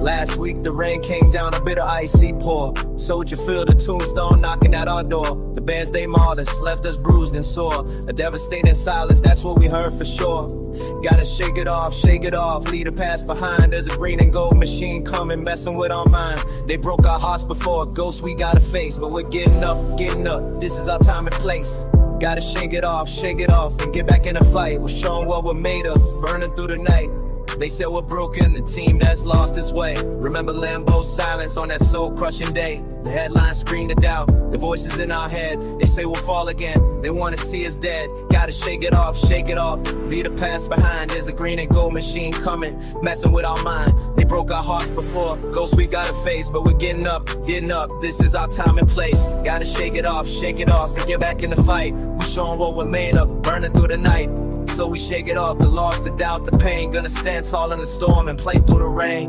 Last week the rain came down, a bit of icy pour. Soldier feel the tombstone knocking at our door. The bands they mauled us, left us bruised and sore. A devastating silence, that's what we heard for sure. Gotta shake it off, leave the past behind. There's a green and gold machine coming, messing with our mind. They broke our hearts before, ghosts we gotta face. But we're getting up, this is our time and place. Gotta shake it off, and get back in the fight. We're showing what we're made of, burning through the night. They said we're broken, the team that's lost its way. Remember Lambeau's silence on that soul-crushing day. The headlines scream the doubt, the voices in our head. They say we'll fall again, they wanna see us dead. Gotta shake it off, leave the past behind. There's a green and gold machine coming, messing with our mind. They broke our hearts before, ghosts we gotta face. But we're getting up, this is our time and place. Gotta shake it off, and get back in the fight. We're showing what we're made of, burning through the night. So we shake it off, the loss, the doubt, the pain. Gonna stand tall in the storm and play through the rain.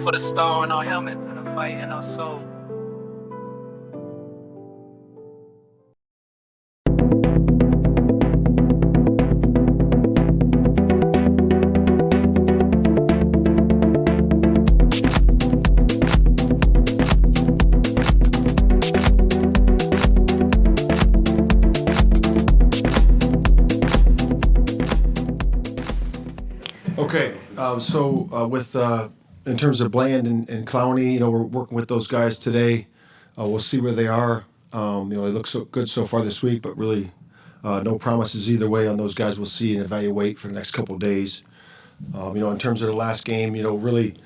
For the star in our helmet and the fight in our soul. Okay, in terms of Bland and Clowney, we're working with those guys today. We'll see where they are. They look so good so far this week, but really no promises either way on those guys. We'll see and evaluate for the next couple of days. In terms of the last game, really,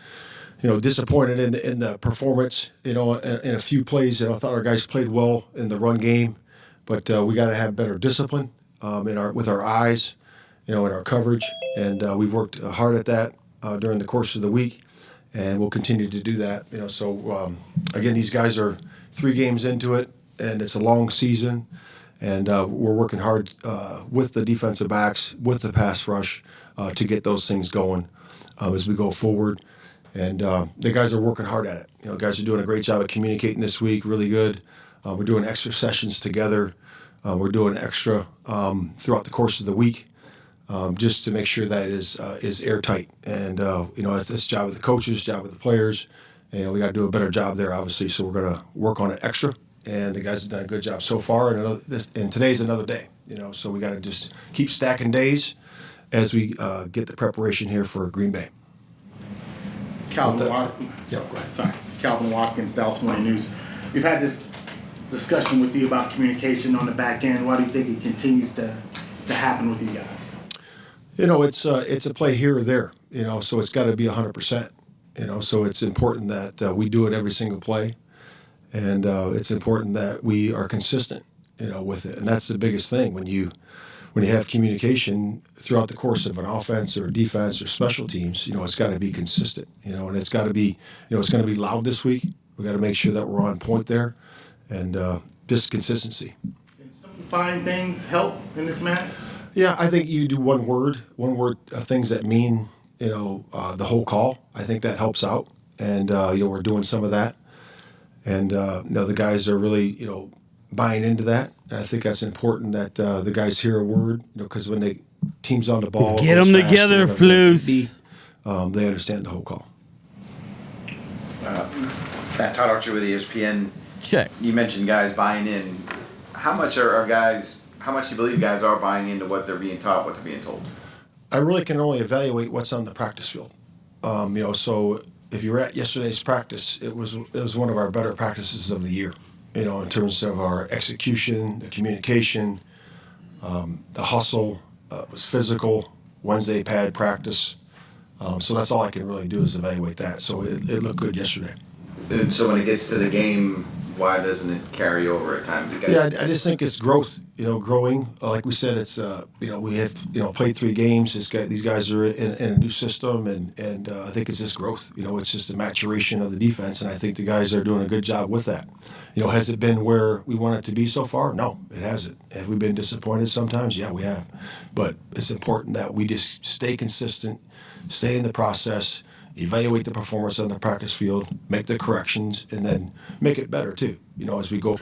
disappointed in the performance. In a few plays, I thought our guys played well in the run game, but we got to have better discipline with our eyes. In our coverage, and we've worked hard at that during the course of the week, and we'll continue to do that. Again, these guys are 3 games into it, and it's a long season, and we're working hard with the defensive backs, with the pass rush, to get those things going as we go forward. And the guys are working hard at it. Guys are doing a great job of communicating this week, really good. We're doing extra sessions together. We're doing extra throughout the course of the week. Just to make sure that is airtight. And, it's job of the coaches, job of the players, and we got to do a better job there, obviously, so we're going to work on it extra. And the guys have done a good job so far, and today's another day, so we got to just keep stacking days as we get the preparation here for Green Bay. Calvin Watkins. Yeah, go ahead. Sorry. Calvin Watkins, Dallas Morning News. We've had this discussion with you about communication on the back end. Why do you think it continues to happen with you guys? It's a play here or there, so it's got to be 100%, so it's important that we do it every single play, and it's important that we are consistent, with it, and that's the biggest thing when you have communication throughout the course of an offense or defense or special teams, it's got to be consistent, and it's got to be, it's going to be loud this week. We got to make sure that we're on point there, and just consistency. Can simplifying things help in this match? Yeah, I think you do one word, things that mean, the whole call. I think that helps out, and we're doing some of that, and the guys are really, buying into that. And I think that's important that the guys hear a word, because when the team's on the ball, get them together, Floos. They understand the whole call. Todd Archer with ESPN. Check. You mentioned guys buying in. How much How much do you believe guys are buying into what they're being taught, what they're being told? I really can only evaluate what's on the practice field. So if you were at yesterday's practice, it was one of our better practices of the year. In terms of our execution, the communication, the hustle. It was physical. Wednesday pad practice. So that's all I can really do is evaluate that. So it looked good yesterday. And so when it gets to the game, why doesn't it carry over at times? Yeah, I just think it's growth. Growing. Like we said, it's we have played 3 games. These guys are in a new system, and I think it's just growth. It's just a maturation of the defense, and I think the guys are doing a good job with that. Has it been where we want it to be so far? No, it hasn't. Have we been disappointed sometimes? Yeah, we have. But it's important that we just stay consistent, stay in the process, evaluate the performance on the practice field, make the corrections, and then make it better too, as we go.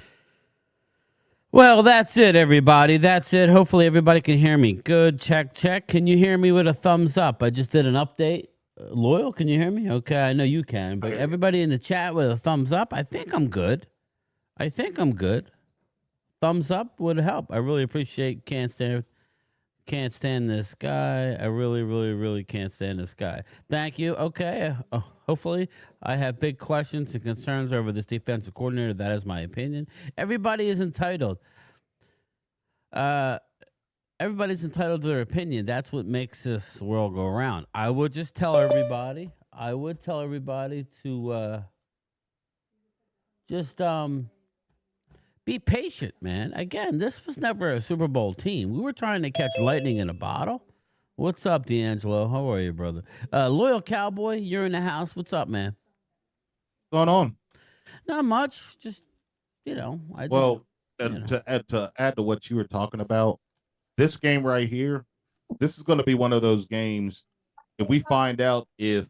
Well, that's it, everybody. That's it. Hopefully everybody can hear me. Good. Check. Can you hear me with a thumbs up? I just did an update Loyal, can you hear me? Okay, I know you can, but everybody in the chat with a thumbs up. I think I'm good. Thumbs up would help. I really appreciate. Can't stand this guy. I really, really, really can't stand this guy. Thank you. Okay. Hopefully, I have big questions and concerns over this defensive coordinator. That is my opinion. Everybody is entitled. Everybody's entitled to their opinion. That's what makes this world go around. I would just tell everybody. To just be patient, man. Again, this was never a Super Bowl team. We were trying to catch lightning in a bottle. What's up, D'Angelo? How are you, brother? Loyal Cowboy, you're in the house. What's up, man? What's going on? Not much. Just, to add to what you were talking about, this game right here, this is going to be one of those games. If we find out if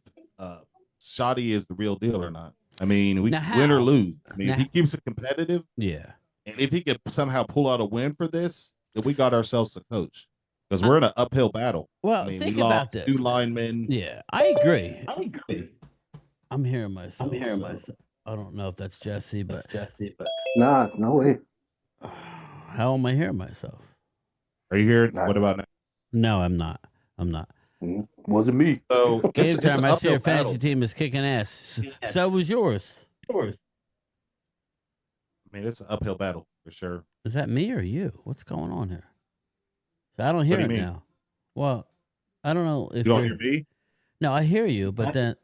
Shoddy is the real deal or not, I mean, we win or lose. I mean, if he keeps it competitive, yeah. And if he could somehow pull out a win for this, then we got ourselves a coach because we're in an uphill battle. Well, I mean, think we about lost this. 2 linemen. Yeah, I agree. I'm hearing myself. I don't know if that's Jesse, but Nah, no way. How am I hearing myself? Are you hearing? What about now? No, I'm not. Wasn't me. So Game time. I see your fantasy team is kicking ass. So was yours. I mean, it's an uphill battle for sure. Is that me or you? What's going on here? So I don't hear it now. Well, I don't know if you don't hear me. No, I hear you, but then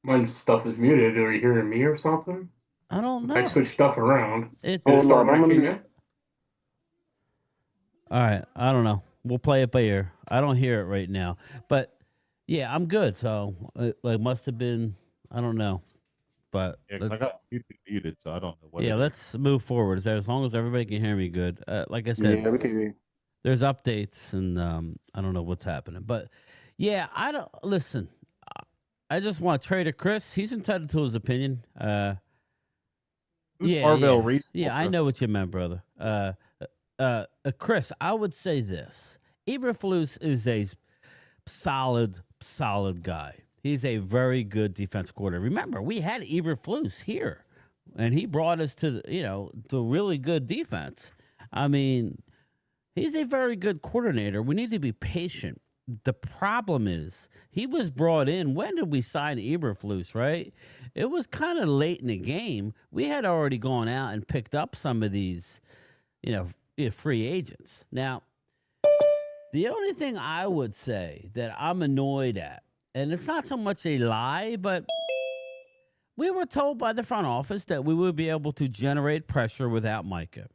my stuff is muted. Are you hearing me or something? I don't know. I switched stuff around. Hold on, I'm in. All right, I don't know. We'll play it by ear. I don't hear it right now, but yeah, I'm good. So it must have been. I don't know. But yeah, I got muted, so I don't know what. Yeah, let's move forward. As long as everybody can hear me good. Like I said, we can hear you. There's updates, and I don't know what's happening. But yeah, I don't listen. I just want Trader Chris. He's entitled to his opinion. Marvell Reese? Yeah, I know what you meant, brother. Chris, I would say this: Eberflus is a solid guy. He's a very good defense coordinator. Remember, we had Eberflus here, and he brought us to really good defense. I mean, he's a very good coordinator. We need to be patient. The problem is he was brought in. When did we sign Eberflus, right? It was kind of late in the game. We had already gone out and picked up some of these, free agents. Now, the only thing I would say that I'm annoyed at, and it's not so much a lie, but we were told by the front office that we would be able to generate pressure without Micah.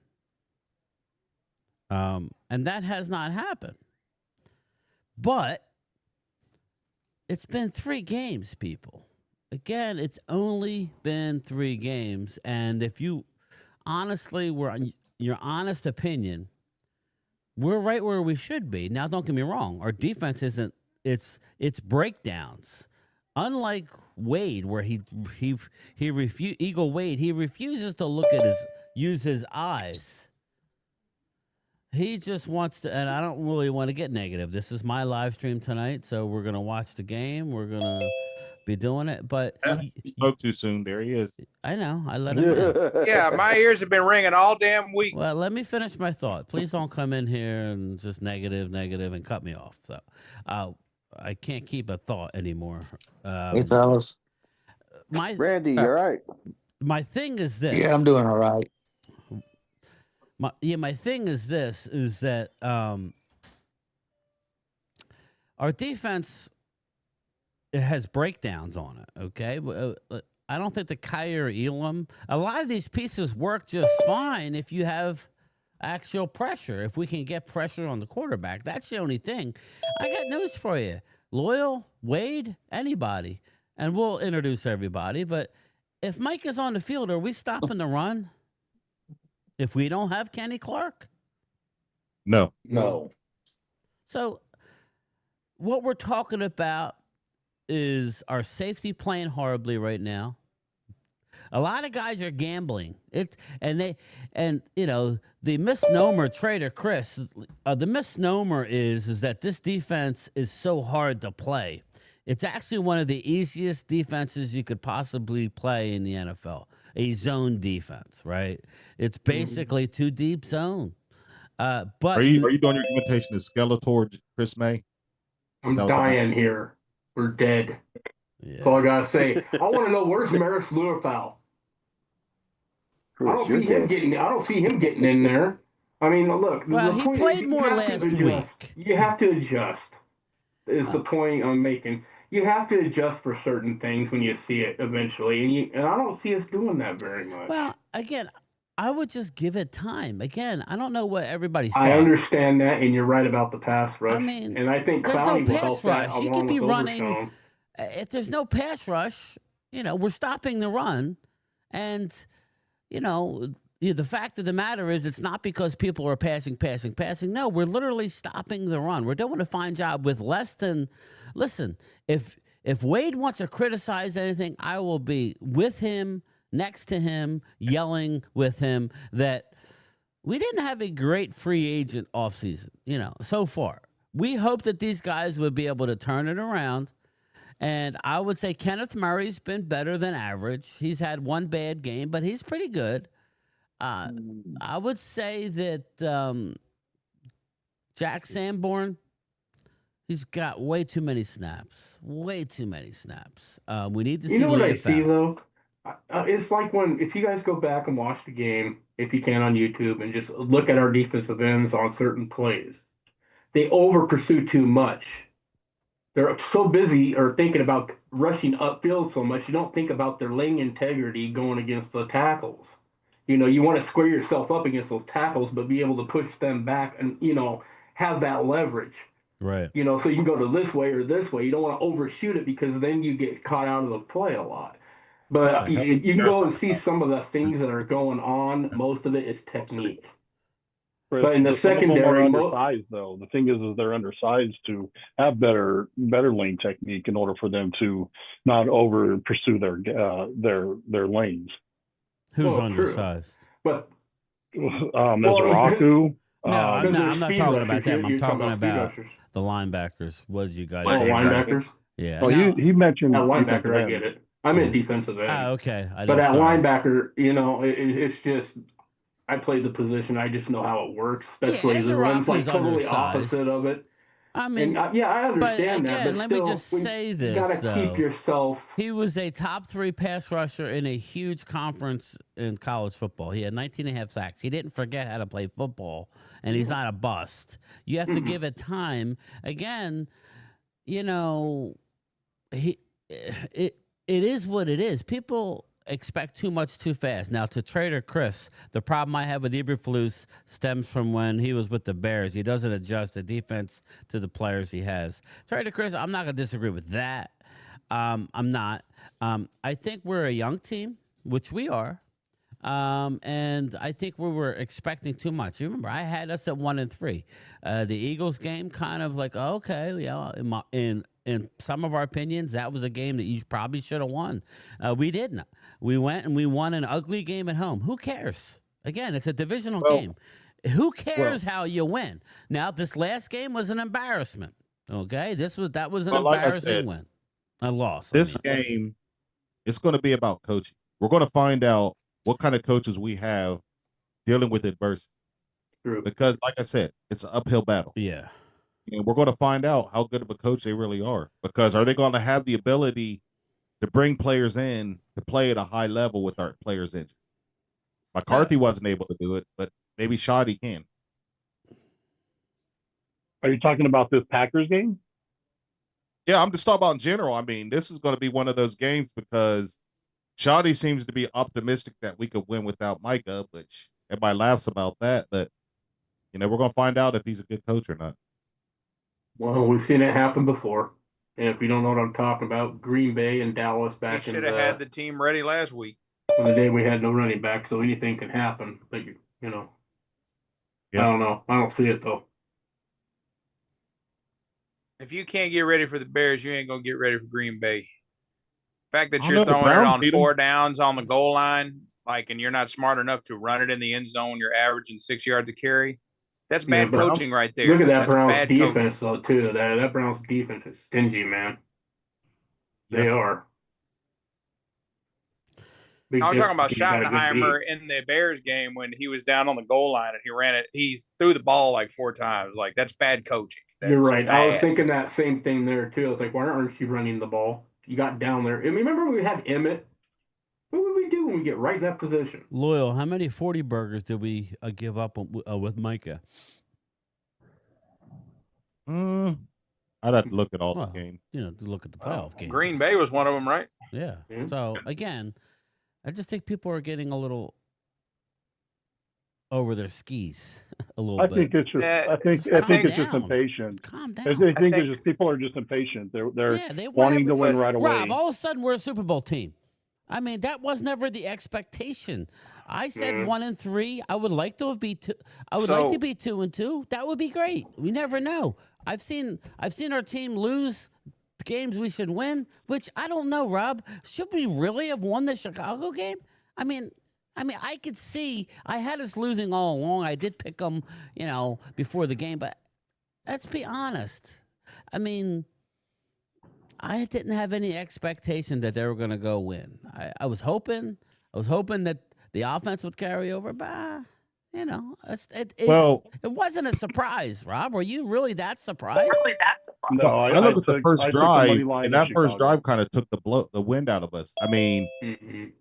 And that has not happened. But it's been 3 games, people. Again, it's only been 3 games. And if you honestly were on your honest opinion, we're right where we should be. Now, don't get me wrong. Our defense isn't, it's breakdowns. Unlike Wade, where Eagle Wade, he refuses to look at use his eyes. He just wants to, and I don't really want to get negative. This is my live stream tonight, so we're going to watch the game. We're going to be doing it, but... You spoke too soon. There he is. I know. I let him in. Yeah, my ears have been ringing all damn week. Well, let me finish my thought. Please don't come in here and just negative, and cut me off. So I can't keep a thought anymore. Hey, fellas. Randy, you're right. My thing is this. Yeah, I'm doing all right. My thing is this, is that our defense, it has breakdowns on it, okay? I don't think the Kyer Elam, a lot of these pieces work just fine if you have actual pressure. If we can get pressure on the quarterback, that's the only thing. I got news for you. Loyal, Wade, anybody, and we'll introduce everybody, but if Mike is on the field, are we stopping the run? If we don't have Kenny Clark? No. So what we're talking about is our safety playing horribly right now. A lot of guys are gambling. The misnomer, Trader Chris, the misnomer is that this defense is so hard to play. It's actually one of the easiest defenses you could possibly play in the NFL. A zone defense, right? It's basically two deep zone. But are you doing your imitation of Skeletor, Chris May? I'm dying here. We're dead. Yeah. That's all I gotta say. I want to know where's Maris Luerfowl. I don't see him getting. I don't see him getting in there. I mean, look. Well, the he point played is more last week. You have to adjust. Is the point I'm making? You have to adjust for certain things when you see it eventually, and I don't see us doing that very much. Well, again, I would just give it time. Again, I don't know what everybody thought. I understand that, and you're right about the pass rush. I mean, and I think there's Clowney no will pass help rush. that You could be running. Overshown. If there's no pass rush, we're stopping the run, and the fact of the matter is, it's not because people are passing. No, we're literally stopping the run. We're doing a fine job with less than. Listen, if Wade wants to criticize anything, I will be with him, next to him, yelling with him that we didn't have a great free agent offseason, so far. We hope that these guys would be able to turn it around. And I would say Kenneth Murray's been better than average. He's had one bad game, but he's pretty good. I would say that Jack Sanborn, he's got way too many snaps. We need to see. You know what I see though? It's like if you guys go back and watch the game, if you can on YouTube, and just look at our defensive ends on certain plays, they over pursue too much. They're so busy or thinking about rushing upfield so much, you don't think about their laying integrity going against the tackles. You want to square yourself up against those tackles, but be able to push them back and, have that leverage. Right. So you can go to this way or this way. You don't want to overshoot it because then you get caught out of the play a lot. But you can go and see some of the things that are going on. Most of it is technique. But in the secondary, undersized though. The thing is they're undersized to have better lane technique in order for them to not over pursue their lanes. Who's undersized? But Raku. No, I'm not talking about them. I'm talking about the linebackers. What did you guys think? Linebackers? Yeah. Well, he mentioned at linebacker. I get it. I'm in defensive end. Okay. But at linebacker, it's just. I played the position. I just know how it works, especially the run's like totally opposite of it. I mean, I understand that. But let me just say this. You got to keep yourself. He was a top 3 pass rusher in a huge conference in college football. He had 19.5 sacks. He didn't forget how to play football, and he's not a bust. You have to give it time. Again, it is what it is. People expect too much too fast. Now, to Trader Chris, the problem I have with Eberflus stems from when he was with the Bears. He doesn't adjust the defense to the players he has. Trader Chris, I'm not going to disagree with that. I'm not. I think we're a young team, which we are. And I think we were expecting too much. You remember, I had us at 1-3. The Eagles game, kind of like, okay, yeah, in some of our opinions, that was a game that you probably should have won. We didn't. We went and we won an ugly game at home. Who cares? Again, it's a divisional game. Who cares how you win? Now, this last game was an embarrassment. Okay, that was an embarrassing win. A loss. This game, it's going to be about coaching. We're going to find out what kind of coaches we have dealing with adversity. True. Because, like I said, it's an uphill battle. Yeah. And we're going to find out how good of a coach they really are. Because are they going to have the ability to bring players in to play at a high level with our players injured? McCarthy wasn't able to do it, but maybe Shoddy can. Are you talking about this Packers game? Yeah, I'm just talking about in general. I mean, this is going to be one of those games because Shoddy seems to be optimistic that we could win without Micah, which everybody laughs about that. But, we're going to find out if he's a good coach or not. Well, we've seen it happen before. And if you don't know what I'm talking about, Green Bay and Dallas back in should have had the team ready last week. On the day we had no running back, so anything can happen. But, Yeah. I don't know. I don't see it, though. If you can't get ready for the Bears, you ain't going to get ready for Green Bay. The fact that you're throwing it on 4 downs on the goal line, and you're not smart enough to run it in the end zone, you're averaging 6 yards a carry. That's bad coaching right there. Look at that Browns defense, though, too. That Browns defense is stingy, man. They are. I'm talking about Schottenheimer in the Bears game when he was down on the goal line and he ran it. He threw the ball like 4 times. Like, that's bad coaching. You're right. I was thinking that same thing there too. I was like, why aren't you running the ball? You got down there. I mean, remember we had Emmett? What would we do when we get right in that position? Loyal, how many 40 burgers did we give up with Micah? I'd have to look at all the games. To look at the playoff games. Green Bay was one of them, right? Yeah. So, again, I just think people are getting a little over their skis a little bit. I think it's just impatient. Calm down. I think it's just people are just impatient. They're wanting to win right away. Rob, all of a sudden we're a Super Bowl team. I mean, that was never the expectation. I said 1-3. I would like to be 2. I would like to be 2-2. That would be great. We never know. I've seen our team lose games we should win, which I don't know, Rob. Should we really have won the Chicago game? I mean, I could see I had us losing all along. I did pick them, before the game, but let's be honest. I mean, I didn't have any expectation that they were going to go win. I was hoping that the offense would carry over, but it wasn't a surprise. Rob, were you really that surprised? No, I look at the first drive, and that first drive kind of took the wind out of us. I mean,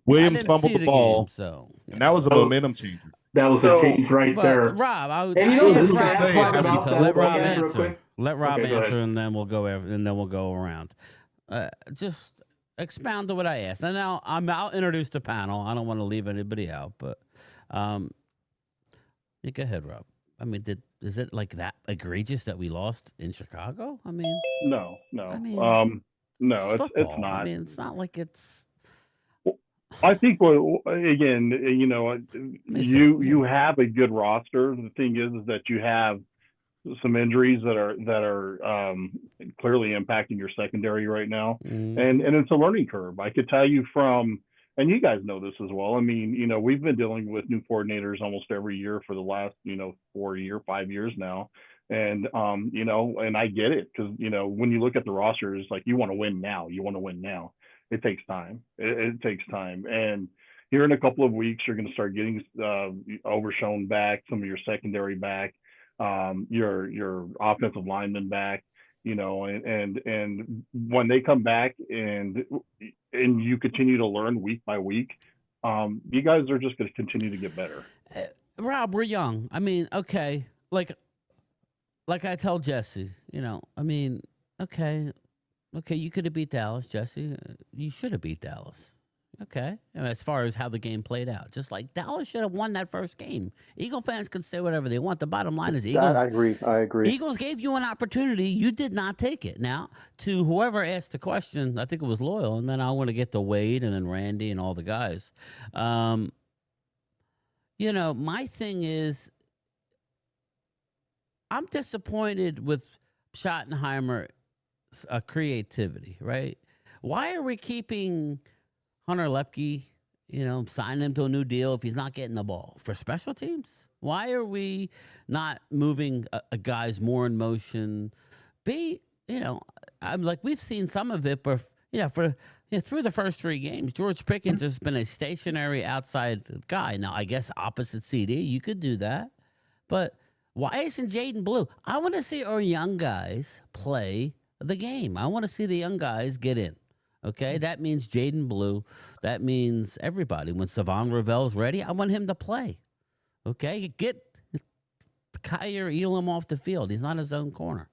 Williams fumbled the ball, and that was a momentum changer. That was a change right there. Rob, let Rob answer. Let Rob answer, and then we'll go. And then we'll go around. Just expound to what I asked. And now I'll introduce the panel. I don't want to leave anybody out, but go ahead, Rob. I mean, is it like that egregious that we lost in Chicago? I mean, no. I mean, no, it's not. I mean, it's not like it's. I think again, you have a good roster. The thing is that you have some injuries that are clearly impacting your secondary right now, and it's a learning curve. I could tell you and you guys know this as well. I mean, we've been dealing with new coordinators almost every year for the last 5 years now, and and I get it because when you look at the roster, it's like you want to win now. It takes time. It takes time. And here in a couple of weeks, you're going to start getting Overshown back, some of your secondary back, your offensive linemen back, and when they come back and you continue to learn week by week, you guys are just going to continue to get better. Rob, we're young. I mean, okay. Like I tell Jesse, I mean, okay, you could have beat Dallas, Jesse. You should have beat Dallas. Okay. As far as how the game played out. Just like Dallas should have won that first game. Eagle fans can say whatever they want. The bottom line is Eagles. I agree. Eagles gave you an opportunity. You did not take it. Now, to whoever asked the question, I think it was Loyal, and then I want to get to Wade and then Randy and all the guys. My thing is I'm disappointed with Schottenheimer's creativity, right? Why are we keeping Hunter Lepke, signing him to a new deal if he's not getting the ball? For special teams? Why are we not moving guys more in motion? I'm like, we've seen some of it, but through the first 3 games, George Pickens has been a stationary outside guy. Now, I guess opposite CD, you could do that. But why isn't Jaden Blue? I want to see our young guys play the game. I want to see the young guys get in. Okay, that means Jaden Blue. That means everybody. When Savon Ravel's ready, I want him to play. Okay, get Kyer Elam off the field. He's not his own corner.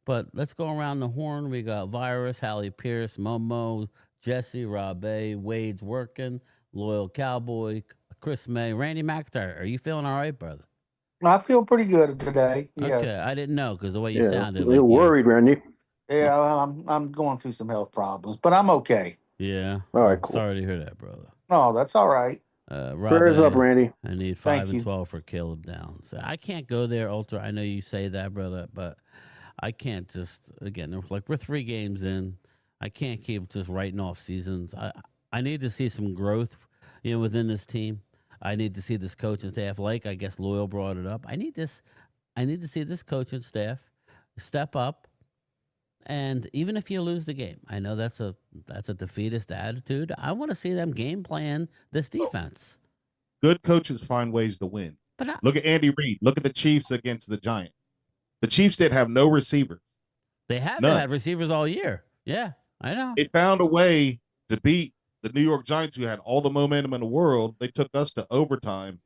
But let's go around the horn. We got Virus, Hallie Pierce, Momo, Jesse, Rabe, Wade's working, Loyal Cowboy, Chris May, Randy McIntyre. Are you feeling all right, brother? I feel pretty good today. Yes. Okay, I didn't know because the way you sounded. You're worried, Randy. Yeah, I'm going through some health problems, but I'm okay. Yeah. All right, cool. Sorry to hear that, brother. No, that's all right. Prayers up, Randy. I need 5 and 12 for Caleb down. So I can't go there, Ultra. I know you say that, brother, but I can't just, again, we're 3 games in. I can't keep just writing off seasons. I need to see some growth, within this team. I need to see this coaching staff. Like I guess Loyal brought it up. I need to see this coaching staff step up And even if you lose the game, I know that's a defeatist attitude. I want to see them game plan this defense. Good coaches find ways to win. But look at Andy Reid. Look at the Chiefs against the Giants. The Chiefs didn't have no receivers. They haven't had receivers all year. Yeah, I know. They found a way to beat the New York Giants, who had all the momentum in the world. They took us to overtime.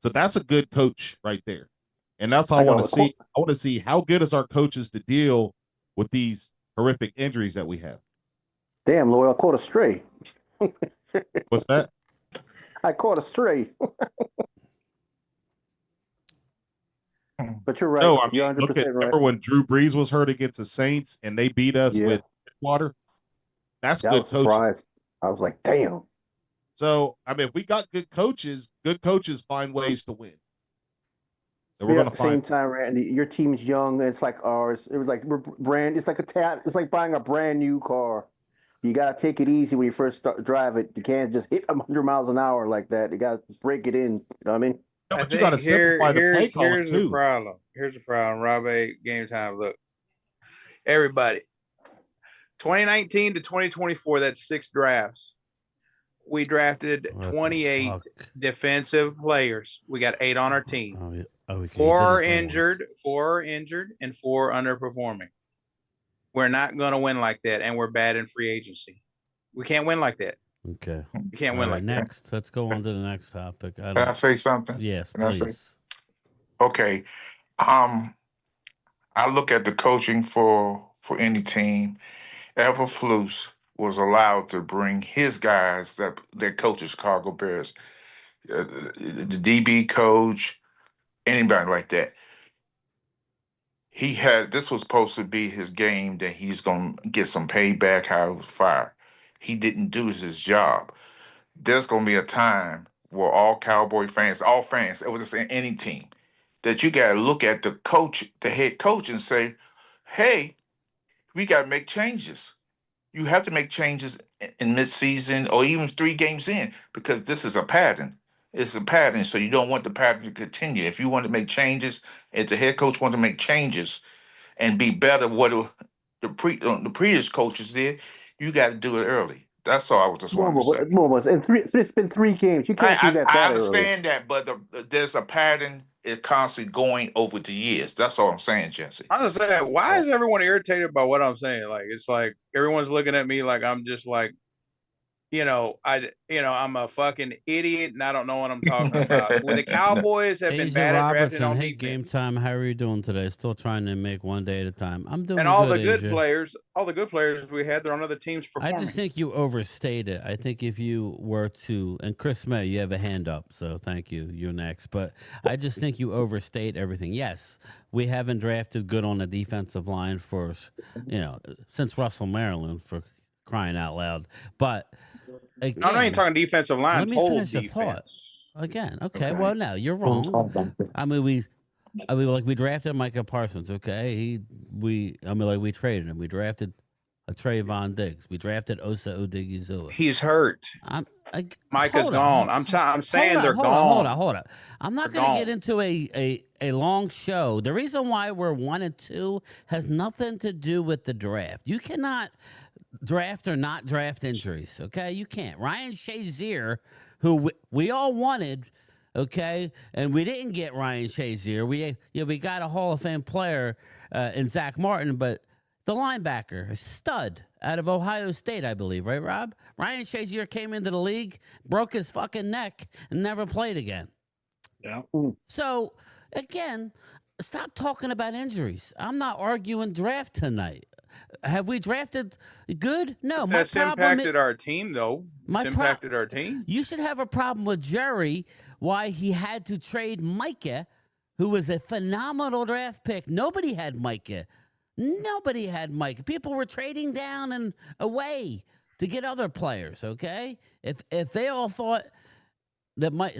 So that's a good coach right there. And that's all I want to see. I want to see how good is our coaches to deal with these horrific injuries that we have. Damn, Lloyd, I caught a stray. What's that? I caught a stray. But you're right. No, I mean, you're 100% look at, right. remember when Drew Brees was hurt against the Saints and they beat us with water? That's good coaching. I was like, damn. So, I mean, if we got good coaches find ways to win. So we're going to find. At the same time, Randy, your team's young. It's like ours. It was like It's like It's like buying a brand new car. You got to take it easy when you first drive it. You can't just hit 100 miles an hour like that. You got to break it in. You know what I mean? No, but you got to simplify the play calling too. Here's the problem. Rob A, game time. Look, everybody. 2019 to 2024, that's 6 drafts. We drafted 28 defensive players. We got 8 on our team. 4 are injured, and 4 underperforming. We're not going to win like that, and we're bad in free agency. We can't win like that. Okay. You can't win like next. Let's go on to the next topic. Can I say something? Yes, please. Okay. I look at the coaching for any team. Eberflus was allowed to bring his guys that coach the Chicago Bears, the DB coach, anybody like that. This was supposed to be his game that he's going to get some payback how he was fired. He didn't do his job. There's going to be a time where all Cowboy fans, it was just any team, that you got to look at the coach, the head coach, and say, hey, we got to make changes. You have to make changes in midseason or even 3 games in, because this is a pattern. It's a pattern, so you don't want the pattern to continue. If you want to make changes, if the head coach want to make changes and be better what the previous coaches did, you got to do it early. That's all I was just wanting to say. It's been 3 games. You can't do that. I understand that, but there's a pattern. It's constantly going over the years. That's all I'm saying, Jesse. I'm just saying, why is everyone irritated by what I'm saying? Like, it's like everyone's looking at me like I'm just like, I'm a fucking idiot and I don't know what I'm talking about. When the Cowboys have been bad at drafting on defense. Game time. How are you doing today? Still trying to make one day at a time. I'm doing. And all the good players we had, they're on other teams performing. I just think you overstate it. I think if you were to, and Chris May, you have a hand up, so thank you. You're next. But I just think you overstate everything. Yes, we haven't drafted good on the defensive line for, since Russell Maryland, for crying out loud. But again, I'm not even talking defensive line. Let me finish the thought. Again, okay. Well, no, you're wrong. I mean, we drafted Micah Parsons. Okay, we traded him. We drafted a Trayvon Diggs. We drafted Osa Odigizua. He's hurt. Micah's gone. I'm saying they're gone. Hold on. I'm not going to get into a long show. The reason why we're 1-2 has nothing to do with the draft. You cannot draft or not draft injuries, okay? You can't. Ryan Shazier, who we all wanted, okay, and we didn't get Ryan Shazier. We got a Hall of Fame player in Zach Martin, but the linebacker, a stud out of Ohio State, I believe, right, Rob? Ryan Shazier came into the league, broke his fucking neck, and never played again. Yeah. So, again, stop talking about injuries. I'm not arguing draft tonight. Have we drafted good? No. That's impacted our team, though. It's impacted our team. You should have a problem with Jerry, why he had to trade Micah, who was a phenomenal draft pick. Nobody had Micah. People were trading down and away to get other players, okay? If they all thought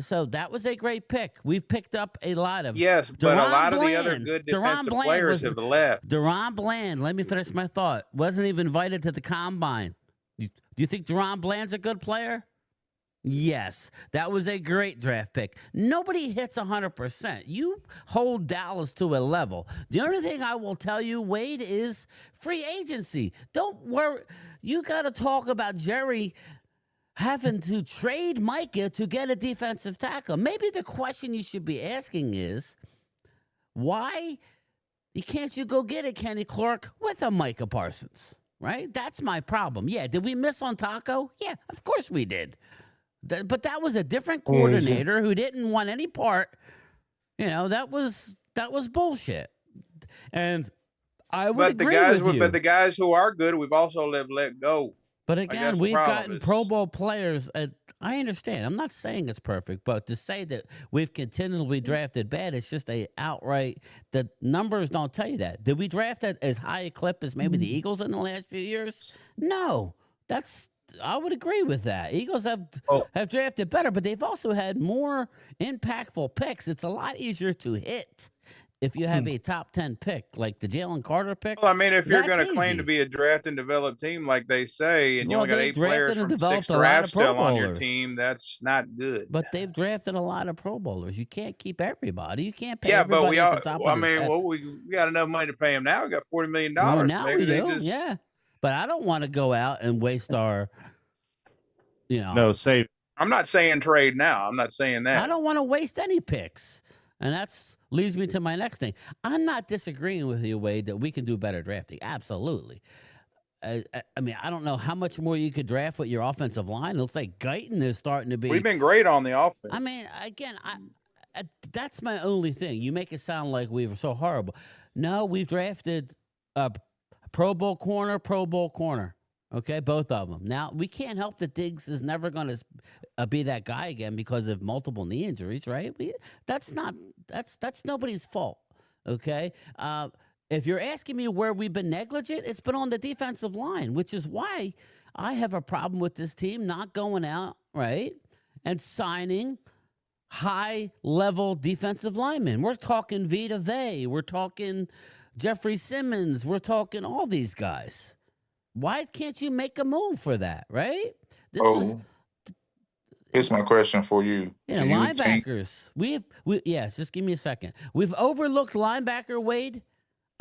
so that was a great pick. We've picked up a lot of but a lot of the other good defensive players have left. Deron Bland, let me finish my thought, wasn't even invited to the combine. Do you think Deron Bland's a good player? Yes, that was a great draft pick. Nobody hits 100%. You hold Dallas to a level. The only thing I will tell you, Wade, is free agency. Don't worry. You got to talk about Jerry having to trade Micah to get a defensive tackle. Maybe the question you should be asking is, why can't you go get a Kenny Clark with a Micah Parsons? Right? That's my problem. Yeah, did we miss on Taco? Yeah, of course we did. But that was a different coordinator who didn't want any part. You know, that was bullshit. And I would agree with you. But the guys who are good, we've also let go. But again, we've gotten Pro Bowl players. I understand. I'm not saying it's perfect, but to say that we've continually drafted bad, it's just a outright. The numbers don't tell you that. Did we draft at as high a clip as maybe the Eagles in the last few years? No. I would agree with that. Eagles have drafted better, but they've also had more impactful picks. It's a lot easier to hit if you have a top 10 pick, like the Jalen Carter pick. Well, I mean, if you're going to claim to be a draft and develop team like they say, and you only got 8 players from 6 drafts still on your team, that's not good. But they've drafted a lot of Pro Bowlers. You can't keep everybody. You can't pay everybody at the top of the set. We got enough money to pay them now. We got $40 million. Well, now maybe we do, yeah. But I don't want to go out and waste our, No, save. I'm not saying trade now. I'm not saying that. I don't want to waste any picks. And that's leads me to my next thing. I'm not disagreeing with you, Wade, that we can do better drafting. Absolutely. I mean, I don't know how much more you could draft with your offensive line. It looks like Guyton is starting to be. We've been great on the offense. I mean, again, that's my only thing. You make it sound like we were so horrible. No, we've drafted Pro Bowl corner. Okay, both of them. Now, we can't help that Diggs is never going to be that guy again because of multiple knee injuries, right? That's nobody's fault, okay? If you're asking me where we've been negligent, it's been on the defensive line, which is why I have a problem with this team not going out, right, and signing high-level defensive linemen. We're talking Vita Vea. We're talking Jeffrey Simmons. We're talking all these guys. Why can't you make a move for that, right? Here's my question for you. Yeah, linebackers. Yes, just give me a second. We've overlooked linebacker, Wade.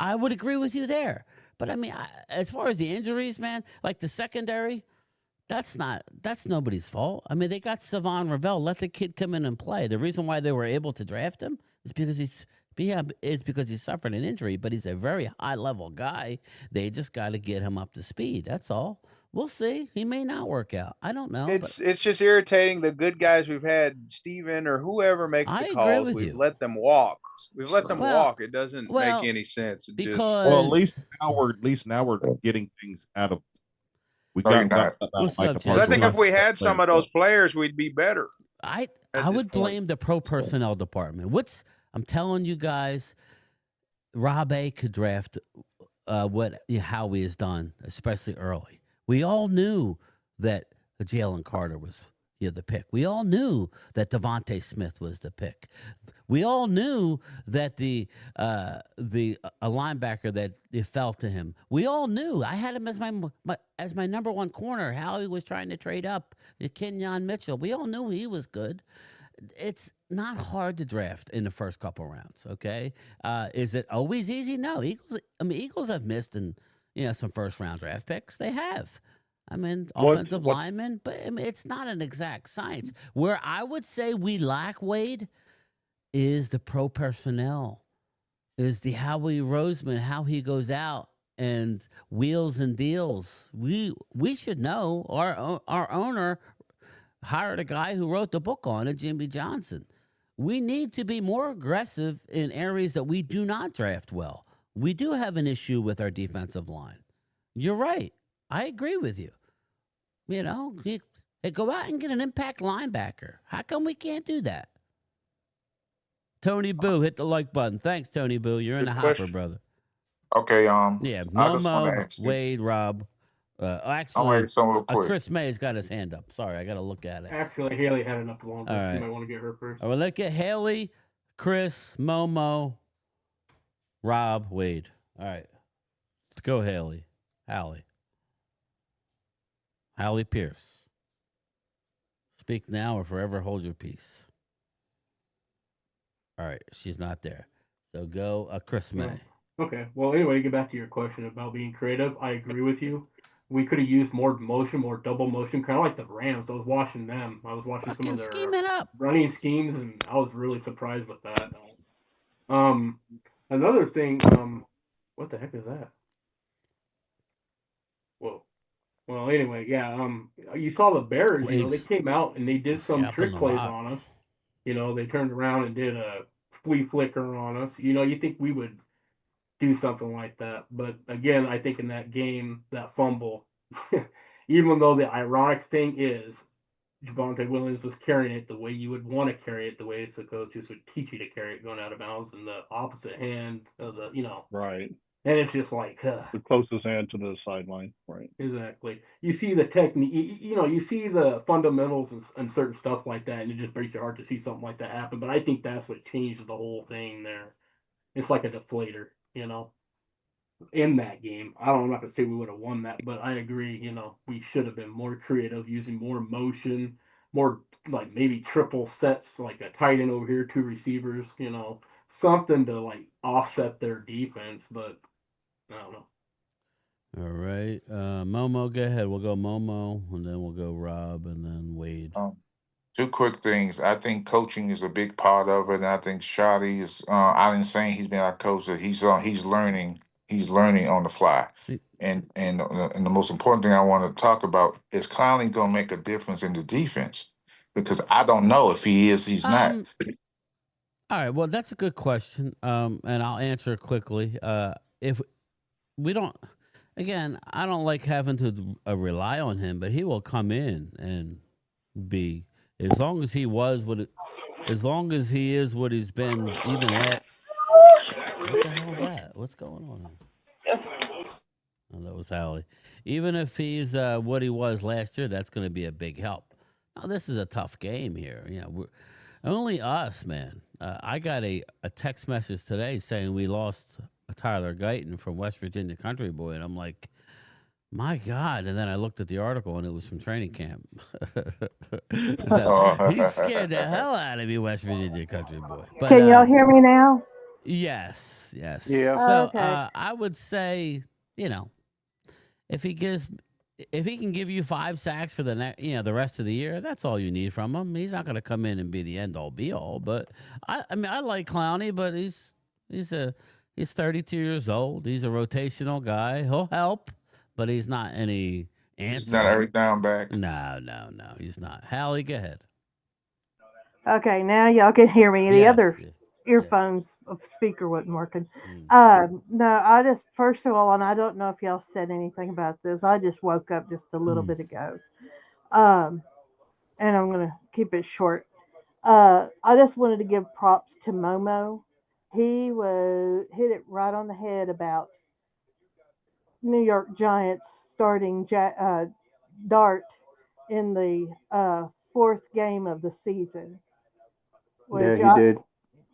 I would agree with you there. But I mean, as far as the injuries, man, like the secondary, that's nobody's fault. I mean, they got Savon Ravel. Let the kid come in and play. The reason why they were able to draft him is because he suffered an injury, but he's a very high-level guy. They just got to get him up to speed. That's all. We'll see. He may not work out. I don't know. It's just irritating. The good guys we've had, Steven or whoever makes the calls, we've let them walk. We've let them walk. It doesn't make any sense. At least now we're getting things out of. We got I think if we had some of those players, we'd be better. I would blame the pro personnel department. I'm telling you guys, Rob A could draft what Howie has done, especially early. We all knew that Jalen Carter was the pick. We all knew that Devontae Smith was the pick. We all knew that the linebacker that it fell to him. We all knew. I had him as my number one corner. Howie was trying to trade up Kenyon Mitchell. We all knew he was good. It's not hard to draft in the first couple rounds, okay? Is it always easy? No. Eagles have missed some first round draft picks. They have. I mean, offensive linemen, but I mean, it's not an exact science. Where I would say we lack, Wade, is the pro personnel, is the Howie Roseman, how he goes out and wheels and deals. We should know. Our owner hired a guy who wrote the book on it, Jimmy Johnson. We need to be more aggressive in areas that we do not draft well. We do have an issue with our defensive line. You're right. I agree with you. Go out and get an impact linebacker. How come we can't do that? Tony Boo, hit the like button. Thanks, Tony Boo. You're in the hopper, brother. Okay. Yeah, Momo, Wade, Rob. Actually, Chris May's got his hand up. Sorry, I got to look at it. Actually, Haley had it up a long time. Right. You might want to get her first. All right, let's get Haley, Chris, Momo, Rob, Wade. All right. Let's go, Haley. Hallie Pierce. Speak now or forever hold your peace. All right, she's not there. So go, Chris May. Okay. Well, anyway, to get back to your question about being creative, I agree with you. We could have used more motion, more double motion, kind of like the Rams. I was watching them. I was watching some of their scheming up. running schemes, and I was really surprised with that. Another thing, what the heck is that? Whoa. Well, anyway, yeah. You saw the Bears. You know, they came out and they did some trick plays on us. You know, they turned around and did a flea flicker on us. You know, you think we would do something like that, but again, I think in that game, that fumble, even though the ironic thing is, Javonte Williams was carrying it the way you would want to carry it, the way the coaches would teach you to carry it going out of bounds, and the opposite hand of the, you know, Right. And it's just like the closest hand to the sideline, right? Exactly. You see the technique, you know, you see the fundamentals and certain stuff like that, and it just breaks your heart to see something like that happen. But I think that's what changed the whole thing there. It's like a deflator, you know, in that game. I'm not going to say we would have won that, but I agree, you know, we should have been more creative, using more motion, more like maybe triple sets, like a tight end over here, two receivers, you know, something to like offset their defense. But I don't know. All right. Momo, go ahead. We'll go Momo, and then we'll go Rob, and then Wade. Two quick things. I think coaching is a big part of it, and I think Shotty is. I didn't say he's been our coach. That he's learning. He's learning on the fly. And the most important thing I want to talk about is Clowney going to make a difference in the defense, because I don't know if he is. He's not. All right. Well, that's a good question, and I'll answer it quickly. If we don't. Again, I don't like having to rely on him, but he will come in and be, as long as he was what it, as long as he is what he's been, even that. What the hell is that? What's going on here? Oh, that was Hallie. Even if he's what he was last year, that's going to be a big help. Now, this is a tough game here. You know, we're only us, man. I got a text message today saying we lost Tyler Guyton from West Virginia Country Boy, and I'm like, my God. And then I looked at the article, and it was from training camp. So he scared the hell out of me, West Virginia Country Boy. But, can y'all hear me now? Yes. Yeah. So okay. I would say, you know, if he can give you 5 sacks for the rest of the year, that's all you need from him. He's not going to come in and be the end all be all. But I mean, I like Clowney, but he's 32 years old. He's a rotational guy. He'll help, but he's not any answer. He's not every down back. No, he's not. Hallie, go ahead. Okay, now y'all can hear me. The other earphones speaker wasn't working. No, I just, first of all, and I don't know if y'all said anything about this, I just woke up just a little bit ago. And I'm going to keep it short. I just wanted to give props to Momo. He hit it right on the head about New York Giants starting Dart in the 4th game of the season. Yeah, he did.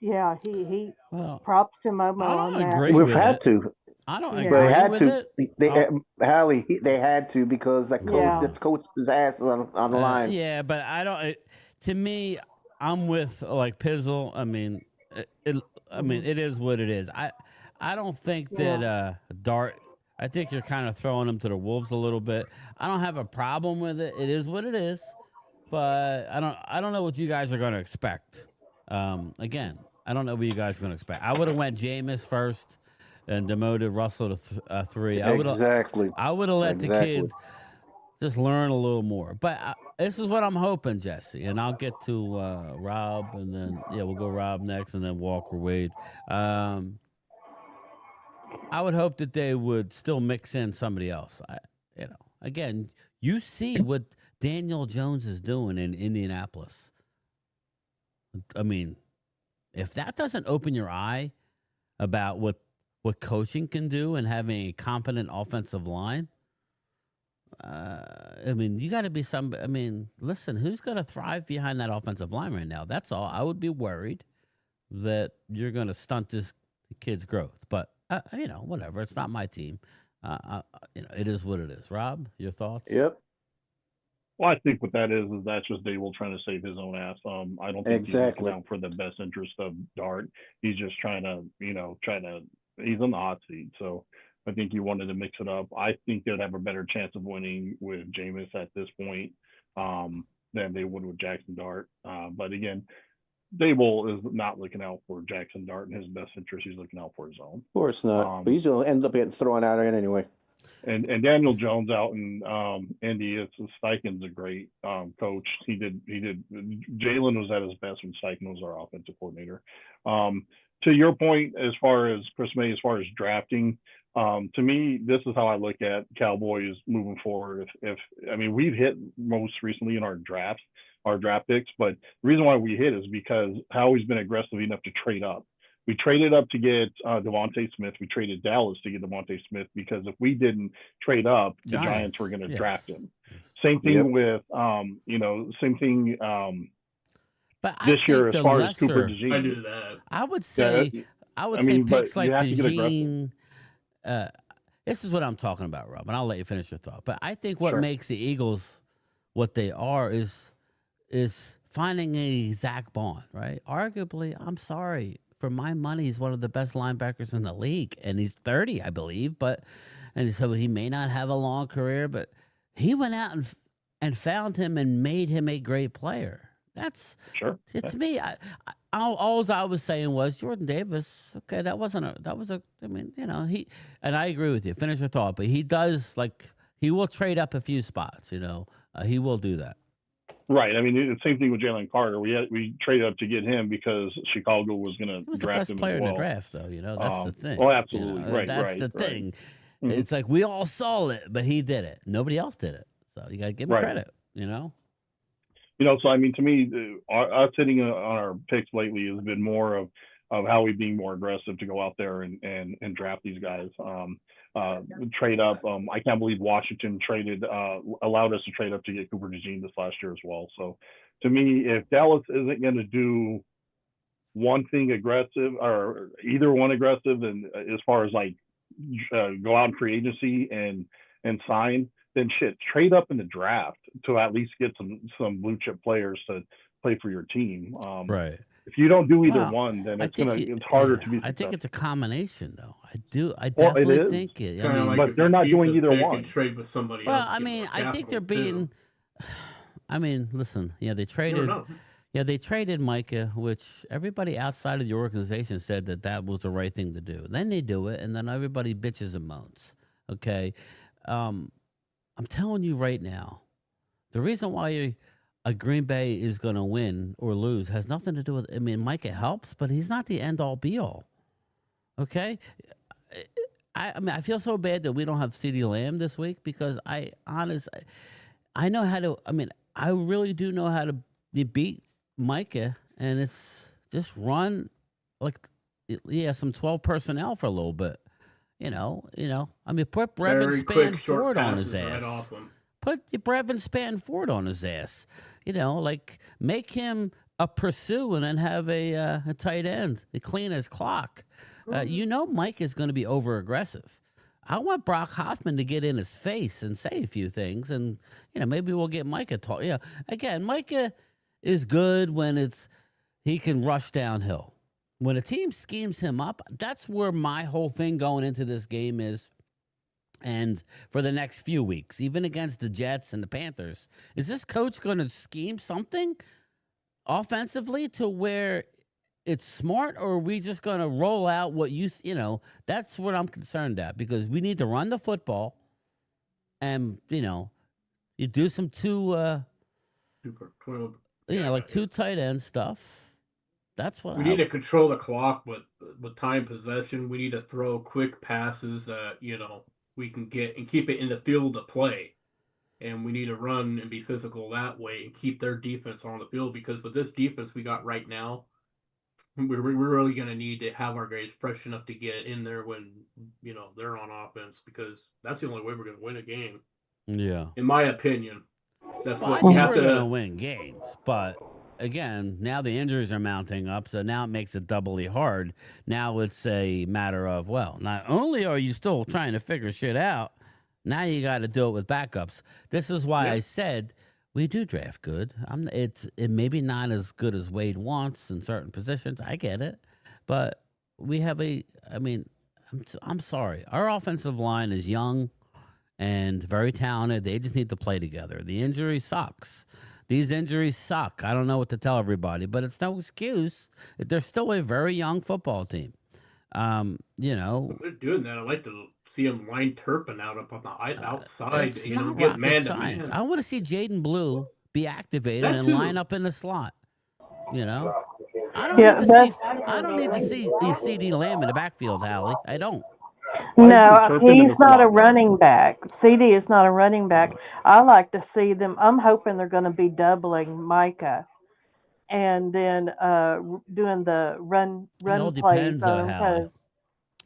Yeah, he props to Momo on that. We've had to. I don't agree they had with to. it. Hallie, they had to, because the coach's ass is on the line. Yeah, but I don't. To me, I'm with like Pizzle. I mean, it is what it is. I don't think that Dart. I think you're kind of throwing him to the wolves a little bit. I don't have a problem with it. It is what it is, but I don't know what you guys are going to expect. Again, I don't know what you guys are going to expect. I would have went Jameis first and demoted Russell to 3. Exactly. I would have let the kid just learn a little more. But this is what I'm hoping, Jesse, and I'll get to Rob, and then we'll go Rob next, and then Walker Wade. I would hope that they would still mix in somebody else. Again, you see what Daniel Jones is doing in Indianapolis. I mean, if that doesn't open your eye about what coaching can do and having a competent offensive line, I mean, you got to be I mean, listen, who's going to thrive behind that offensive line right now? That's all. I would be worried that you're going to stunt this kid's growth. But, whatever. It's not my team. It is what it is. Rob, your thoughts? Yep. Well, I think what that is that's just Dable trying to save his own ass. I don't think he's looking out for the best interest of Dart. He's just trying to, he's on the hot seat. So I think he wanted to mix it up. I think they'd have a better chance of winning with Jameis at this point than they would with Jackson Dart. But again, Dable is not looking out for Jackson Dart in his best interest. He's looking out for his own. Of course not. But he's going to end up getting thrown out anyway. And Daniel Jones out in Indy, Steichen's a great coach. He did. Jalen was at his best when Steichen was our offensive coordinator. To your point, as far as Chris May, as far as drafting, to me, this is how I look at Cowboys moving forward. If we've hit most recently in our draft picks, but the reason why we hit is because Howie's been aggressive enough to trade up. We traded up to get Devontae Smith. We traded Dallas to get Devontae Smith because if we didn't trade up, the Giants were going to draft him. Same thing with, same thing but this year as far as Cooper DeJean. I do that. I would say picks like DeJean. This is what I'm talking about, Rob, and I'll let you finish your thought. But I think what makes the Eagles what they are is finding a Zach Bond, right? Arguably, I'm sorry. For my money, he's one of the best linebackers in the league, and he's 30, I believe. And so he may not have a long career, but he went out and found him and made him a great player. That's to me. All I was saying was Jordan Davis. Okay, he. And I agree with you. Finish your thought, but he does he will trade up a few spots. He will do that. Right. The same thing with Jalen Carter. We traded up to get him because Chicago was going to draft him. He was the best player in the draft, though. That's the thing. Oh, absolutely. Right. That's the thing. Mm-hmm. It's like we all saw it, but he did it. Nobody else did it. So you got to give him credit. So to me, us hitting on our picks lately has been more of Howie being more aggressive to go out there and draft these guys. Trade up. I can't believe Washington allowed us to trade up to get Cooper DeJean this last year as well. So to me, if Dallas isn't going to do one thing aggressive or either one aggressive, and as far as go out in free agency and sign, then trade up in the draft to at least get some blue chip players to play for your team. Right. If you don't do either one, then it's harder to be successful. I think it's a combation, though. I definitely think it. But they're not doing either one. Trade with somebody else. I think they're being. Listen. Yeah, they traded. Yeah, they traded Micah, which everybody outside of the organization said that was the right thing to do. Then they do it, and then everybody bitches and moans. Okay, I'm telling you right now, the reason why a Green Bay is going to win or lose has nothing to do with. Micah helps, but he's not the end all be all. Okay, I feel so bad that we don't have CeeDee Lamb this week because I know how to. I really do know how to beat Micah, and it's just run some 12 personnel for a little bit. Put Brevin Span Ford on his ass. Put Brevin Span Ford on his ass. Make him a pursue and then have a tight end to clean his clock. Mike is going to be over aggressive. I want Brock Hoffman to get in his face and say a few things, and maybe we'll get Micah talk. Again, Micah is good when he can rush downhill. When a team schemes him up, that's where my whole thing going into this game is. And for the next few weeks, even against the Jets and the Panthers, is this coach going to scheme something offensively to where it's smart, or are we just going to roll out what that's what I'm concerned at, because we need to run the football and, you do some two tight end stuff. That's what we need to control the clock with time possession. We need to throw quick passes that, we can get and keep it in the field to play. And we need to run and be physical that way and keep their defense on the field, because with this defense we got right now, we're really going to need to have our guys fresh enough to get in there when, they're on offense, because that's the only way we're going to win a game. Yeah. In my opinion. That's what we have to win games. But again, now the injuries are mounting up, so now it makes it doubly hard. Now it's a matter of, not only are you still trying to figure shit out, now you got to do it with backups. This is why I said We do draft good. It maybe not as good as Wade wants in certain positions. I get it, but we have I'm sorry. Our offensive line is young and very talented. They just need to play together. The injury sucks. These injuries suck. I don't know what to tell everybody, but it's no excuse. They're still a very young football team. They're doing that. I like to see them line Turpin out up on the outside. It's not rocket science. I want to see Jaden Blue be activated and line up in the slot. I don't need to see CD Lamb in the backfield, Hallie. I don't. No, he's not a running back. CD is not a running back. I like to see them. I'm hoping they're going to be doubling Micah, and then doing the run plays on him because.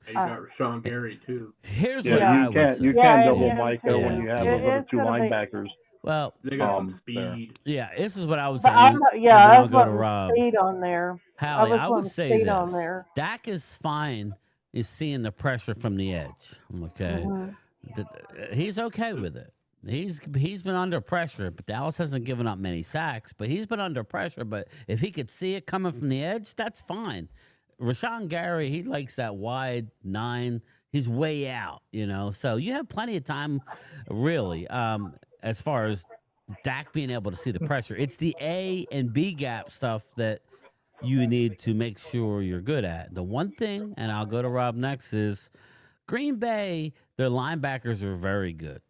You got Rashawn Gary too. Here's what I would say. You can't double Micah when you have those other two linebackers. Well, they got some speed. Yeah, this is what I would say. I was wanting speed on there. Hallie, I would say this. Dak is fine. Is seeing the pressure from the edge. Okay, he's okay with it. He's been under pressure, but Dallas hasn't given up many sacks. But he's been under pressure. But if he could see it coming from the edge, that's fine. Rashawn Gary, he likes that wide 9. He's way out, So you have plenty of time, really, as far as Dak being able to see the pressure. It's the A and B gap stuff that you need to make sure you're good at. The one thing, and I'll go to Rob next, is Green Bay, their linebackers are very good,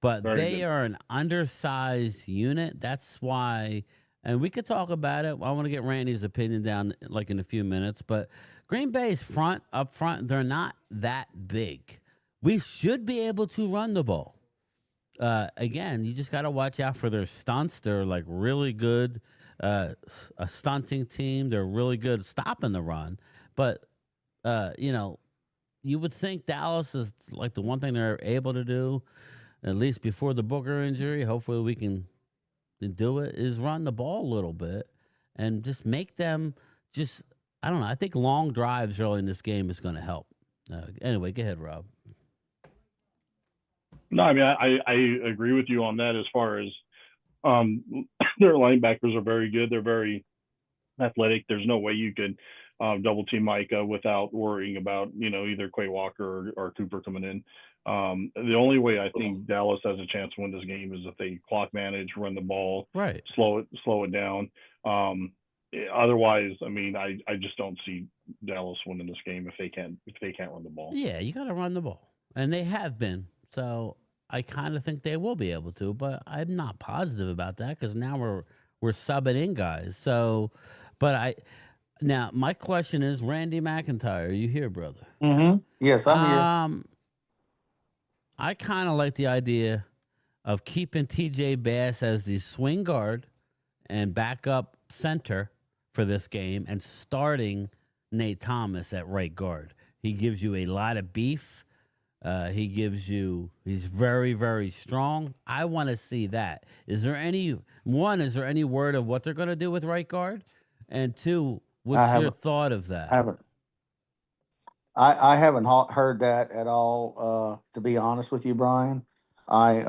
but they are an undersized unit. That's why, and we could talk about it. I want to get Randy's opinion down like in a few minutes, but Green Bay's up front, they're not that big. We should be able to run the ball. Again, you just got to watch out for their stunts. They're like really good. A stunting team. They're really good at stopping the run. But, you would think Dallas is like the one thing they're able to do, at least before the Booker injury. Hopefully we can do it, is run the ball a little bit and just make them I don't know. I think long drives early in this game is going to help. Anyway, go ahead, Rob. No, I mean, I agree with you on that as far as their linebackers are very good. They're very athletic. There's no way you could double team Micah without worrying about, either Quay Walker or Cooper coming in. The only way I think Dallas has a chance to win this game is if they clock manage, run the ball, slow it down. Otherwise, I mean, I just don't see Dallas winning this game if they can't run the ball. Yeah, you got to run the ball, and they have been. So I kind of think they will be able to, but I'm not positive about that because now we're subbing in guys. So, now my question is, Randy McIntyre, are you here, brother? Mm-hmm. Yes, I'm here. I kind of like the idea of keeping TJ Bass as the swing guard and backup center for this game and starting Nate Thomas at right guard. He gives you a lot of beef. He's very, very strong. I want to see that. Is there any word of what they're going to do with right guard? And two, what's your thought of that? I haven't heard that at all, to be honest with you, Brian. Hey,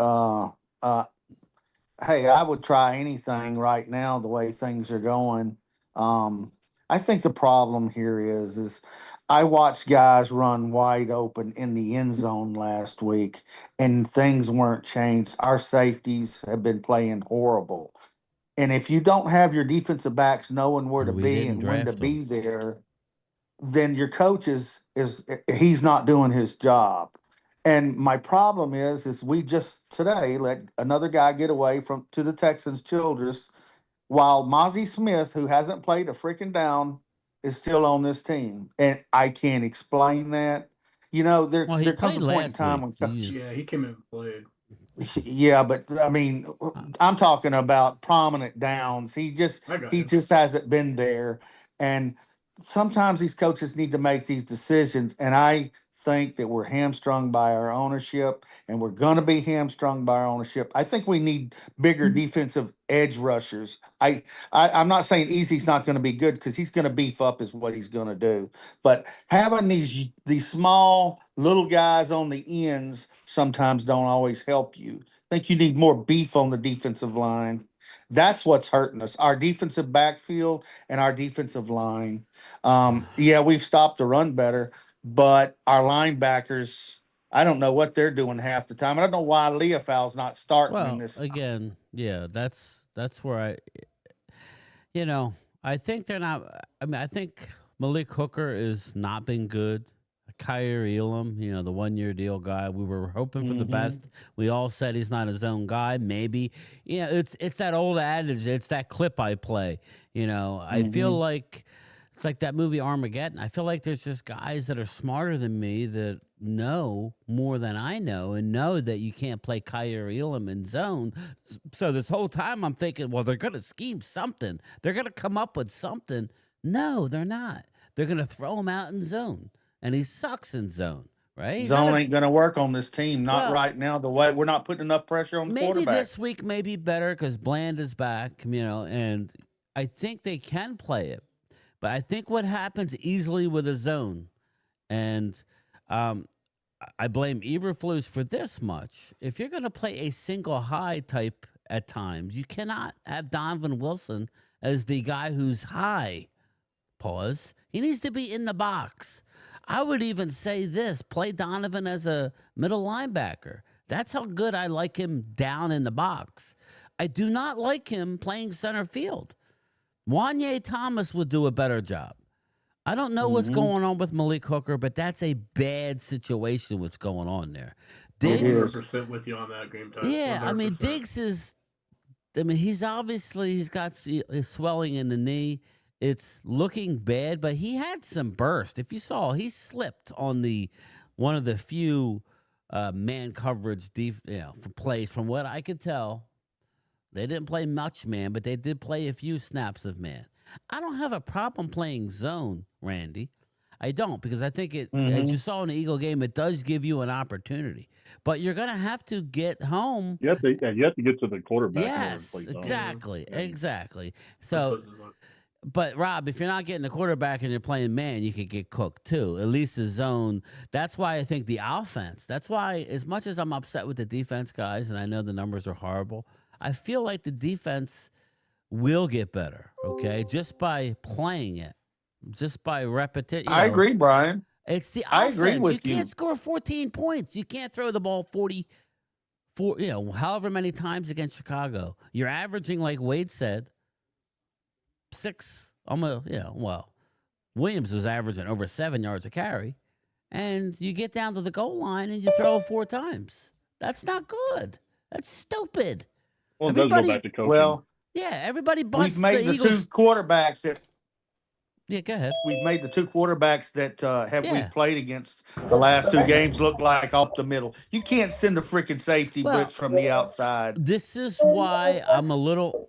I would try anything right now the way things are going. I think the problem here is I watched guys run wide open in the end zone last week, and things weren't changed. Our safeties have been playing horrible. And if you don't have your defensive backs knowing where to be and when to be there, then your coach he's not doing his job. And my problem is we just today let another guy get away to the Texans Childress, while Mozzie Smith, who hasn't played a freaking down, is still on this team. And I can't explain that. There comes a point in time when he came in and played. Yeah, but I mean, I'm talking about prominent downs. He just hasn't been there. And sometimes these coaches need to make these decisions. And I think that we're hamstrung by our ownership, and we're going to be hamstrung by our ownership. I think we need bigger defensive edge rushers. I'm not saying Easy's not going to be good, because he's going to beef up is what he's going to do. But having these small little guys on the ends sometimes don't always help you. think you need more beef on the defensive line. That's what's hurting us. Our defensive backfield and our defensive line. Yeah, we've stopped the run better, but our linebackers, I don't know what they're doing half the time. I don't know why Leofau's not starting in Well, this. again, yeah, that's where I think they're not. I mean, I think Malik Hooker is not been good. Kyer Elam, the 1-year deal guy. We were hoping for the best. We all said he's not his own guy. Maybe, it's that old adage. It's that clip I play. I feel like it's like that movie Armageddon. I feel like there's just guys that are smarter than me that know more than I know and know that you can't play Kyer Elam in zone. So this whole time I'm thinking, well, they're going to scheme something. They're going to come up with something. No, they're not. They're going to throw him out in zone. And he sucks in zone, right? Zone ain't going to work on this team. Not right now. The way we're not putting enough pressure on the maybe quarterbacks. This week may be better because Bland is back, and I think they can play it. But I think what happens easily with a zone, and I blame Eberflus for this much. If you're going to play a single high type at times, you cannot have Donovan Wilson as the guy who's high. Pause. He needs to be in the box. I would even say this, play Donovan as a middle linebacker. That's how good I like him down in the box. I do not like him playing center field. Wanye Thomas would do a better job. I don't know what's going on with Malik Hooker, but that's a bad situation what's going on there. Diggs, 100% with you on that, Game Time. Yeah, 100%. I mean, Diggs he's got swelling in the knee. It's looking bad, but he had some burst. If you saw, he slipped on one of the few man coverage for plays. From what I could tell, they didn't play much man, but they did play a few snaps of man. I don't have a problem playing zone, Randy. I don't, because I think as you saw in the Eagle game, it does give you an opportunity. But you're going to have to get home. You have to get to the quarterback. Yes, exactly. So. But, Rob, if you're not getting the quarterback and you're playing man, you could get cooked, too. At least the zone. That's why I think the offense. That's why, as much as I'm upset with the defense, guys, and I know the numbers are horrible, I feel like the defense will get better, okay? Just by playing it. Just by repetition. I agree, Brian. It's the offense. I agree with you. You can't score 14 points. You can't throw the ball however many times against Chicago. You're averaging, like Wade said, 6, Williams was averaging over 7 yards a carry, and you get down to the goal line and you throw 4 times. That's not good. That's stupid. Well, it does go back to coaching. Well, yeah, everybody busts we've made the Eagles. 2 quarterbacks that. Yeah, go ahead. We've made the 2 quarterbacks that we played against the last 2 games look like off the middle. You can't send a freaking safety blitz from the outside. This is why I'm a little.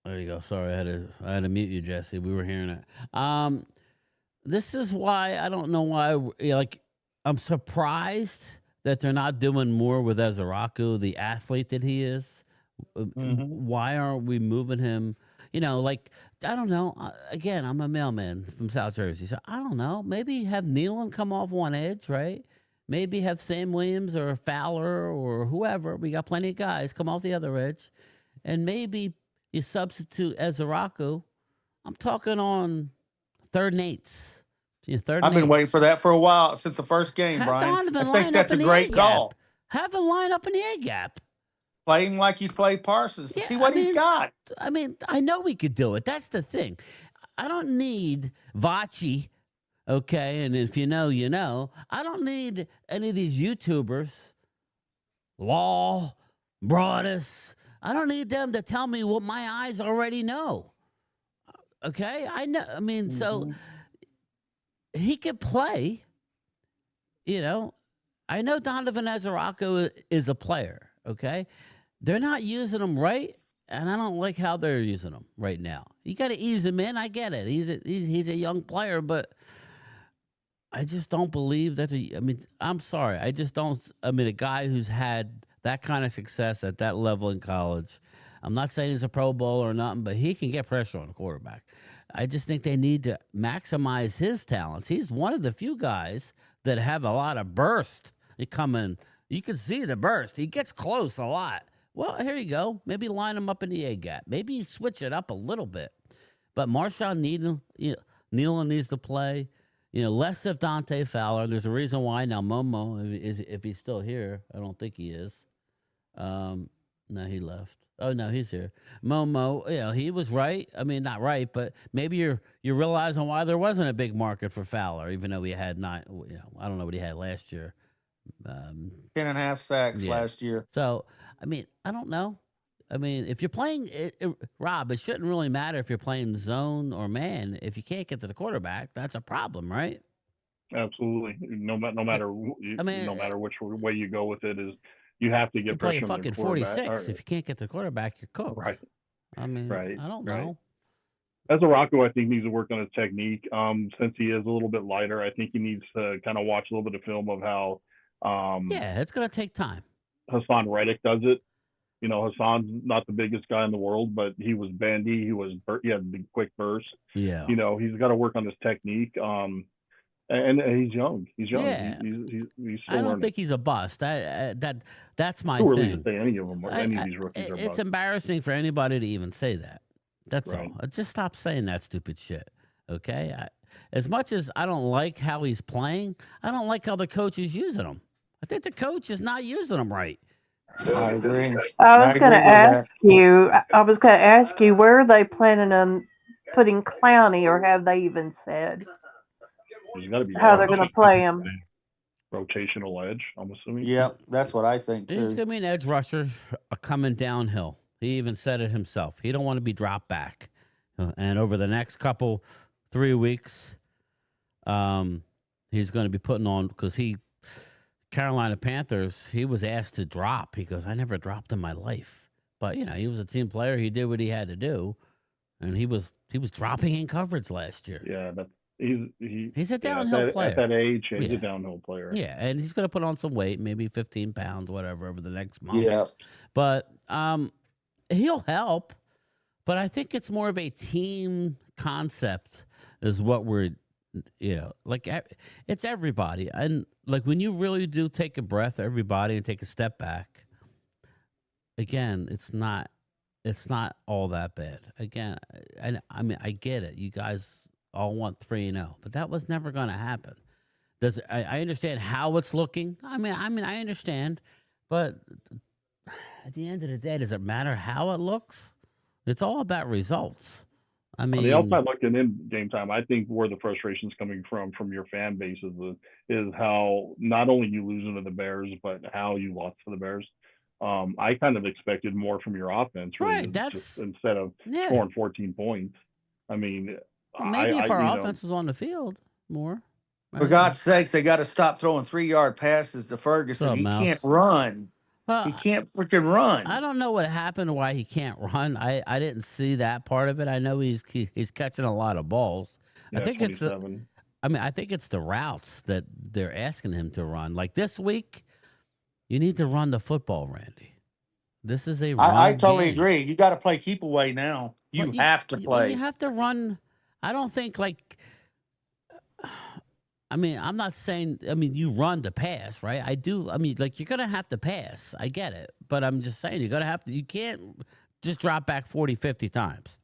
There you go. Sorry, I had to mute you, Jesse. We were hearing it. This is why I don't know why. I'm surprised that they're not doing more with Ezeraku, the athlete that he is. Why aren't we moving him? I don't know. Again, I'm a mailman from South Jersey, so I don't know. Maybe have Nealon come off one edge, right? Maybe have Sam Williams or Fowler or whoever. We got plenty of guys come off the other edge, and maybe you substitute Ezeraku. I'm talking on 3rd and 8s. I've been waiting for that for a while since the first game, Brian. I think that's a great call. Have him line up in the A gap. Play him like you play Parsons. See what he's got. I mean, I know we could do it. That's the thing. I don't need Vachi, okay? And if you know, you know. I don't need any of these YouTubers, Law, Broadus. I don't need them to tell me what my eyes already know. Okay? I know. I mean, so he could play. I know Donovan Ezeraku is a player, okay? They're not using him right, and I don't like how they're using him right now. You got to ease him in. I get it. He's a young player, but I just don't believe that. I'm sorry. I just don't. A guy who's had that kind of success at that level in college, I'm not saying he's a Pro Bowler or nothing, but he can get pressure on the quarterback. I just think they need to maximize his talents. He's one of the few guys that have a lot of burst. He coming. You can see the burst. He gets close a lot. Well, here you go. Maybe line him up in the A gap. Maybe switch it up a little bit. But Marshawn Nealon needs to play. Less of Dante Fowler. There's a reason why now. Momo, if he's still here, I don't think he is. No, he left. Oh no, he's here. Momo, he was right. I mean, not right, but maybe you're realizing why there wasn't a big market for Fowler, even though he had not. I don't know what he had last year. 10.5 sacks last year. So, I mean, I don't know. I mean, if you're playing, Rob, it shouldn't really matter if you're playing zone or man. If you can't get to the quarterback, that's a problem, right? Absolutely. No matter no matter which way you go with it, is you have to get play pressure on the fucking quarterback. 46. If you can't get to the quarterback, you're cooked. Right. I mean, right. I don't know. As a Rocco, I think needs to work on his technique. Since he is a little bit lighter, I think he needs to kind of watch a little bit of film of how. It's gonna take time. Hassan Reddick does it. Hassan's not the biggest guy in the world, but he was bandy. He had the quick burst. Yeah. He's got to work on his technique. And he's young. He's young. Yeah. He's still I don't learning. think he's a bust. That's my Too thing. early to say any of them. Any of these rookies are It's busts. embarrassing for anybody to even say that. That's Right. all. Just stop saying that stupid shit. Okay. As much as I don't like how he's playing, I don't like how the coach is using him. I think the coach is not using him right. I agree. I was going to ask you, where are they planning on putting Clowney, or have they even said how they're going to play him? Rotational edge, I'm assuming. Yep, that's what I think too. He's going to be an edge rusher coming downhill. He even said it himself. He don't want to be dropped back. And over the next 3 weeks, he's going to be putting on, because Carolina Panthers, he was asked to drop. He goes, I never dropped in my life. But, he was a team player. He did what he had to do. And he was dropping in coverage last year. Yeah, he's a downhill player. At that age, he's a downhill player. Yeah, and he's going to put on some weight, maybe 15 pounds, whatever, over the next month. Yeah. But he'll help. But I think it's more of a team concept is what we're, it's everybody. And like when you really do take a breath, everybody, and take a step back, again, it's not all that bad. Again, I mean, I get it. You guys all want 3-0, but that was never going to happen. I understand how it's looking. I mean, I understand, but at the end of the day, does it matter how it looks? It's all about results. I mean, on the outside looking in, game time, I think where the frustration is coming from your fan base is how not only you losing to the Bears, but how you lost to the Bears. I kind of expected more from your offense, really, right? That's just, instead of scoring 14 points. I mean, maybe if our offense was on the field more. For God's sakes, they got to stop throwing 3-yard passes to Ferguson. He can't run. He can't freaking run. I don't know what happened, why he can't run. I didn't see that part of it. I know he's catching a lot of balls. Yeah, I think 27. I think it's the routes that they're asking him to run. Like this week, you need to run the football, Randy. This is a run I totally game. agree. You got to play keep away now. You have to play. You have to run. I don't think I mean, I'm not saying, you run to pass, right? I do. I mean, you're going to have to pass. I get it. But I'm just saying, you can't just drop back 40, 50 times.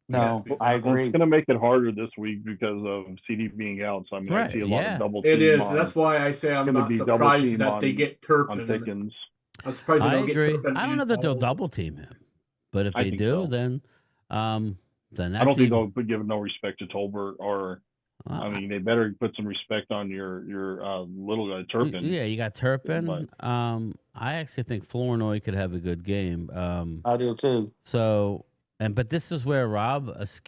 No, I agree. It's going to make it harder this week because of CD being out. So, I see a lot of double team. It is. That's why I say I'm not surprised that they get Turpin. I'm surprised they don't get Turpin. I don't know that they'll double team him. But if they do, then that's I don't think they'll give no respect to Tolbert or... they better put some respect on your little guy Turpin. Yeah, you got Turpin. I actually think Flournoy could have a good game. I do too. So, but this is where Rob, that's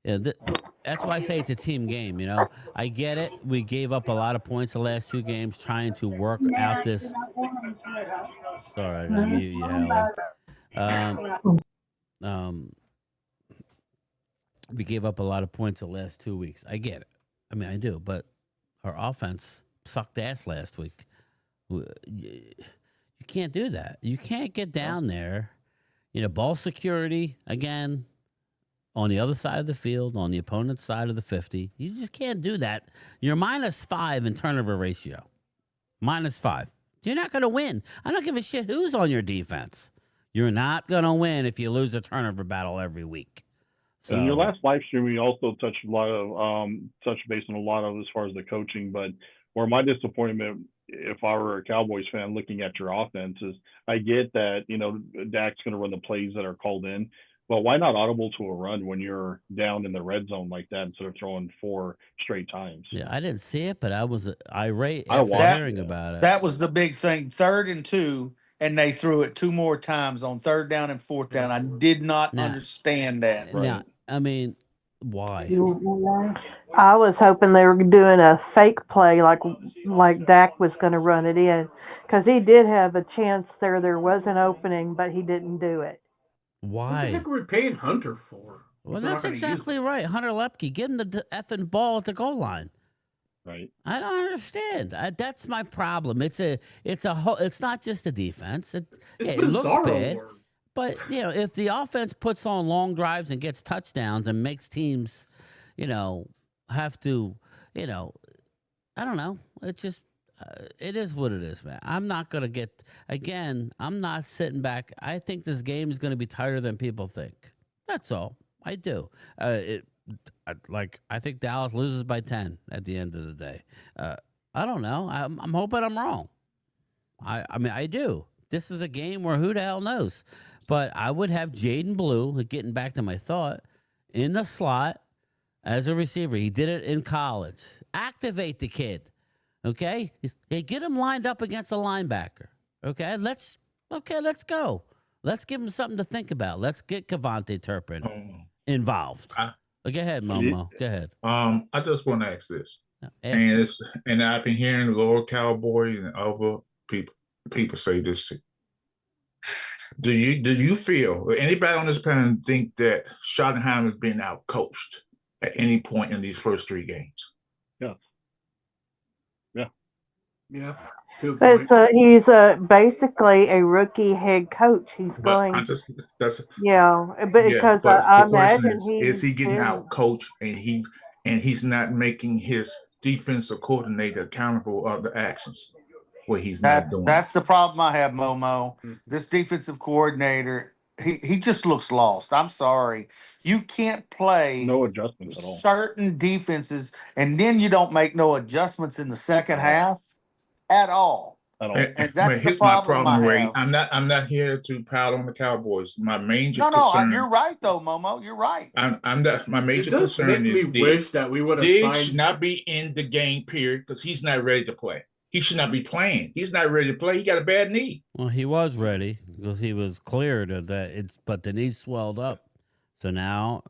why I say it's a team game. I get it. We gave up a lot of points the last 2 games trying to work out this. Sorry, I gotta mute you, Hallie. We gave up a lot of points the last 2 weeks. I get it. I mean, I do. But our offense sucked ass last week. You can't do that. You can't get down there. Ball security, again, on the other side of the field, on the opponent's side of the 50. You just can't do that. You're -5 in turnover ratio. -5. You're not going to win. I don't give a shit who's on your defense. You're not going to win if you lose a turnover battle every week. So, in your last live stream, we also touched base on a lot of as far as the coaching, but where my disappointment, if I were a Cowboys fan looking at your offense, is I get that, Dak's going to run the plays that are called in, but why not audible to a run when you're down in the red zone like that instead of throwing 4 straight times? Yeah, I didn't see it, but I was irate after hearing about it. That was the big thing. 3rd and 2, and they threw it 2 more times on 3rd down and 4th down. I did not understand that. Now, I mean, why? I was hoping they were doing a fake play like Dak was going to run it in, because he did have a chance there. There was an opening, but he didn't do it. Why? What the heck are we paying Hunter for? Well, that's exactly right. Hunter Lepke, give him the effing ball at the goal line. Right. I don't understand. That's my problem. It's not just the defense. It looks bad. But, if the offense puts on long drives and gets touchdowns and makes teams, have to, I don't know. It just, it is what it is, man. I'm not going to I'm not sitting back. I think this game is going to be tighter than people think. That's all. I do. I think Dallas loses by 10 at the end of the day. I don't know. I'm hoping I'm wrong. I mean, I do. This is a game where who the hell knows? But I would have Jaden Blue, getting back to my thought, in the slot as a receiver. He did it in college. Activate the kid, okay? Get him lined up against a linebacker, okay? Let's go. Let's give him something to think about. Let's get Kevontae Turpin involved. Go ahead, Momo. Go ahead. I just want to ask this, and I've been hearing the Lord Cowboy and other people say this too. Do you feel, or anybody on this panel think that Schottenheimer has been out coached at any point in these first 3 games? Yeah. He's basically a rookie head coach. He's but going. That's because but I the question imagine is he getting out coached and he's not making his defensive coordinator accountable of the actions what he's not doing. That's the problem I have, Momo. This defensive coordinator, he just looks lost. I'm sorry. You can't play no adjustments at all. Certain defenses, and then you don't make no adjustments in the second half at all. And that's the problem I Ray. have. I'm not here to pile on the Cowboys. My major concern. You're right though, Momo. You're right. My major concern is wish that we would have Diggs should not be in the game, period, because he's not ready to play. He should not be playing. He's not ready to play. He got a bad knee. Well, he was ready because he was cleared of that. But the knee swelled up, so now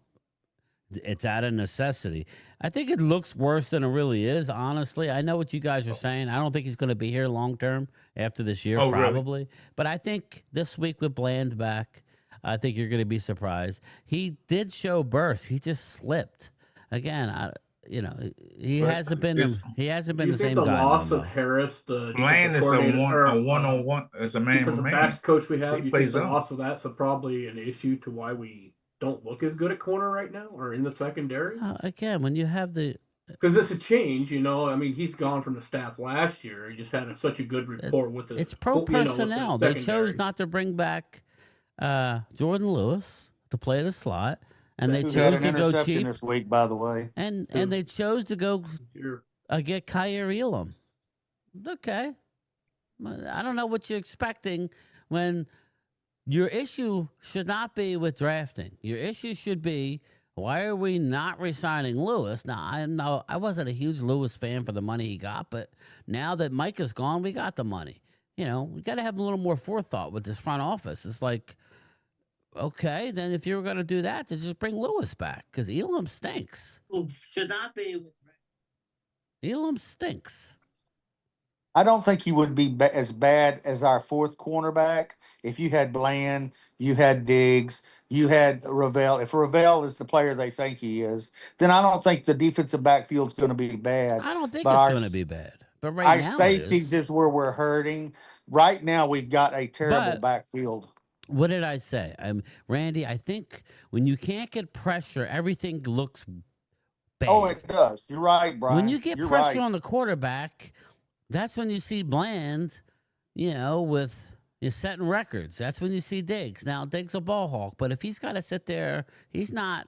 it's out of necessity. I think it looks worse than it really is. Honestly, I know what you guys are saying. I don't think he's going to be here long term after this year, probably. Really? But I think this week with Bland back, I think you're going to be surprised. He did show burst. He just slipped again. He hasn't been the same guy. The loss of Harris, the Bland is a one-on-one as a man-on-man. The best coach we have. You think the loss of that's probably an issue to why we don't look as good at corner right now or in the secondary? Again, when you have because it's a change, I mean, he's gone from the staff last year. He just had such a good rapport with the. It's pro personnel. They chose not to bring back Jordan Lewis to play the slot. And they chose to go cheap this week, by the way. And they chose to go get Kyer Elam. Okay. I don't know what you're expecting when your issue should not be with drafting. Your issue should be, why are we not re-signing Lewis? Now, I know I wasn't a huge Lewis fan for the money he got, but now that Mike is gone, we got the money. We got to have a little more forethought with this front office. It's like, okay, then if you were going to do that, to just bring Lewis back because Elam stinks. Should not be. Elam stinks. I don't think he would be as bad as our 4th cornerback if you had Bland, you had Diggs, you had Ravel. If Ravel is the player they think he is, then I don't think the defensive backfield's going to be bad. I don't think it's going to be bad. But right now, our safeties is where we're hurting. Right now, we've got a terrible backfield. What did I say? Randy, I think when you can't get pressure, everything looks bad. Oh, it does. You're right, Brian. When you get pressure on the quarterback, That's when you see Bland, with you're setting records. That's when you see Diggs. Now, Diggs a ball hawk, but if he's got to sit there, he's not.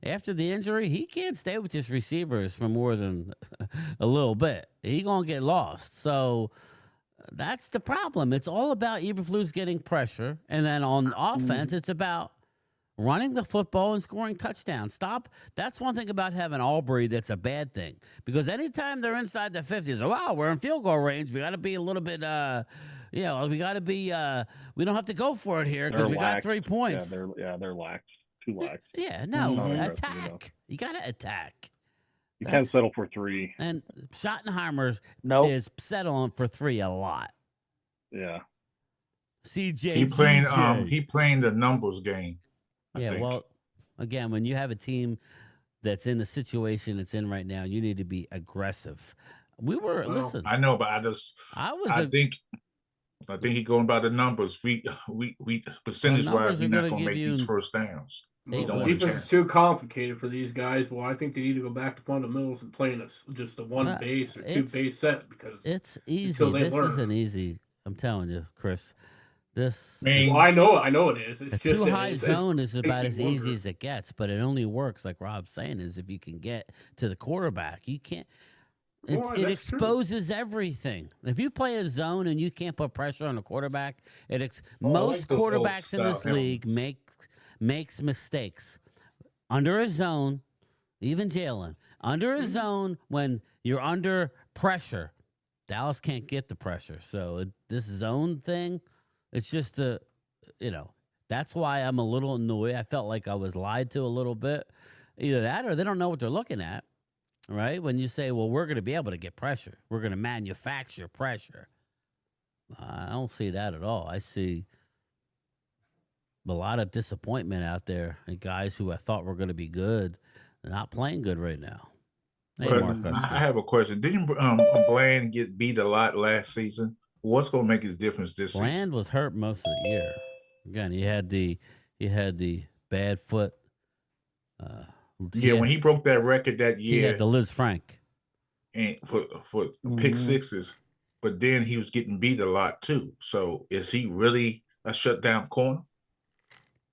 After the injury, he can't stay with his receivers for more than a little bit. He gonna get lost. So that's the problem. It's all about Eberflus getting pressure, and then on offense, it's about running the football and scoring touchdowns. That's one thing about having Aubrey that's a bad thing, because anytime they're inside the 50s, wow, we're in field goal range. We got to be a little bit, we got to be. We don't have to go for it here because we got 3 points. They're lax. Too lax. Yeah, no, attack. You got to attack. You can't settle for 3. And Schottenheimer is settling for 3 a lot. Yeah. CJ. He playing the numbers game. I think. Well, again, when you have a team that's in the situation it's in right now, you need to be aggressive. Listen. I know, but I think he's going by the numbers. We percentage wise, he's not going to make these first downs. Defense is too complicated for these guys. Well, I think they need to go back to fundamentals and playing just a one base or 2 base set, because it's easy. This isn't easy. I'm telling you, Chris. I know it is. It's just too high zone is about as easy as it gets, but it only works, like Rob's saying, is if you can get to the quarterback. You can't. It exposes everything. If you play a zone and you can't put pressure on the quarterback, most quarterbacks in this league makes mistakes under a zone. Even Jalen under a zone when you're under pressure. Dallas can't get the pressure, so this zone thing. It's just that's why I'm a little annoyed. I felt like I was lied to a little bit. Either that or they don't know what they're looking at, right? When you say, well, we're going to be able to get pressure. We're going to manufacture pressure. I don't see that at all. I see a lot of disappointment out there and guys who I thought were going to be good not playing good right now. Hey, I have a question. Didn't Bland get beat a lot last season? What's going to make his difference this season? Bland was hurt most of the year. Again, he had the bad foot. When he broke that record that year, he had the Liz Frank and for pick sixes, but then he was getting beat a lot too. So is he really a shutdown corner?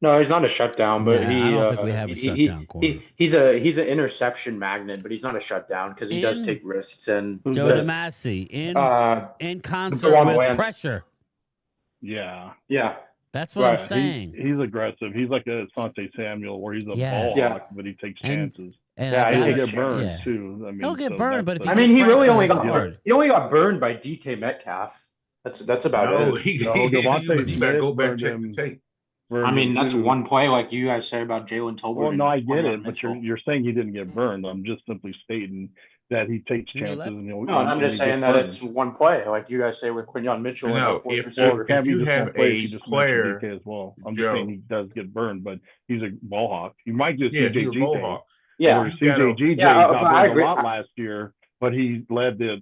No, he's not a shutdown, but I don't think we have a shutdown corner. He's an interception magnet, but he's not a shutdown because he does take risks. And Joe DeMasi in concert with pressure. Yeah. That's what I'm saying. He's aggressive. He's like a Asante Samuel, where he's a ball hawk, but he takes chances. And he'll get burned too. I mean, he'll get burned, but he really only got burned. He only got burned by DK Metcalf. That's about it. You better go back and check the tape. I mean, that's one play, like you guys say about Jalen Tolbert. Well, no, I get it, but you're saying he didn't get burned. I'm just simply stating that he takes chances. I'm just saying that it's one play, like you guys say with Quinyon Mitchell. If you have a player as well, I'm just saying he does get burned, but he's a ball hawk. You might just CJ GJ got burned a lot last year. But he led the,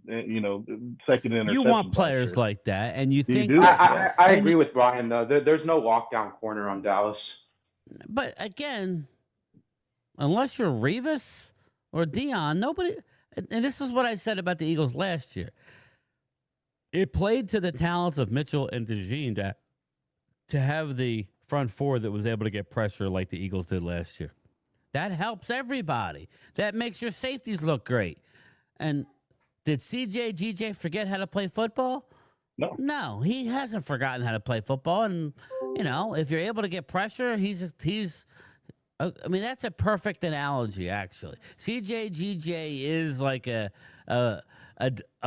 second interception. You want players like that, and you think I agree with Brian though. There's no lockdown corner on Dallas. But again, unless you're Revis or Dion, nobody. And this is what I said about the Eagles last year. It played to the talents of Mitchell and DeJean to have the front four that was able to get pressure like the Eagles did last year. That helps everybody. That makes your safeties look great. And did CJ GJ forget how to play football? No, he hasn't forgotten how to play football. And if you're able to get pressure, that's a perfect analogy, actually. CJ GJ is like a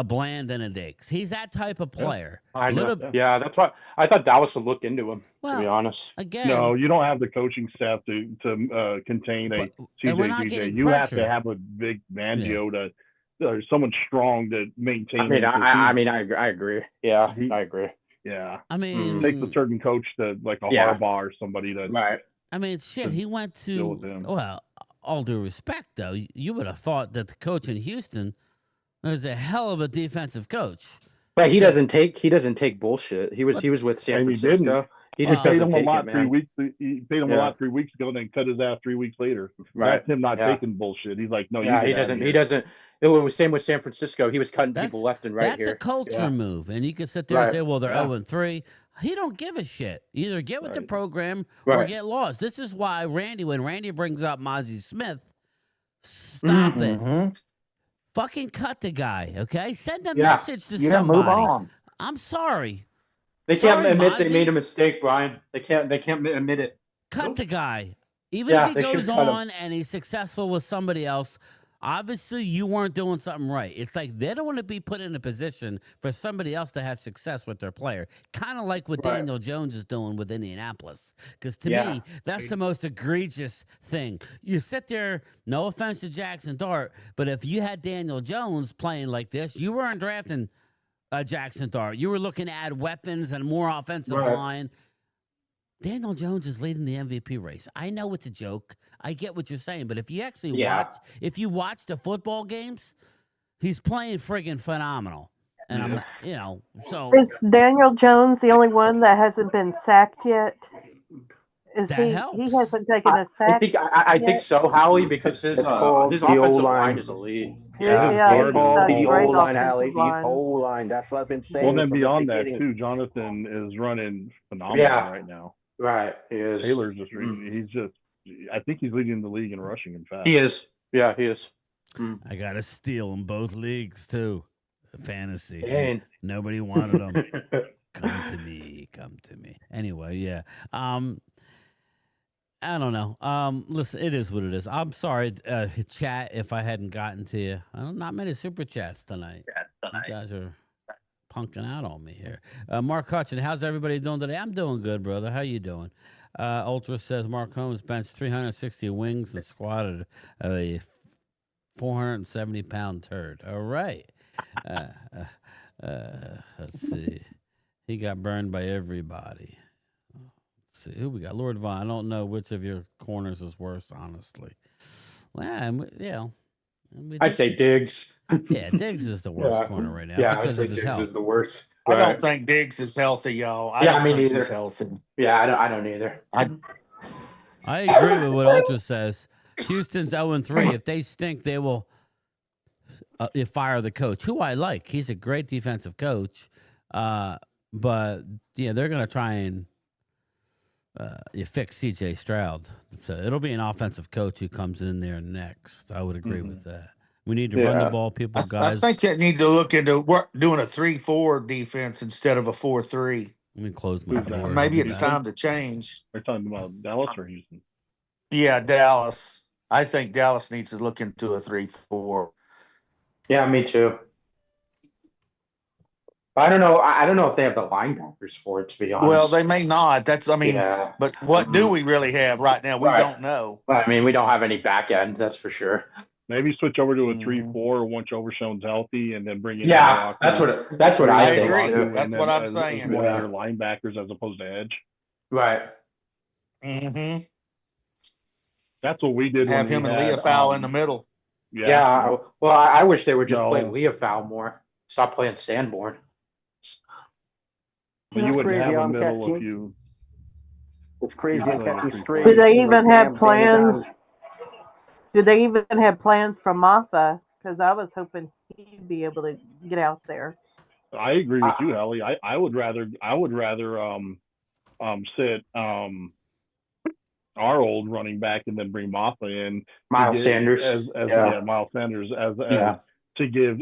Bland and a Diggs. He's that type of player. That's why I thought Dallas would look into him. To be honest, again, no, you don't have the coaching staff to contain a CJ GJ. You have to have a big Mangio to. Or someone strong to maintain. I agree. Yeah, I agree. Yeah, it takes a certain coach to like a Harbaugh or somebody to. Right. He went to. Well, all due respect, though, you would have thought that the coach in Houston was a hell of a defensive coach. But he doesn't take bullshit. He was with San Francisco. He just paid doesn't him a take lot it, 3 man. weeks. He paid him a lot 3 weeks ago, and then cut his ass 3 weeks later. Right. That's him not taking bullshit. He's like, no, Yeah, he doesn't. He doesn't. It was same with San Francisco. He was cutting people left and right That's here. a culture move, and you can sit there and Right. say, "Well, they're Yeah. 0-3." He don't give a shit. Either get with the program or Right. get lost. This is why when Randy brings up Mozzie Smith, stop it. Fucking cut the guy, okay? Send a message to somebody. Move on. I'm sorry. They can't admit they Mozzie. made a mistake, Brian. They can't admit it. Cut the guy. Even Yeah, if they he should goes cut him. on and he's successful with somebody else, obviously you weren't doing something right. It's like they don't want to be put in a position for somebody else to have success with their player. Kind of like what Daniel Jones is doing with Indianapolis. Because to me, that's the most egregious thing. You sit there, no offense to Jackson Dart, but if you had Daniel Jones playing like this, you weren't drafting Jackson Dart. You were looking to add weapons and more offensive line. Daniel Jones is leading the MVP race. I know it's a joke. I get what you're saying, but if you actually watch the football games, he's playing friggin' phenomenal. And I'm, so is Daniel Jones the only one that hasn't been sacked yet? Helps. He hasn't taken a sack. I think so, Howie, because his offensive line is elite. The O-line, Hallie. The O-line. That's what I've been saying. Well, then beyond that, too, Jonathan is running phenomenal right now. Right, he is. Taylor's just I think he's leading the league in rushing, in fact. He is. Yeah, he is. I got a steal in both leagues, too. Fantasy. Dang. Nobody wanted them. Come to me. Anyway, I don't know. Listen, it is what it is. I'm sorry, chat, if I hadn't gotten to you. Not many super chats tonight. You guys are punking out on me here. Mark Hutchin, how's everybody doing today? I'm doing good, brother. How you doing? Ultra says Mark Holmes benched 360 wings and squatted a 470-pound turd. All right. Let's see. He got burned by everybody. Let's see who we got. Lord Vaughn. I don't know which of your corners is worse, honestly. Well, I'd say Diggs. Yeah, Diggs is the worst corner right now. Yeah, because I'd say of his Diggs health. is the worst. I don't think Diggs is healthy, y'all. I don't think he's healthy. Yeah, I don't either. I agree with what Ultra says. Houston's 0-3. If they stink, they will fire the coach, who I like. He's a great defensive coach. But they're going to try and fix C.J. Stroud. So it'll be an offensive coach who comes in there next. I would agree with that. We need to run the ball, people, guys. I think they need to look into doing a 3-4 defense instead of a 4-3. Let me close my door. Maybe it's time to change. We're talking about Dallas or Houston? Yeah, Dallas. I think Dallas needs to look into a 3-4. Yeah, me too. I don't know if they have the linebackers for it, to be honest. Well, they may not. But what do we really have right now? We don't know. I mean, we don't have any back end, that's for sure. Maybe switch over to a 3-4 once Overshone's healthy, and then bring in. Yeah, that's what I think. Agree. That's what I'm saying. One of your linebackers as opposed to edge. Right. Mm-hmm. That's what we did. Have him and Leah Fowl in the middle. Yeah. Well, I wish they were just playing Leah Fowl more. Stop playing Sanborn. But you wouldn't have a middle if you. It's crazy on catching straight. Do they even have plans? Do they even have plans for Martha? Because I was hoping he'd be able to get out there. I agree with you, Ellie. I would rather sit our old running back and then bring Martha in. Miles Sanders. Miles Sanders to give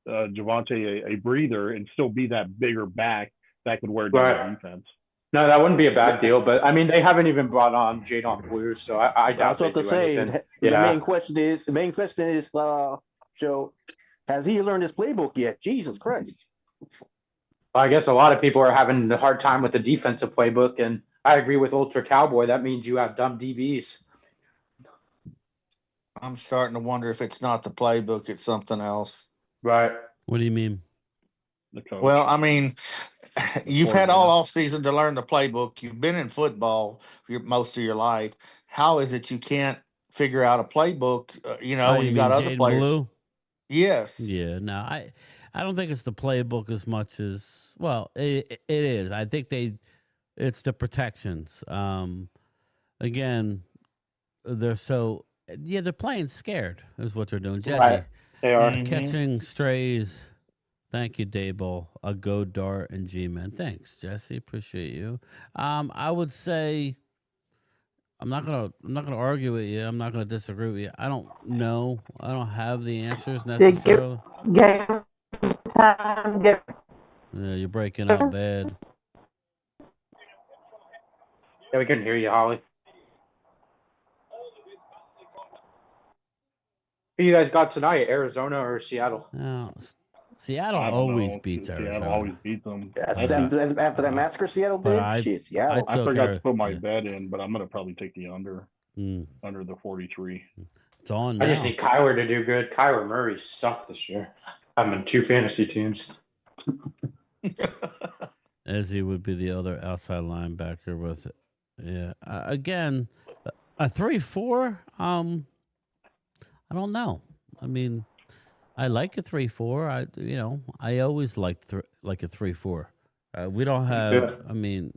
Javonte a breather and still be that bigger back that could wear down defense. No, that wouldn't be a bad deal, but I mean, they haven't even brought on Jadon Blue, so I doubt that's what to say. Anything. The main question is, Joe, has he learned his playbook yet? Jesus Christ! Well, I guess a lot of people are having a hard time with the defensive playbook, and I agree with Ultra Cowboy. That means you have dumb DBs. I'm starting to wonder if it's not the playbook, it's something else. Right. What do you mean? Well, I mean, you've had all off season to learn the playbook. You've been in football most of your life. How is it you can't figure out a playbook? When you got other Jayden players. Blue? Yes. Yeah. No, I don't think it's the playbook as much as it is. I think it's the protections. Again, they're playing scared is what they're doing. Jesse, Right. They are. catching strays. Thank you, Dayball. A go dart and G-Man. Thanks, Jesse. Appreciate you. I would say I'm not gonna argue with you. I'm not gonna disagree with you. I don't know. I don't have the answers necessarily. Game time. Yeah, you're breaking up bad. Yeah, we couldn't hear you, Holly. Who you guys got tonight, Arizona or Seattle? No, Seattle always beats Arizona. Seattle always beats them. After that massacre Seattle did, shit, Seattle. I forgot to put my bet in, but I'm gonna probably take the under the 43. It's on now. I just need Kyler to do good. Kyler Murray sucked this year. I'm in 2 fantasy teams. Ezzy would be the other outside linebacker with it. Yeah. Again, a 3-4. I don't know. I mean, I like a 3-4. I always liked like a 3-4. We don't have. I mean,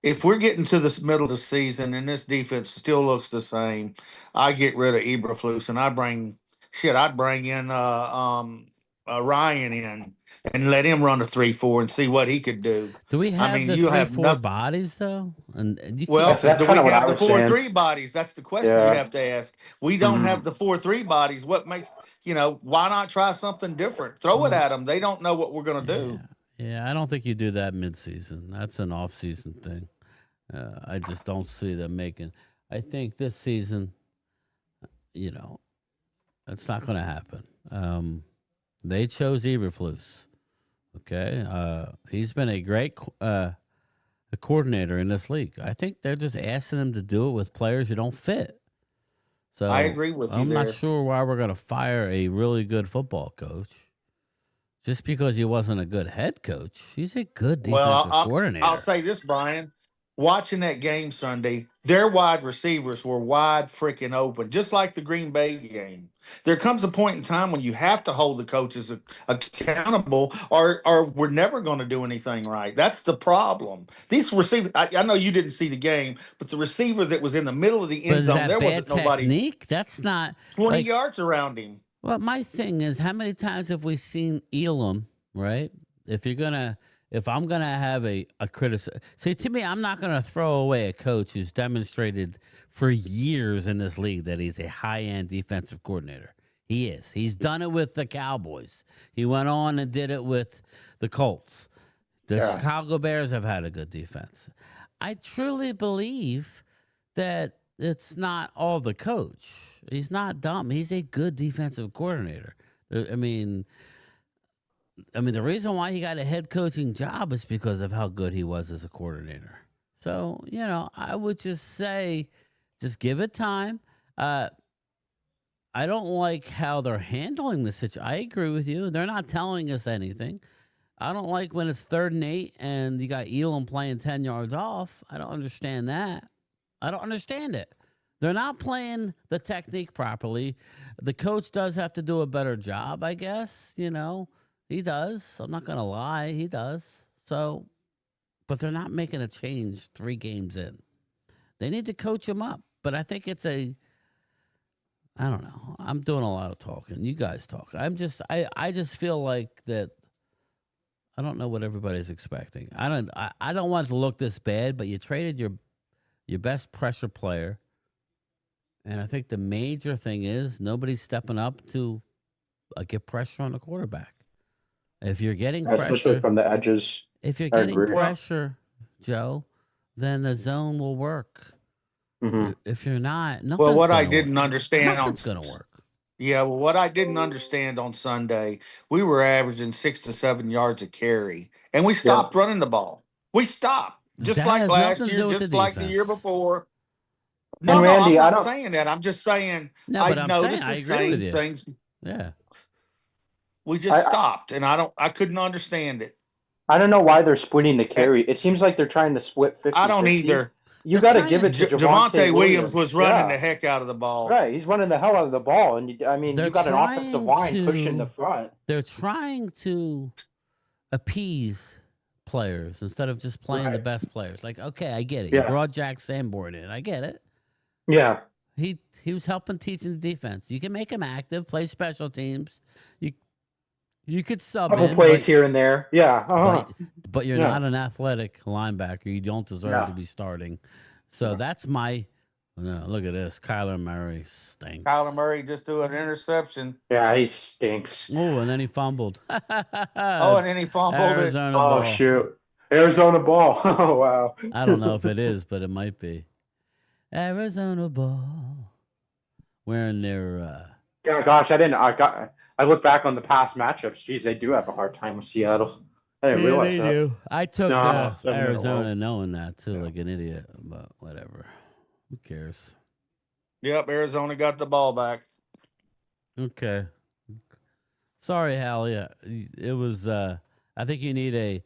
If we're getting to the middle of the season and this defense still looks the same, I get rid of Eberflus and I'd bring in Ryan in and let him run a 3-4 and see what he could do. Do we have the 3-4 bodies though? And do we have the 4-3 bodies? That's the question you have to ask. We don't have the 4-3 bodies. What makes why not try something different? Throw it at them. They don't know what we're going to do. Yeah, I don't think you do that mid-season. That's an off-season thing. I just don't see them making. I think this season, it's not going to happen. They chose Eberflus. Okay, he's been a great coordinator in this league. I think they're just asking him to do it with players who don't fit. So I agree with you. I'm not sure why we're going to fire a really good football coach just because he wasn't a good head coach. He's a good defensive coordinator. I'll say this, Brian. Watching that game Sunday, their wide receivers were wide freaking open, just like the Green Bay game. There comes a point in time when you have to hold the coaches accountable or we're never going to do anything right. That's the problem. These receivers, I know you didn't see the game, but the receiver that was in the middle of the end zone, there wasn't nobody. Technique? That's not 20 yards around him. Well, my thing is, how many times have we seen Elam, right? If I'm going to have a criticism, see, to me, I'm not going to throw away a coach who's demonstrated for years in this league that he's a high-end defensive coordinator. He is. He's done it with the Cowboys. He went on and did it with the Colts. The Chicago Bears have had a good defense. I truly believe that it's not all the coach. He's not dumb. He's a good defensive coordinator. I mean, the reason why he got a head coaching job is because of how good he was as a coordinator. So, I would just say, just give it time. I don't like how they're handling the situation. I agree with you. They're not telling us anything. I don't like when it's 3rd and 8 and you got Elam playing 10 yards off. I don't understand that. I don't understand it. They're not playing the technique properly. The coach does have to do a better job, I guess, He does. I'm not going to lie. He does. So, but they're not making a change 3 games in. They need to coach him up. But I think it's I don't know. I'm doing a lot of talking. You guys talk. I just feel like that. I don't know what everybody's expecting. I don't want it to look this bad, but you traded your best pressure player. And I think the major thing is nobody's stepping up to get pressure on the quarterback. If you're getting pressure, especially from the edges, if you're getting pressure, Joe, then the zone will work. Mm-hmm. If you're not, what I didn't understand nothing's going to work. Yeah, well, what I didn't understand on Sunday, we were averaging 6 to 7 yards a carry, and we stopped running the ball. We stopped, just That like has last nothing to year, do with just the like the year defense. before. And No, Randy, I'm not saying that. I'm just saying I noticed I the agree with same you. things. Yeah. We just stopped, and I couldn't understand it. I don't know why they're splitting the carry. It seems like they're trying to split 50-50. I don't either. you got to give it to Javonte Williams was running the heck out of the ball. Right, he's running the hell out of the ball, and you got an offensive line pushing the front. They're trying to appease players instead of just playing the best players. Like, okay, I get it. You brought Jack Sanborn in. I get it. Yeah. He was helping teaching the defense. You can make him active, play special teams. You could sub couple in, plays here and there. Yeah. But you're not an athletic linebacker. You don't deserve to be starting. So that's my look at this. Kyler Murray stinks. Kyler Murray just threw an interception. Yeah, he stinks. Oh, and then he fumbled. And then he fumbled Arizona it. ball. Oh, shoot. Arizona ball. Oh, wow. I don't know if it is, but it might be. Arizona ball. Wearing their Yeah, gosh, I look back on the past matchups. Geez, they do have a hard time with Seattle. I didn't realize that. Do. I took No, Arizona knowing that too, like an idiot, but whatever. Who cares? Yep, Arizona got the ball back. Okay. Sorry, Hallie. It was I think you need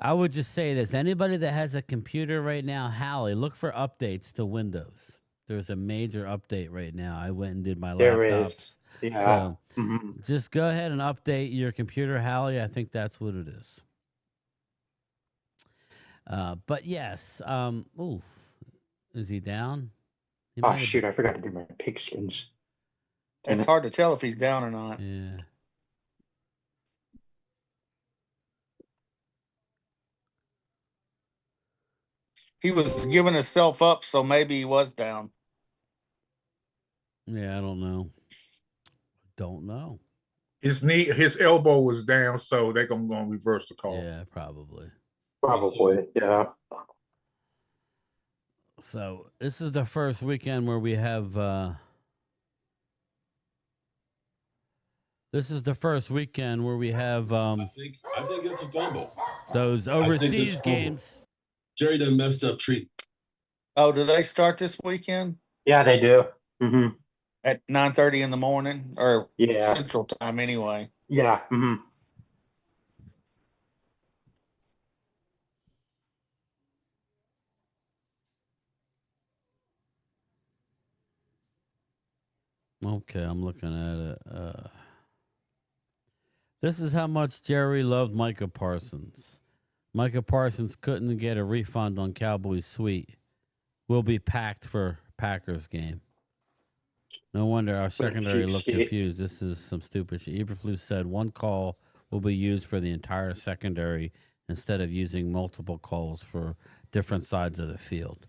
I would just say this. Anybody that has a computer right now, Hallie, look for updates to Windows. There's a major update right now. I went and did my There laptops. is. Yeah. So just go ahead and update your computer, Hallie. I think that's what it is. But yes. Oof. Is he down? Oh, shoot. I forgot to do my pigskins. It's hard to tell if he's down or not. Yeah. He was giving himself up, so maybe he was down. Yeah, I don't know. His elbow was down, so they're gonna reverse the call. Yeah, probably. Yeah. So this is the first weekend where we have. This is the first weekend where we have. I think it's a fumble. Those overseas games. Jerry done messed up treat. Oh, do they start this weekend? Yeah, they do. At 9:30 in the morning, or Yeah. Central Time, anyway. Yeah. Okay, I'm looking at it. This is how much Jerry loved Micah Parsons. Micah Parsons couldn't get a refund on Cowboys suite. Will be packed for Packers game. No wonder our secondary looked confused. This is some stupid shit. Eberflus said one call will be used for the entire secondary instead of using multiple calls for different sides of the field.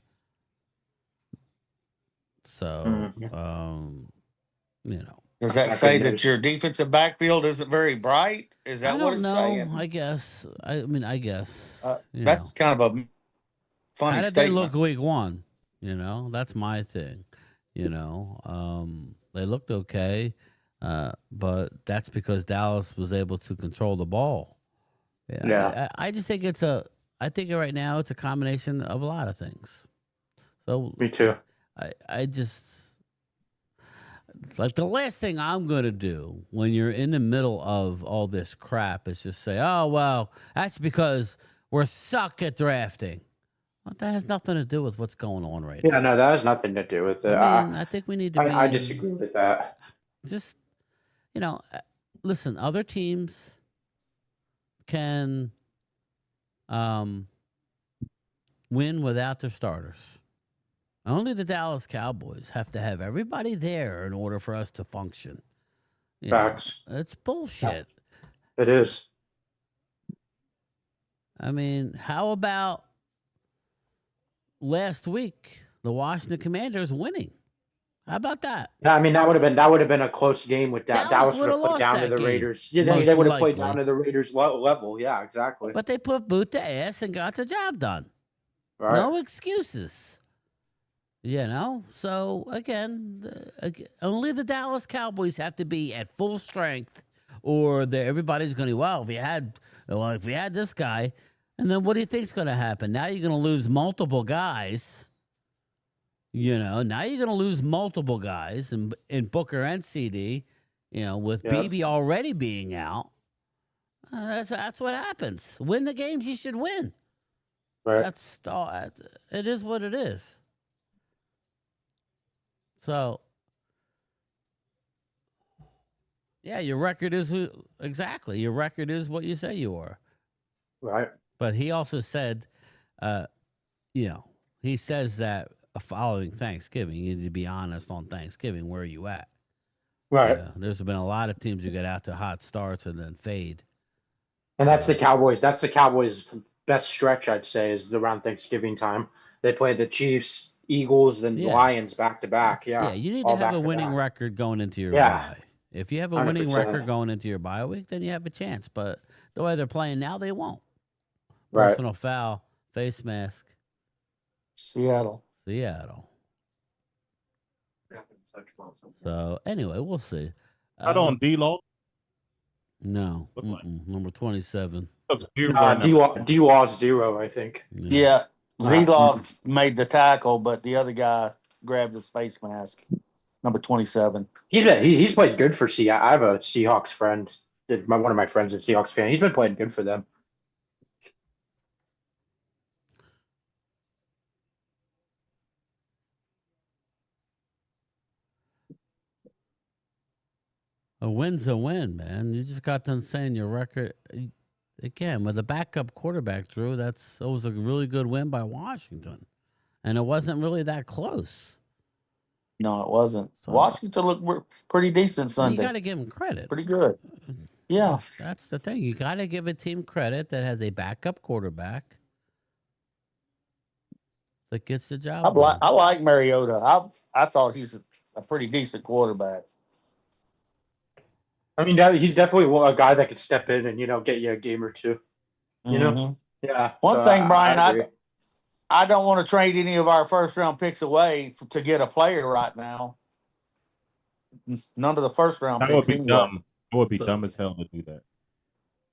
So, Does that say that your defensive backfield isn't very bright? Is that what it's saying? I guess. I guess. That's kind of a funny How did statement. they look week one? That's my thing. They looked okay, but that's because Dallas was able to control the ball. Yeah. I just think I think right now it's a combination of a lot of things. So Me too. I just like the last thing I'm going to do when you're in the middle of all this crap is just say, oh, well, that's because we're suck at drafting. Well, that has nothing to do with what's going on right now. Yeah, no, that has nothing to do with it. I think we need to I disagree with that. Just, listen, other teams can win without their starters. Only the Dallas Cowboys have to have everybody there in order for us to function. Facts. It's bullshit. It is. I mean, how about last week, the Washington Commanders winning? How about that? Yeah, I mean that would have been a close game with Dallas would have put down to the game, Raiders. Yeah, they would have played down to the Raiders level. Yeah, exactly. But they put boot to ass and got the job done. Right. No excuses. So again, only the Dallas Cowboys have to be at full strength, or everybody's going to. If we had this guy, and then what do you think's going to happen? Now you're going to lose multiple guys. Now you're going to lose multiple guys in Booker and CD. With BB already being out. That's what happens. Win the games you should win. It is what it is. So, yeah, your record is exactly. Your record is what you say you are. Right. But he also said, he says that following Thanksgiving, you need to be honest on Thanksgiving. Where are you at? Right. There's been a lot of teams who get out to hot starts and then fade. And that's the Cowboys. That's the Cowboys' best stretch, I'd say, is around Thanksgiving time. They play the Chiefs, Eagles, and Lions back to back. Yeah. Yeah, you need to have a winning record going into your bye. If you have a winning 100%. record going into your bye week, then you have a chance. But the way they're playing now, they won't. Right. Personal foul, face mask. Seattle. So anyway, we'll see. Not on D-Law? No. Number 27. D-Law's 0, I think. Yeah. Z-Law made the tackle, but the other guy grabbed his face mask. Number 27. He's played good for Seattle. I have a Seahawks friend. One of my friends is a Seahawks fan. He's been playing good for them. A win's a win, man. You just got done saying your record again with a backup quarterback, Drew. It was a really good win by Washington, and it wasn't really that close. No, it wasn't. So, Washington looked pretty decent Sunday. You got to give them credit. Pretty good. Yeah, that's the thing. You got to give a team credit that has a backup quarterback that gets the job done. I like Mariota. I thought he's a pretty decent quarterback. I mean, he's definitely a guy that could step in and, get you a game or two. You know? Yeah. One thing, Brian, I don't want to trade any of our first-round picks away to get a player right now. None of the first-round picks. That would be dumb. It would be dumb as hell to do that.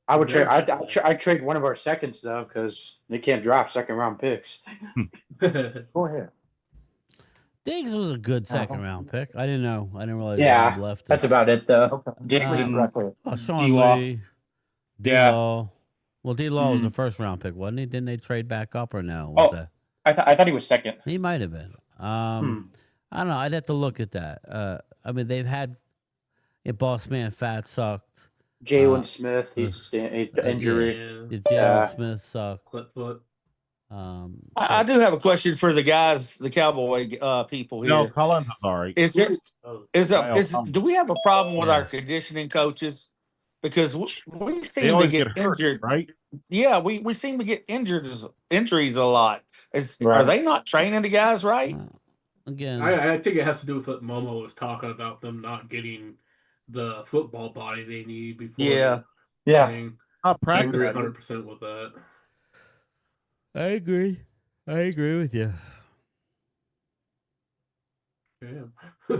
I would trade. I'd trade one of our seconds, though, because they can't draft second-round picks. Go ahead. Diggs was a good second-round pick. I didn't know. I didn't realize. Yeah, left that's about it, though. Okay. Diggs and Sean Lee, D-Law. Well, D-Law was a first-round pick, wasn't he? Didn't they trade back up or no? I thought he was second. He might have been. I don't know. I'd have to look at that. I mean, they've had Boss Man Fat sucked. Jalen Smith, he's injury. Jalen Smith sucked. Clipfoot. I do have a question for the guys, the Cowboy people here. No, Collins is all right. Do we have a problem with our conditioning coaches? Because we seem to get injured, right? Yeah, we seem to get injuries a lot. Are they not training the guys right? Again, I think it has to do with what Momo was talking about, them not getting the football body they need before. Yeah. Not practice. 100% with that. I agree with you. Yeah.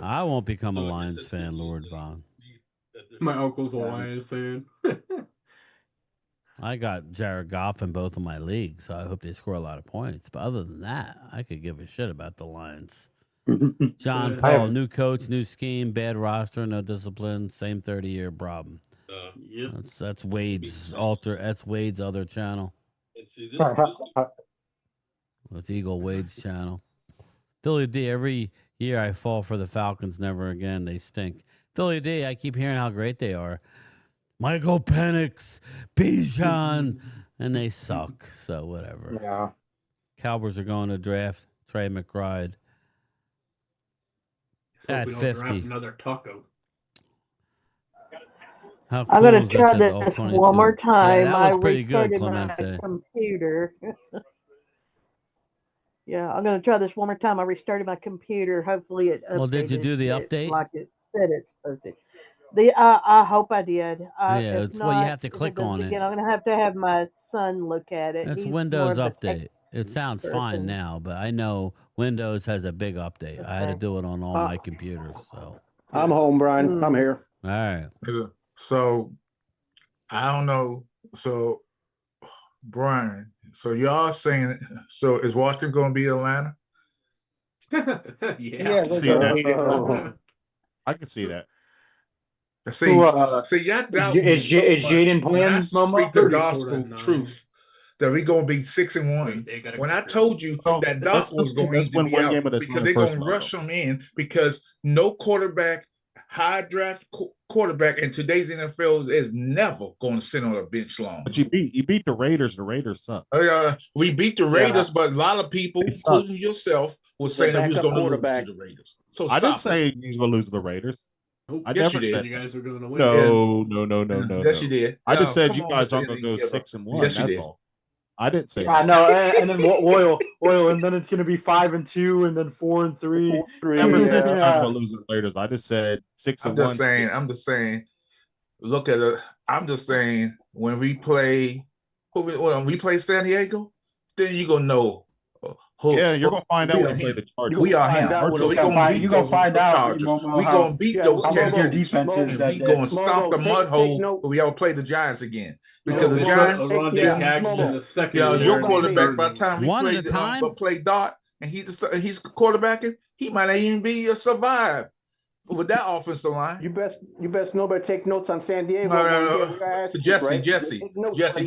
I won't become a Lions fan, Lord Vaughn. My uncle's a Lions fan. I got Jared Goff in both of my leagues, so I hope they score a lot of points. But other than that, I could give a shit about the Lions. John Paul, new coach, new scheme, bad roster, no discipline, same 30-year problem. Yep. That's Wade's other channel. See, It's Eagle Wade's channel. Philly D, every year I fall for the Falcons, never again. They stink. Philly D, I keep hearing how great they are. Michael Penix, Bijan, and they suck. So whatever. Yeah. Cowboys are going to draft Trey McBride at 50. Another taco. How I'm cool going is to try that this 22? one more time. Yeah, that I was pretty good, restarted my Clemente. computer. Yeah, I'm going to try this one more time. I restarted my computer. Hopefully it updated. Well, did you do the update? Like it said it's supposed to. I hope I did. Well, you have to click on it. Again, I'm going to have my son look at it. It's He's Windows more of a update. It sounds fine now, but I know Windows has a big update. I had to do it on all my computers. So I'm home, Brian. I'm here. all right. So I don't know. So Brian, so y'all saying, so is Washington going to be Atlanta? Yeah. I can see that. See, y'all doubt me is so much. Jaden playing? I speak the gospel truth. that we're gonna be 6-1. When I told you that Doc was going let's to win be one out game at a because time they're first, gonna Momo. rush him in because no quarterback, high draft quarterback in today's NFL is never going to sit on a bench long. But you beat the Raiders. The Raiders suck. We beat the Raiders, but a lot of people, including yourself, was saying that we was going to lose to the Raiders. So I didn't say he was going to lose to the Raiders. I Yes, never you did. said You that. guys were going to win. No. Yes, you did. I just said come you on, guys Mr. aren't going to go Indian Giver. 6-1. Yes, you That's did. all. I didn't say I that. know, and then Oil, and then it's going to be 5-2, and then 4-3. I never said you guys were going to lose to the Raiders. I just said 6-1. I'm just saying. Look at it. I'm just saying when we play San Diego, then you gonna know. Yeah, you're gonna find out when we play the Chargers. We are him. So we gonna beat those Chargers. We gonna beat those Kansas defenses, and we gonna stomp the mud hole. We ever play the Giants again because the Giants. Your quarterback by the time he play Dart and he's quarterbacking, he might not even be survive with that offensive line. You best nobody take notes on San Diego. Jesse,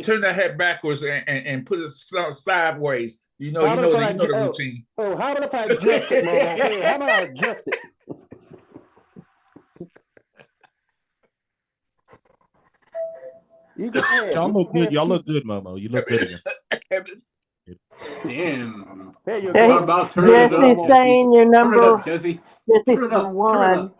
turn that head backwards and put it sideways. You know the routine. Oh, how about if I adjust it, Momo? Hey, how about I adjust it? You go ahead. Y'all look good. Y'all look good, Momo. You look good again. Damn. There you go. About Jesse's saying your number. Jesse's one.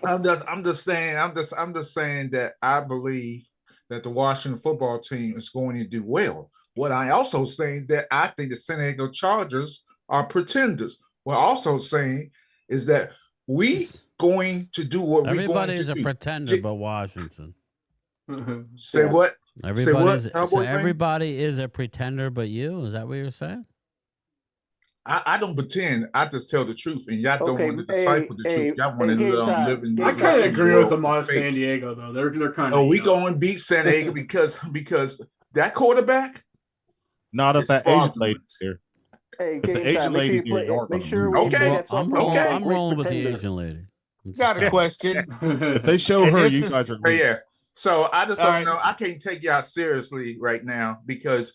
I'm just saying that I believe that the Washington football team is going to do well. What I also saying that I think the San Diego Chargers are pretenders. What I'm also saying is that we going to do what we're going to do. Everybody is a pretender but Washington. Say what? Everybody is a pretender but you? Is that what you're saying? I don't pretend. I just tell the truth, and y'all don't want to decipher the truth. Y'all want to live in. I kind of agree with them on San Diego, though. They're kind of. Oh, we going to beat San Diego because that quarterback. Not if that Asian lady's here. Hey, if the Asian lady's here, you're make sure I'm rolling with the Asian lady. Got a question. If they show her, you guys are. Yeah. So I just don't know. I can't take y'all seriously right now because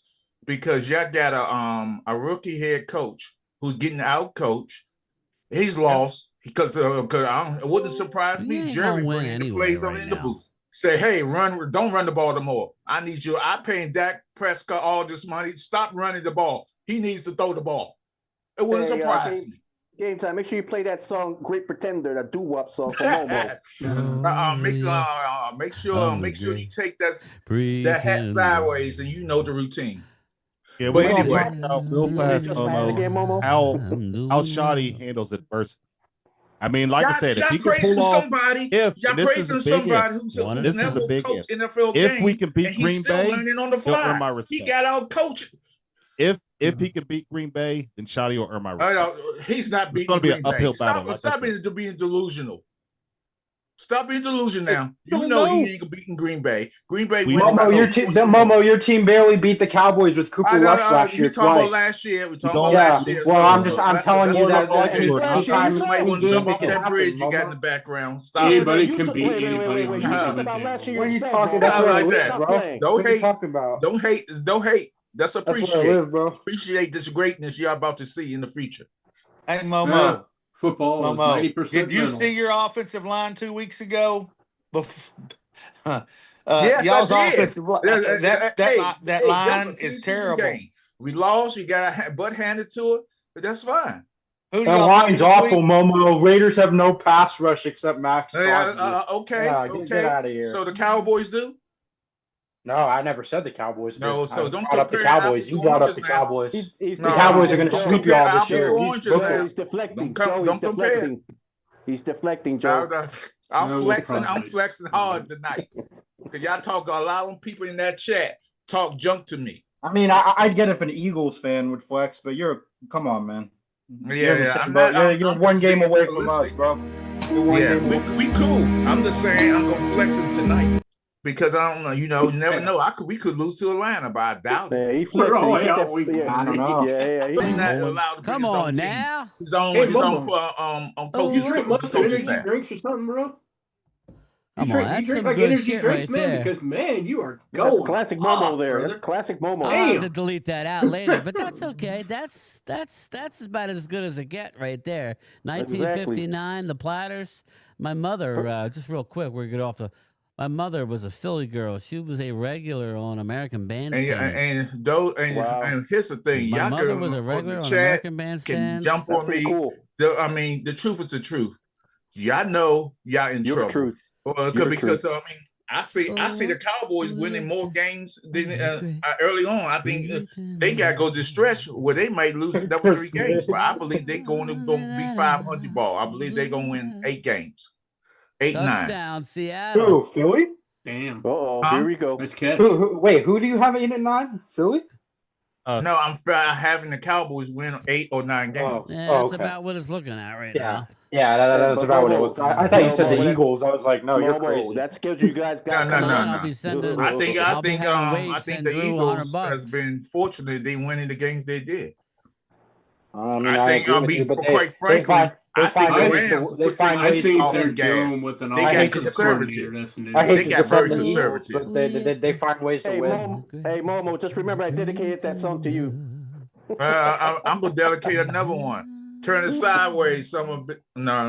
y'all got a rookie head coach who's getting out coached. He's lost because it wouldn't surprise me. Jeremy bringing the plays in the booth. Say, hey, don't run the ball tomorrow. I need you. I'm paying Dak Prescott all this money. Stop running the ball. He needs to throw the ball. It wouldn't surprise me. Game time. Make sure you play that song, "Great Pretender," that doo-wop song from Momo. Make sure you take that hat sideways, and you know the routine. Yeah, but anyway, real fast, Momo, how Shoddy handles adversity. I mean, like I said, if he can pull off, this is a big if we can beat Green Bay, he'll earn my respect. He got out coached. If he can beat Green Bay, then Shoddy will earn my respect. He's not beating Green Bay. Stop being delusional. Stop being delusional now. You know he ain't beating Green Bay. Green Bay. Momo, your team barely beat the Cowboys with Cooper Rush last year. We talking about last year. Well, I'm telling you that anytime you jump off that bridge you got in the background. Stop. Anybody can beat anybody. What are you talking about? Like that, bro? Don't hate. That's appreciate. Appreciate this greatness you're about to see in the future. Hey, Momo. Football is 90%. Did you see your offensive line 2 weeks ago? Yes, y'all's I did. offensive that line is terrible. Game. We lost. We got a butt handed to it, but that's fine. That line's awful, Momo. Raiders have no pass rush except Max. Okay. Get out of here. So the Cowboys do? No, I never said the Cowboys. No, so don't brought up the Cowboys. You brought up the Cowboys. The Cowboys are going to sweep you all this year. He's deflecting. Don't compare. He's deflecting, Joe. I'm flexing hard tonight. Because y'all talk a lot of people in that chat talk junk to me. I mean, I'd get if an Eagles fan would flex, but come on, man. You're one game away from us, bro. We cool. I'm just saying I'm going to flex it tonight. Because I don't know, you never know. We could lose to Atlanta, but I doubt it. He's flexing. I don't know. He's not allowed to come on now. His own coaches. Drinks or something, bro. Come on, that's you drink some like good energy shit drinks, right man, there. because man, you are going. That's classic Momo there. Brother. That's classic Momo. I'll have to delete that out later, but that's okay. That's about as good as it get right there. 1959, the Platters. My mother, just real quick, we're get off the. My mother was a Philly girl. She was a regular on American Bandstand. And here's the thing, My y'all mother girls was a regular on the on chat American can Bandstand. jump on me. Cool. The truth is the truth. Y'all know y'all in You're trouble. the truth. Because I see the Cowboys winning more games than early on. I think they got to go to stretch where they might lose another 3 games, but I believe they're going to be 500 ball. I believe they're going to win 8 games, 8, 9. Touchdown, Seattle. Who, Philly? Damn. Here we go. Nice catch. Wait, who do you have 8-9? Philly? No, I'm having the Cowboys win 8 or 9 games. That's about what it's looking at right now. Yeah, that's about what it looks. I thought you said the Eagles. I was like, no, you're crazy. That schedule you guys got. No. I'll be sending. I think the the Eagles has been fortunate they winning the games they did. I mean, I agree with you, but quite frankly, I think the Rams they find ways to off the gas. With an they got conservative. They got very conservative. But they find ways to win. Hey Momo, just remember I dedicated that song to you. I'm gonna dedicate another one. Turn it sideways, No,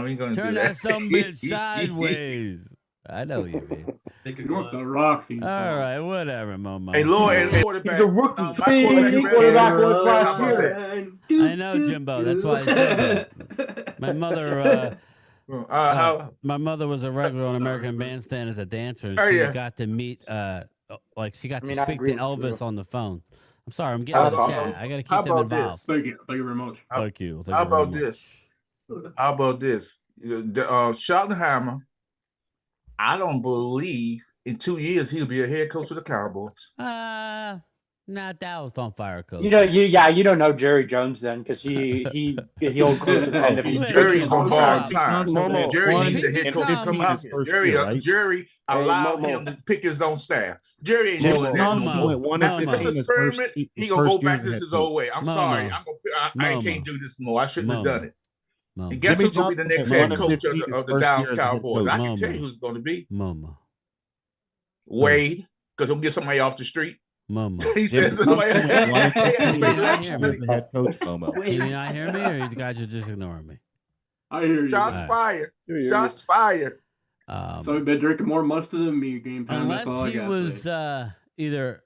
we ain't gonna turn do that. that some bitch sideways. I know you mean. The rock theme. All right, whatever, Momo. Hey, Lord, quarterback. He's a rookie. My quarterback was last year. I know, Jimbo. That's why I said that. My mother. My mother was a regular on American Bandstand as a dancer. She got to meet, she got to speak to Elvis on the phone. I'm sorry, I'm getting out of chat. I got to keep them involved. Thank you very much. Thank you. How about this? Schottenheimer, I don't believe in 2 years he'll be a head coach of the Cowboys. Dallas on fire, coach. You don't know Jerry Jones then, because he'll coach at the end of the Jerry's on borrowed time. Jerry needs a head coach to come out here. Jerry allowed him to pick his own staff. Jerry ain't doing that. This experiment, he gonna go back to his old way. I'm sorry. I can't do this more. I shouldn't have done it. And guess who's gonna be the next head coach of the Dallas Cowboys? I can tell you who's gonna be. Wade, because he'll get somebody off the street. He says somebody head coach Momo. Can you not hear me, or you guys are just ignoring me? I hear you. Shots fired. Shots fired. So we've been drinking more mustard than me. Game time. Unless he was either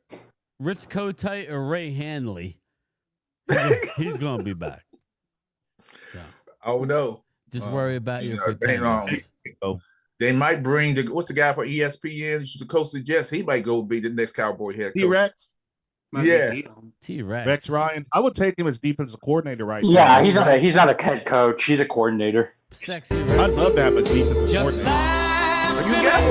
Rich Kotite or Ray Hanley, he's gonna be back. So, oh no! Just worry about your pretenders. They might bring what's the guy for ESPN? He's the coach of the Jets. He might go be the next Cowboy head coach. T-Rex. Yes. T-Rex. Rex Ryan. I would take him as defensive coordinator right now. Yeah, he's not a head coach. He's a coordinator. Sexy. I'd love to have a defensive coordinator. You got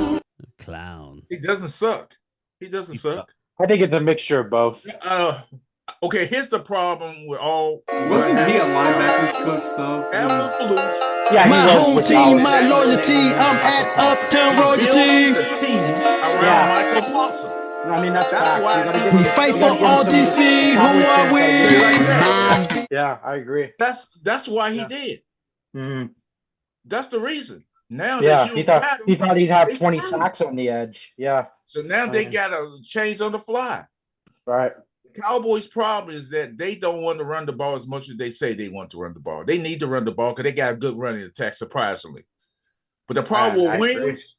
one. Clown. He doesn't suck. He doesn't suck. I think it's a mixture of both. Okay, here's the problem with all. Wasn't he a linebackers coach though? Eberflus. Yeah, my home team, my loyalty. I'm at Uptown Royalty. Around Michael Blossom. I mean, that's why we fight for RTC. Who are we? Yeah, I agree. That's why he did. Mm-hmm. That's the reason. Now he thought he'd have 20 sacks on the edge. Yeah. So now they got to change on the fly. Right. The Cowboys' problem is that they don't want to run the ball as much as they say they want to run the ball. They need to run the ball because they got a good running attack, surprisingly. But the problem with Williams,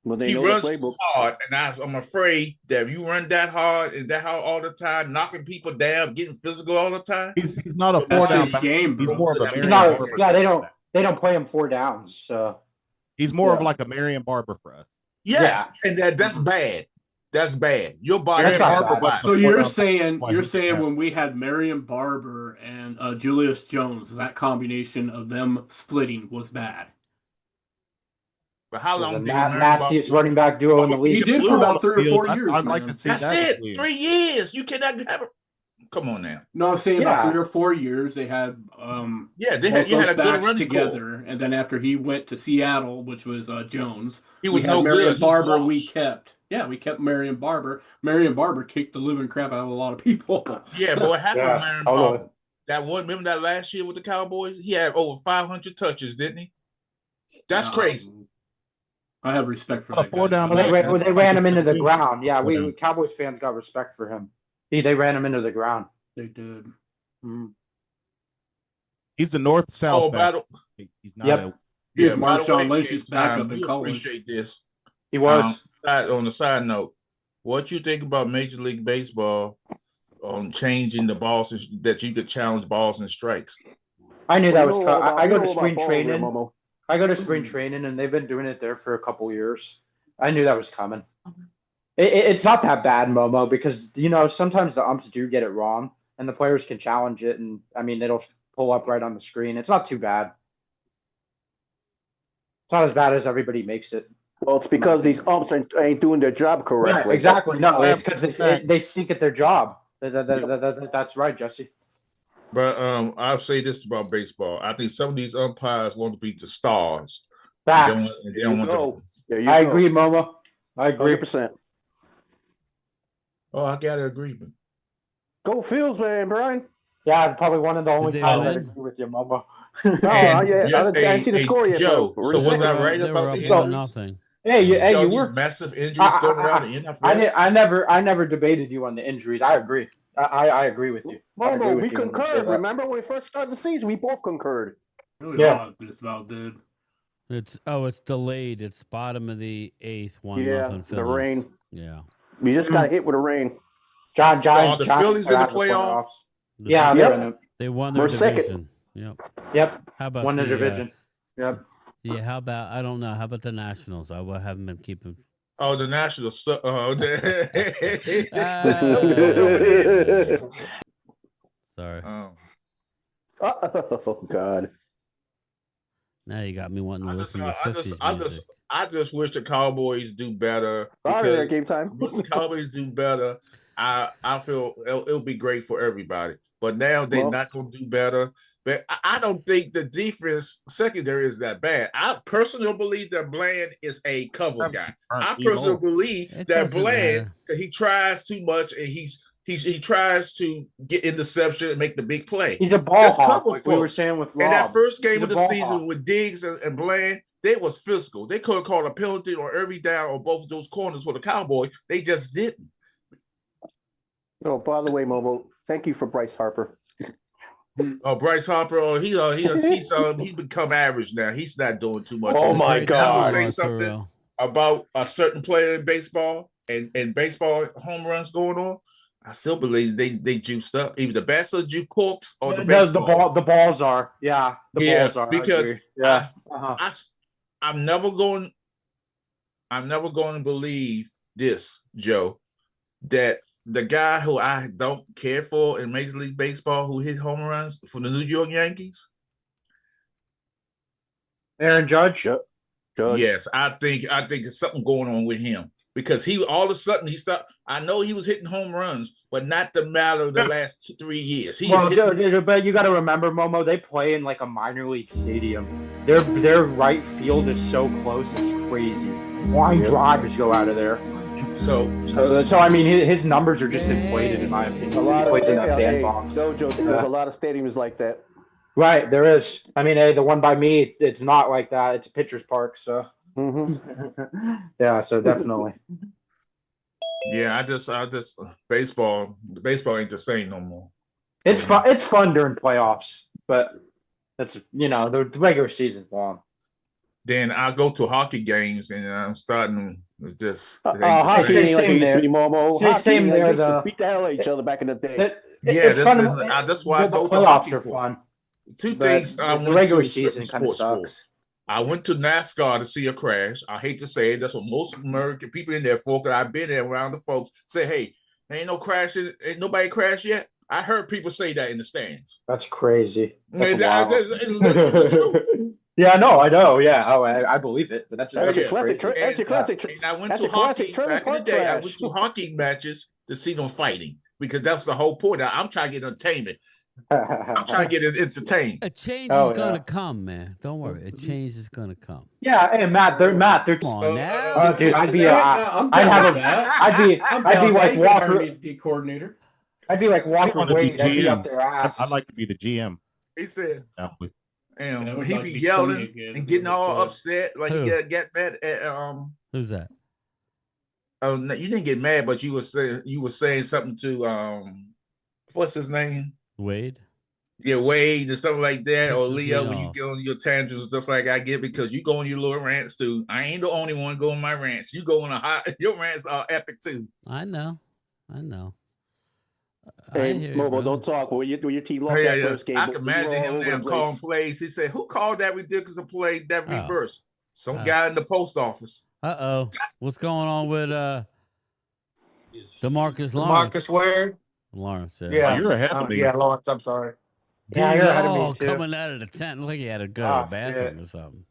he runs hard, and I'm afraid that if you run that hard and that hard all the time, knocking people down, getting physical all the time, he's not a 4-down game. He's more of a they don't play him 4 downs. So he's more of like a Marion Barber for us. Yes, and that's bad. That's bad. Your body. So you're saying when we had Marion Barber and Julius Jones, that combination of them splitting was bad. But how long did nastiest running back duo in the league? He did for about 3 or 4 years. I'd like to see that's that. it. 3 years. You cannot have it. Come on now. No, I'm saying about 3 or 4 years they had. You had a good running together, and then after he went to Seattle, which was Jones, he was no good. Barber, we kept. Yeah, we kept Marion Barber. Marion Barber kicked the living crap out of a lot of people. Yeah, but what happened with Marion Barber? Remember that last year with the Cowboys? He had over 500 touches, didn't he? That's crazy. I have respect for that guy. Well, they ran him into the ground. Yeah, we Cowboys fans got respect for him. They ran him into the ground. They did. He's the north-south back. Battle. He's not He was by the way, Marshawn Lynch's backup in we college. appreciate this. He was. On the side note, what you think about Major League Baseball on changing the balls that you could challenge balls and strikes? I knew that was coming. I go to spring training. I go to spring training, and they've been doing it there for a couple years. I knew that was coming. It's not that bad, Momo, because sometimes the umps do get it wrong, and the players can challenge it, and I mean it'll pull up right on the screen. It's not too bad. It's not as bad as everybody makes it. Well, it's because these umps ain't doing their job correctly. Yeah, exactly. No, it's because they stink at their job. That's right, Jesse. But I'll say this about baseball. I think some of these umpires want to be the stars. Facts. They don't want to. I agree, Momo. I agree. 100%. Oh, I got to agree. Go Fields, man, Brian. Yeah, probably one of the only times I agree with you, Momo. I didn't see the score yet. Joe, so was I right about the injuries? Nothing. Hey, you were massive injuries going around the NFL. I never debated you on the injuries. I agree. I agree with you. Momo, we concurred. Remember when we first started the season? We both concurred. Just about did. It's delayed. It's bottom of the 8th, 1-0 Phillies. The rain. Yeah. We just got hit with a rain. John, the Phillies in the playoffs. Yeah, they won their division. Yep. How about won the division? Yep. Yeah. How about I don't know. How about the Nationals? I haven't been keeping. Oh, the Nationals. Sorry. Oh God. Now you got me wanting to listen to 50s music. I just wish the Cowboys do better. Sorry, game time. Once the Cowboys do better, I feel it'll be great for everybody. But now they're not going to do better. But I don't think the defense secondary is that bad. I personally believe that Bland is a cover guy. I personally believe that Bland, he tries too much and he tries to get interception and make the big play. He's a ball hawk, like we were saying with Rob. In that first game of the season with Diggs and Bland, they was physical. They could have called a penalty on every down on both of those corners for the Cowboys. They just didn't. Oh, by the way, Momo, thank you for Bryce Harper. Oh, Bryce Harper, he's become average now. He's not doing too much. Oh my God! I'm gonna say something about a certain player in baseball and baseball home runs going on. I still believe they juiced up. Either the bats are juke corks or the baseball. The balls are. Yeah, the balls are. Because I'm never going to believe this, Joe, that the guy who I don't care for in Major League Baseball who hit home runs for the New York Yankees. Aaron Judge? Yes, I think there's something going on with him. Because he all of a sudden he stopped. I know he was hitting home runs, but not the matter of the last 3 years. But you got to remember, Momo, they play in like a minor league stadium. Their right field is so close, it's crazy. Line drives go out of there. So I mean, his numbers are just inflated in my opinion. He plays in that sandbox. There's a lot of stadiums like that. Right, there is. I mean, the one by me, it's not like that. It's a pitcher's park, so. Yeah, so definitely. Yeah, I just baseball ain't the same no more. It's fun during playoffs, but that's the regular season's long. Then I go to hockey games and I'm starting with this. Same there. Same there. Beat the hell out of each other back in the day. That's why I go to hockey. Playoffs are fun. Two things. The regular season kind of sucks. I went to NASCAR to see a crash. I hate to say it. That's what most American people in there for. Because I've been there around the folks say, "Hey, ain't no crashing. Ain't nobody crashed yet." I heard people say that in the stands. That's crazy. Yeah, no, I know. Yeah, I believe it. But that's a classic. That's a classic. And I went to hockey back in the day. I went to hockey matches to see them fighting because that's the whole point. I'm trying to get entertainment. I'm trying to get it entertained. A change is going to come, man. Don't worry. A change is going to come. Yeah, hey, Matt, they're Come on now. Dude, I'd be like Walker. D coordinator. I'd be like Walker Wade. I'd be up their ass. I'd like to be the GM. He said. And he be yelling and getting all upset, like he got mad at Who's that? Oh, no, you didn't get mad, but you were saying something to what's his name? Wade. Yeah, Wade and stuff like that, or Pisses Leo me when you off. go on your tantrums, just like I get, because you go on your little rants too. I ain't the only one going my rants. You go on your rants are epic too. I know. Hey, Momo, don't talk. When your team lost that first game, I can imagine him now calling plays. He said, "Who called that ridiculous play? That reverse? Some guy in the post office." What's going on with DeMarcus Lawrence? Marcus Ware. Lawrence, Yeah, you're ahead of me. Yeah, Lawrence. I'm sorry. Yeah, you're ahead of me too. Coming out of the tent, like he had to go to the bathroom or something.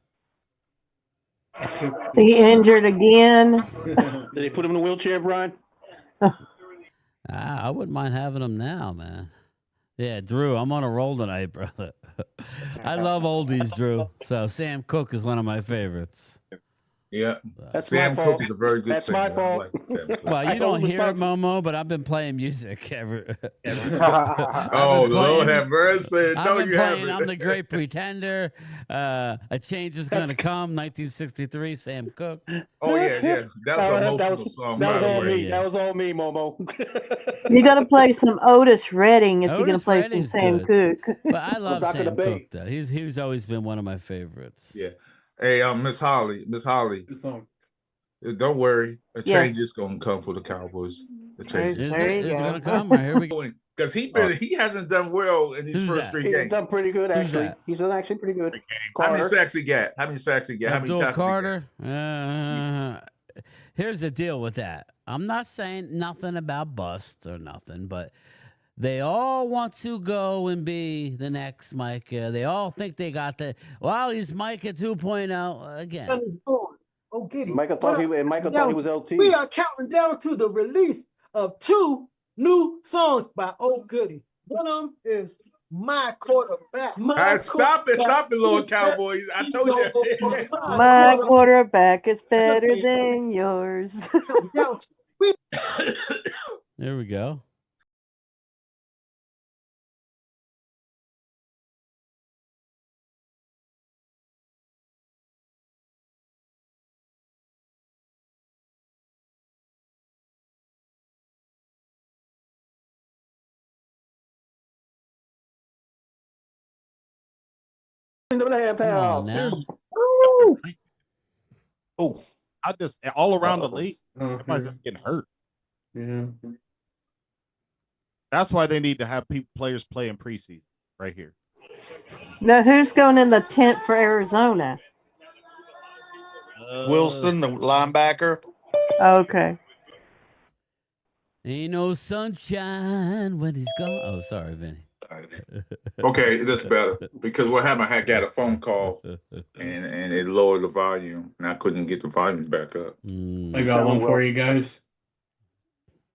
He injured again. Did they put him in a wheelchair, Brian? I wouldn't mind having him now, man. Yeah, Drew, I'm on a roll tonight, brother. I love oldies, Drew. So Sam Cooke is one of my favorites. Yeah, that's Sam my fault. Cooke is a very good That's singer. my fault. Well, you don't hear it, Momo, but I've been playing music ever. Oh, Lord have mercy. No, you haven't. I'm the Great Pretender. A Change is Gonna Come, 1963, Sam Cooke. Oh, yeah. That's an emotional song. That was all me. That was all me, Momo. You got to play some Otis Redding if you're going to Otis play Redding's some Sam good. Cooke. But I love Sam Cooke, though. He's always been one of my favorites. Yeah. Hey, Miss Holly. Don't worry. A change is gonna come for the Cowboys. The change is gonna come. Right, here we go. Because he hasn't done well in his first three games. He's done pretty good, actually. He's done actually pretty good. How many sacks he got? How many tackles Carter. Here's the deal with that. I'm not saying nothing about bust or nothing, but they all want to go and be the next Micah. They all think they got the. Well, he's Micah 2.0 again. Oh, giddy. Michael thought he was LT. We are counting down to the release of 2 new songs by Old Goody. One of them is My Quarterback. Stop it, Lord Cowboys. I told you. My quarterback is better than yours. There we go. Into the half now. Oh, I just all around the league, everybody's just getting hurt. Yeah. That's why they need to have players play in preseason right here. Now, who's going in the tent for Arizona? Wilson, the linebacker. Okay. Ain't no sunshine when he's gone. Oh, sorry, Vinny. Okay, that's better. Because what happened, I got a phone call and it lowered the volume and I couldn't get the volume back up. I got one for you guys.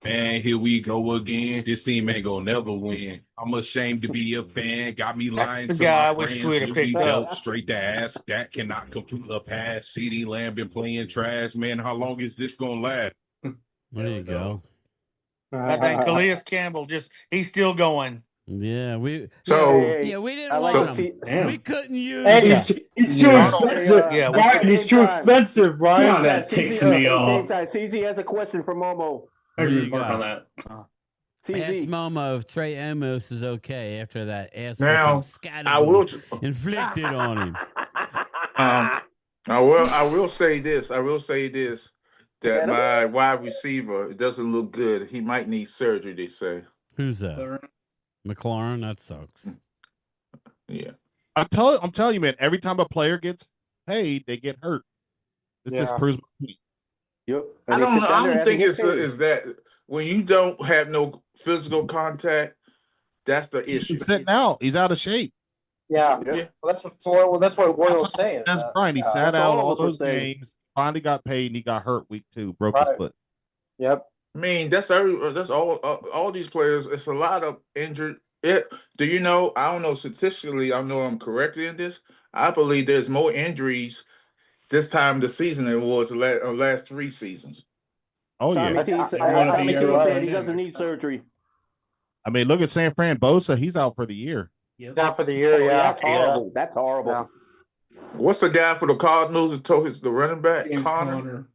Man, here we go again. This team ain't gonna never win. I'm ashamed to be a fan. Got me lying the to guy I my wish friends. Twitter We picked dealt up. straight to ass. That cannot complete a pass. CD Lamb been playing trash. Man, how long is this gonna last? There you go. I think Calais Campbell he's still going. Yeah, we So we didn't want him. We couldn't use him. He's too expensive. Brian, he's too expensive, Brian. God, that ticks me off. CZ has a question for Momo. I agree on that. Ask Momo if Trey Amos is okay after that ass now scat I will inflicted on him. I will say this. That my wide receiver doesn't look good. He might need surgery, they say. Who's that? McLaurin? That sucks. Yeah. I'm telling you, man, every time a player gets paid, they get hurt. This just proves my point. Yep. I don't think it's that when you don't have no physical contact, that's the issue. He's sitting out. He's out of shape. Yeah. Well, that's what Royal's saying. That's Brian. He sat out all those games. Finally got paid, and he got hurt week 2. Broke his foot. Yep. I mean, that's all these players. It's a lot of injured. Do you know? I don't know statistically. I know I'm correct in this. I believe there's more injuries this time of the season than it was the last 3 seasons. Oh yeah. Tommy T said he doesn't need surgery. I mean, look at San Fran Bosa. He's out for the year. Down for the year, yeah. That's horrible. That's horrible. Yeah. What's the guy for the Cardinals that told his the running back? James Connor.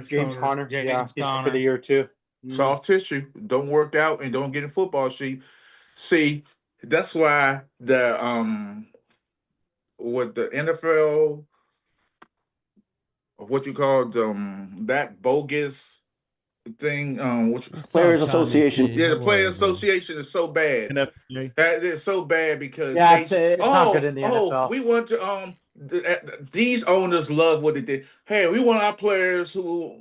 James Conner. James Yeah, he's Conner. for the year too. Soft tissue. Don't work out and don't get in football shape. See, that's why the what the NFL, what you call that bogus thing, Players Association. Yeah, the Players Association is so bad. NFPA. It's so bad because it's not good in the NFL. We want to these owners love what they did. Hey, we want our players who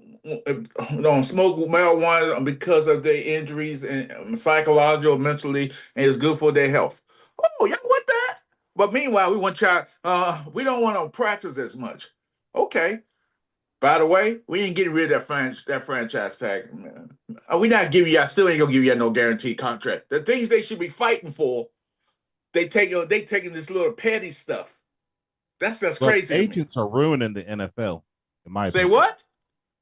don't smoke marijuana because of their injuries and psychological, mentally, and it's good for their health. Oh, y'all want that? But meanwhile, we want y'all. We don't want to practice as much. Okay. By the way, we ain't getting rid of that franchise tag. We not giving y'all. Still ain't gonna give y'all no guaranteed contract. The things they should be fighting for, they taking this little petty stuff. That's crazy. Agents are ruining the NFL. In my Say opinion. what?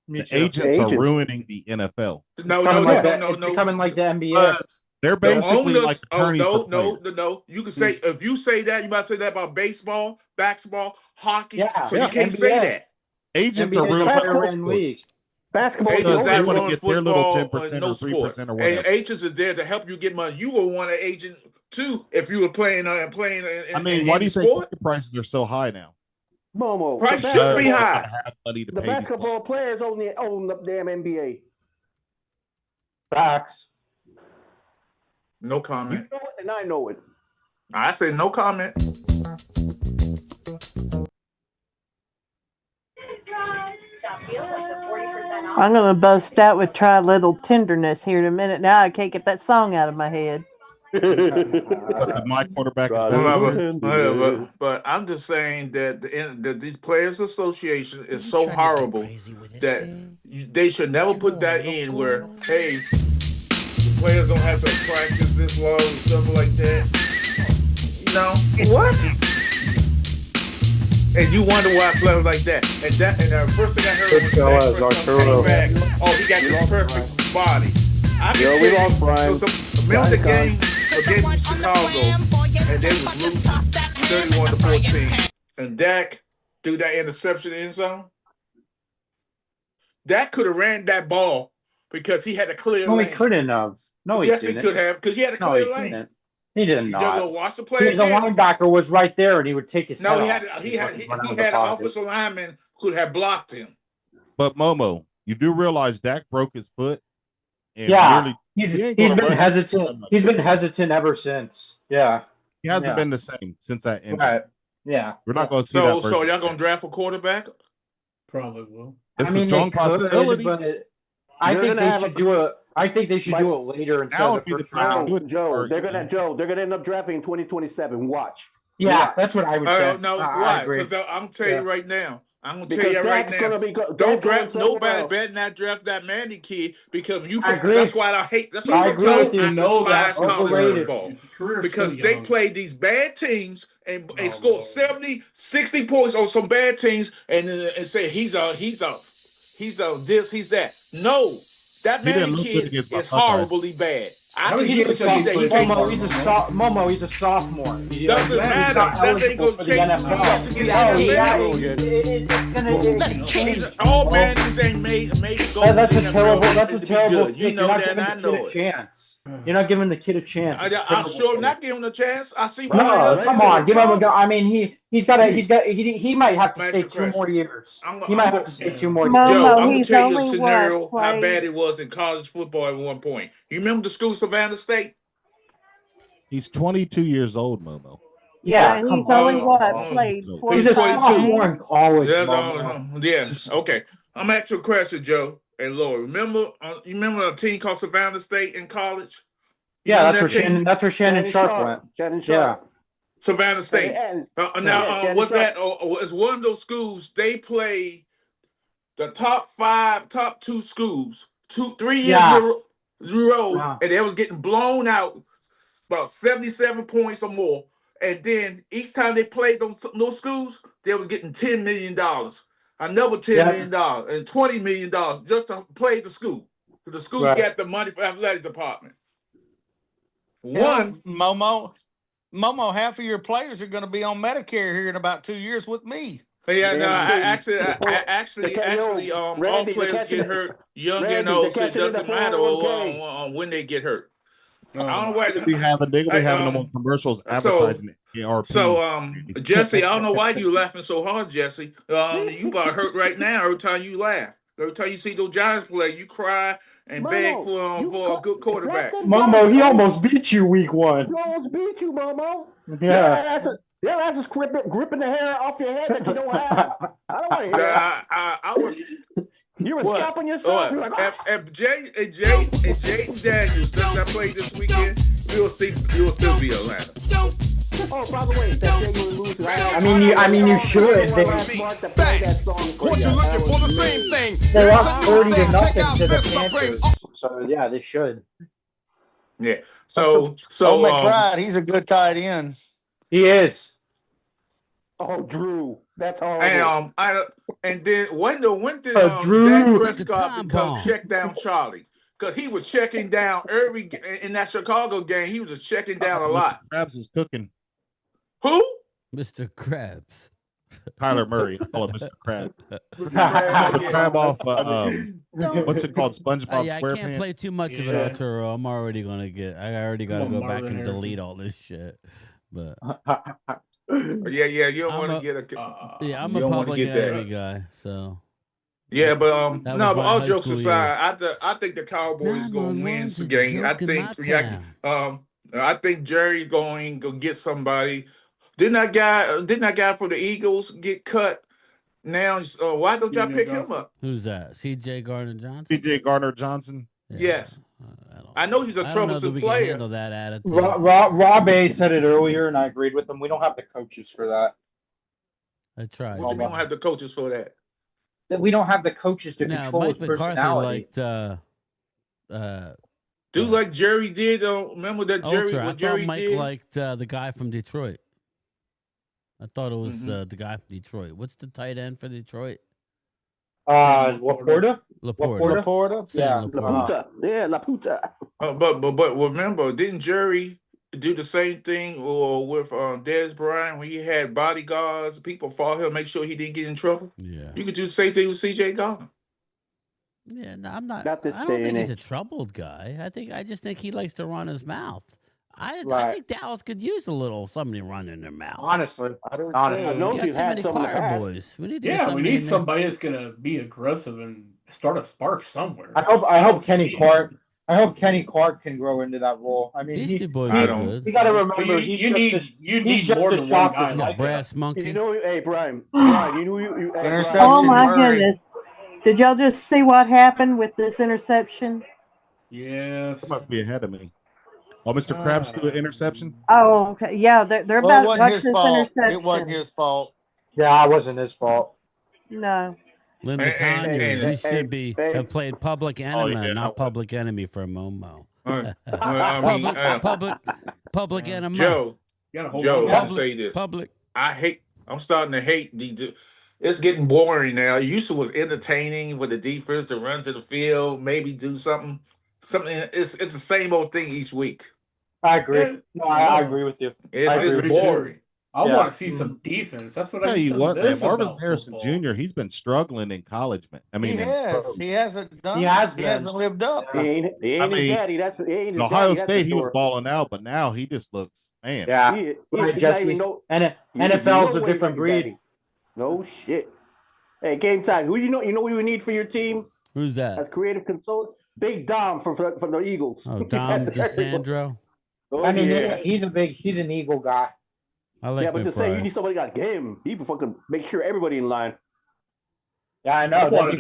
The agents are ruining the NFL. No. It's becoming like the NBA. They're basically like attorneys. No. You can say if you say that, you might say that about baseball, basketball, hockey. Yeah, so you can't say that. Agents are ruining league. Basketball. Agents they that want to run get their little football 10% no or 3% sport. or whatever. And agents is there to help you get money. You will want an agent too if you were playing in why do you think ticket prices are so high now? Momo. Price should be high. The basketball players own the damn NBA. Facts. No comment. You know it, and I know it. I say no comment. I'm going to bust out with Try a Little Tenderness here in a minute. Now I can't get that song out of my head. But my quarterback is but I'm just saying that these Players Association is so horrible that they should never put that in where, hey, the players don't have to practice this long and stuff like that. No. What? And you wonder why players like that. And the first thing I heard was that came back. Oh, he got this perfect body. We lost Brian. Remember the game against Chicago, and they was losing 31-14. And Dak threw that interception in zone. Dak could have ran that ball because he had a clear lane. No, he couldn't have. No, he yes, didn't. He could have because he had a clear lane. Didn't. He did not. Watch the play. The linebacker was right there, and he would take his. No, head he had an offensive lineman who could have blocked him. But Momo, you do realize Dak broke his foot. And yeah, he's been hesitant. He's been hesitant ever since. Yeah, he hasn't been the same since that injury. Right. Yeah, we're not going to see that. So y'all going to draft a quarterback? Probably will. It's a strong possibility. But I think they should do it. I think they should do it later instead of the first round. Joe, they're gonna end up drafting in 2027. Watch. Yeah, that's what I would say. No, why? Because I'm telling you right now. I'm gonna tell you right now. Don't draft nobody. Better not draft that Manny kid because you. That's why I hate. That's why I agree with you. Know that overrated because they play these bad teams and score 70, 60 points on some bad teams and say he's this, he's that. No. That Manny kid is horribly bad. I think he's a sophomore. He's a sophomore. Doesn't matter. That ain't gonna change. All Manny's ain't made to go. That's a terrible. You know that. I know it. You're not giving the kid a chance. I'm sure not giving him a chance. I see. No, come on, give him a go. I mean, he might have to stay 2 more years. He might have to stay 2 more years. Joe, I'm gonna tell you a scenario how bad it was in college football at one point. You remember the school Savannah State? He's 22 years old, Momo. Yeah, he's only played. He's a sophomore in college. Yeah, okay. I'm gonna ask you a question, Joe and Lord. You remember a team called Savannah State in college? That's where Shannon Sharp went. Shannon Sharp. Savannah State. Was that? It's one of those schools. They play the top 2 schools, 3 years in a row, and they was getting blown out about 77 points or more. And then each time they played those schools, they was getting $10 million, another $10 million, and $20 million just to play the school. The school got the money for athletic department. Momo. Momo, half of your players are going to be on Medicare here in about 2 years with me. Yeah, no, all Randy, players get hurt, young and Randy, old, so they're it catching in the doesn't matter 401k. when they get hurt. Oh, I don't know why They're gonna be having them on commercials advertising ARP. Jesse, I don't know why you laughing so hard, Jesse. You about hurt right now every time you laugh. Every time you see those Giants play, you cry and beg for a good quarterback. Momo, he almost beat you week 1. He almost beat you, Momo. Yeah. That's just gripping the hair off your head that you don't have. I don't want to hear that. I was. You were scalping yourself. You're like, if Jaden Daniels does not play this weekend, you'll still be Atlanta. Oh, by the way, that thing will lose. I mean, you should. They lost 40-0 to the Panthers. So yeah, they should. Yeah. So McBride, he's a good tight end. He is. Oh, Drew, that's horrible. And then when did Drew Dak Prescott become check down Charlie? Because he was checking down in that Chicago game. He was just checking down a lot. Mr. Krabs is cooking. Who? Mr. Krabs. Kyler Murray. I call him Mr. Krabs. The crab off. What's it called? SpongeBob I SquarePants. can't play too much of it, Arturo. I already got to go back and delete all this shit. But yeah, you don't want to get a. I'm a public enemy guy, so. Yeah, but but all jokes aside, I think the Cowboys gonna win the game. I think Jerry's going to get somebody. Didn't that guy for the Eagles get cut? Now, why don't y'all pick him up? Who's that? C.J. Gardner-Johnson. C.J. Gardner-Johnson. Yeah. Yes. I know he's a troublesome player. That attitude. Rob A said it earlier, and I agreed with him. We don't have the coaches for that. I tried. We don't have the coaches for that. We don't have the coaches to control Mike his personality. Do like Jerry did. Remember that Jerry? I What Jerry thought Mike did? liked the guy from Detroit. I thought it was the guy from Detroit. What's the tight end for Detroit? Laporta. Yeah, Laputa. Yeah, Laputa. But remember, didn't Jerry do the same thing with Dez Bryant when he had bodyguards, people follow him, make sure he didn't get in trouble? Yeah. You could do the same thing with C.J. Gardner. Yeah, no, I'm not. Not this I don't day think and he's a age. troubled guy. I just think he likes to run his mouth. I Right. think Dallas could use a little somebody running their mouth. Honestly. I We know got you've too had many some in the choir past. boys. We need to Yeah, we need in there. somebody that's gonna be aggressive and start a spark somewhere. I hope Kenny Clark. I hope Kenny Clark can grow into that role. I mean, Beastie Boys I are don't- good. you got to remember, You need more than one guy like that. Brass monkey. You know, hey, Brian, you know, you Interception. Oh my Murray. goodness! Did y'all just see what happened with this interception? Yes. He must be ahead of me. Oh, Mr. Krabs threw an interception. Oh, okay. Yeah, they're Well, about it to wasn't watch his this fault. interception. It wasn't his fault. Yeah, it wasn't his fault. No. Linda Hey, Conyers, he hey, should be hey. have played Public Enemy, yeah, not Public Enemy for Momo. I mean, Public Enemy. Joe, You gotta hold Joe, on. I'll say this. Public. I'm starting to hate it's getting boring now. It used to was entertaining with the defense to run to the field, maybe do something. It's the same old thing each week. I agree. Yeah. No, I agree with you. It's boring. I Yeah. want to see some defense. That's what I Tell you used to what, man, miss Marvin about Harrison football. Jr. He's been struggling in college, man. I mean, He has. He hasn't done. He has He been. hasn't lived up. He ain't I his mean, daddy. That's he ain't his in Ohio daddy, that's State, for he was sure. balling out, but now he just looks, man. Yeah. He Right, not Jesse. even know- And you NFL's know a what he's different his breed. daddy. No shit. Hey, game time. Who you know what you need for your team Who's as that? creative consultant? Big Dom from the Eagles. Oh, Dom That's everyone. DeSandro. Oh, I mean, yeah. he's an Eagle guy. I like Yeah, but to say you McBride. need somebody got game, he can fucking make sure everybody in line. Yeah, I know. That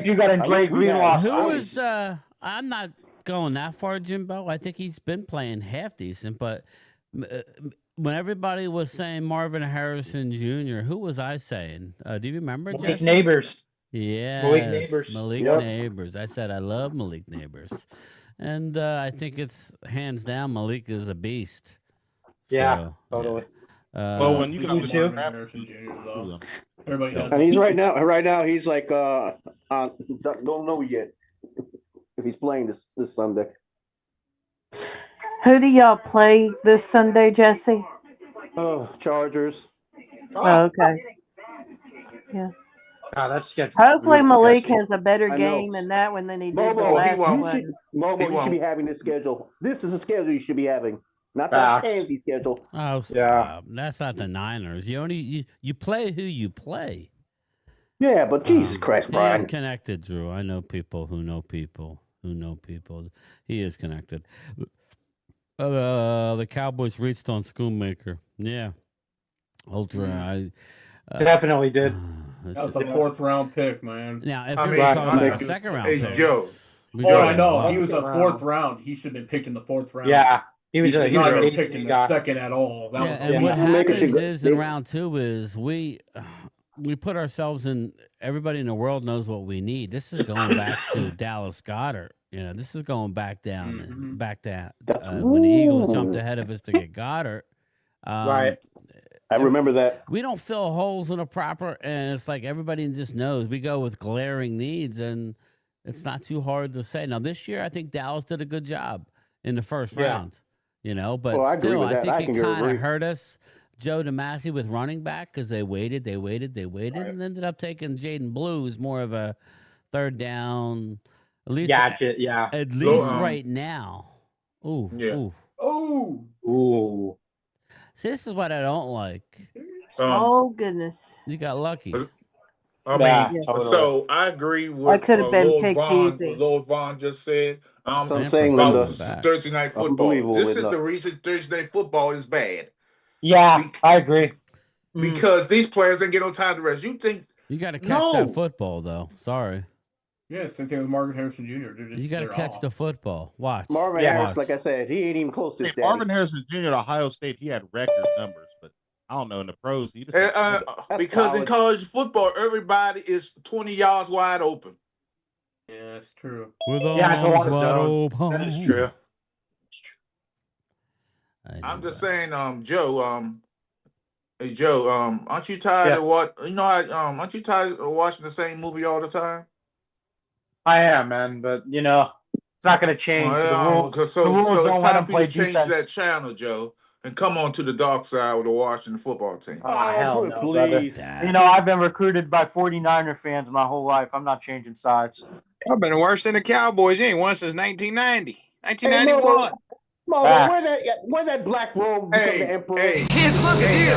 you got to Dre Greenlaw. Who is? I'm not going that far, Jimbo. I think he's been playing half decent, but when everybody was saying Marvin Harrison Jr., who was I saying? Do you remember? Malik Jesse? Neighbors. Yes, Malik Neighbors. Malik Yep. Neighbors. I said I love Malik Neighbors, and I think it's hands down Malik is a beast. Yeah, So, totally. Well, when you got too. Harrison Jr. though. Everybody else. And he's right now he's like don't know yet if he's playing this Sunday. Who do y'all play this Sunday, Jesse? Oh, Chargers. Oh, okay. Yeah. God, that schedule's Hopefully brutal, Malik Jesse. has a better I know. game in that one than he did the Momo, he last won't. you should, one. He Momo, you should be won't. having this schedule. This is the schedule you should be having, not that Facts. fancy schedule. Oh, stop. That's not the Niners. You play who you play. Yeah, but Jesus Christ, He is Brian. connected, Drew. I know people who know people who know people. He is connected. The Cowboys reached on Schoonmaker. Yeah. Ultra. Definitely did. That was a 4th round pick, man. Now, if I you're mean, talking about a second round hey, pick. Joe. Oh, I know. He was a 4th round. He should have been picked in the 4th round. Yeah, he was not an even picked in the guy. second at all. That was and what happens is in round 2 is we put ourselves in. Everybody in the world knows what we need. This is going back to Dallas Goedert. This is going back down, back to when the Eagles jumped ahead of us to get Goddard. Right. I remember that. We don't fill holes in a proper, and it's like everybody just knows. We go with glaring needs, and it's not too hard to say. Now, this year, I think Dallas did a good job in the first round, but Well, I agree still, with I that. think it can kind agree. of hurt us. Joe DeMasi with running back because they waited, Right. and ended up taking Jaden Blue, who's more of a third down. At least, Gadget, yeah. At least right now. Ooh, ooh. Ooh. See, this is what I don't like. Oh goodness! You got lucky. I mean, Yeah, totally. so I agree with could have been Lord picked Vaughn. easy. Lord Vaughn just said So I'm saying, Linda, Thursday night football. unbelievable, This is Linda. the reason Thursday night football is bad. Yeah, I agree. Because these players didn't get no time to rest. You think you got to catch that football, though. Sorry. Yeah, same thing with Marvin Harrison Jr. You got to catch the football. Watch. Marvin Harris, like I said, he ain't even close to his daddy. Marvin Harrison Jr. at Ohio State, he had record numbers, but I don't know in the pros. He just because in college football, everybody is 20 yards wide open. Yeah, that's true. With Yeah, it's a lot of wide zone. open. That is true. I'm just saying, Joe, hey Joe, aren't you tired of what aren't you tired of watching the same movie all the time? I am, man, but it's not going to change. The rules So don't it's let time them for you play to change defense. that channel, Joe, and come on to the dark side with the Washington football team. Oh, hell no, brother. please. I've been recruited by 49er fans my whole life. I'm not changing sides. I've been worse than the Cowboys. You ain't won since 1990. 1991. Momo, where that black robe become the emperor? Kids, look at here.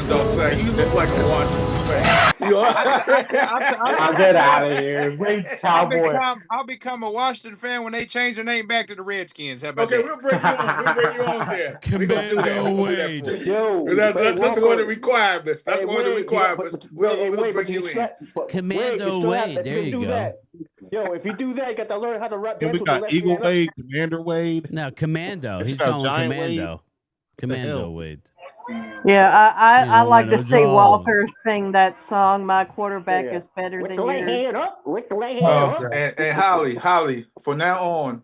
You look like a Washington fan. I'll get out of here. Wade's Cowboy. I'll become a Washington fan when they change their name back to the Redskins. How about Okay, that? we'll bring you on. We'll bring you on there. Commando Wade. That's one of the requirements. That's one of the requirements. We'll bring you in. Commando Wade. There you go. Yo, if you do that, you got to learn how to rap. Then we got Eagle Wade, Commander Wade. No, Commando. He's got going Giant Commando. Wade. Commando Wade. Yeah, I like one to of see those Walter sing that song. My quarterback is better With than the right yours. hand up. With the right hand up. And Holly, from now on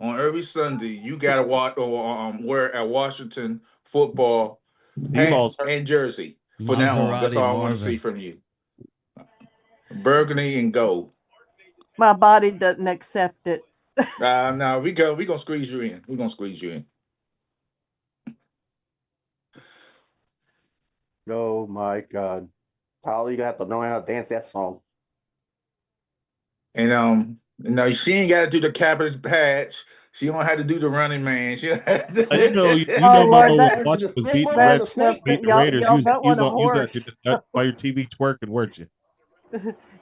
every Sunday, you gotta watch or wear a Washington football hat and jersey. For now on, that's all I want to see from you. Burgundy and gold. My body doesn't accept it. No, we gonna squeeze you in. We're gonna squeeze you in. Oh my God, Holly, you have to know how to dance that song. And no, she ain't got to do the cabbage patch. She don't have to do the running man. She you know, Momo was watching was beat the Raiders. You was by your TV twerking, weren't you?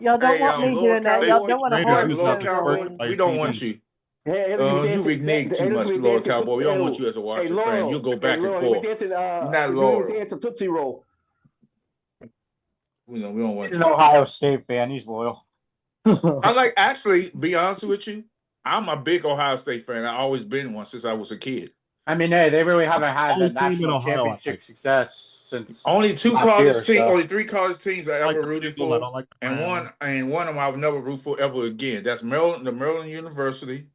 Y'all don't want me doing that. Y'all don't want to horse. We don't want you. You renege too much, Lord Cowboy. We don't want you as a Washington fan. You go back and forth. You're not loyal. Dancing Tootsie Roll. We don't want He's you. an Ohio State fan. He's loyal. Actually, be honest with you, I'm a big Ohio State fan. I've always been one since I was a kid. I mean, hey, they really haven't had the national championship success since only three college teams I ever rooted for, and one of them I would never root for ever again. That's Maryland, the Maryland University.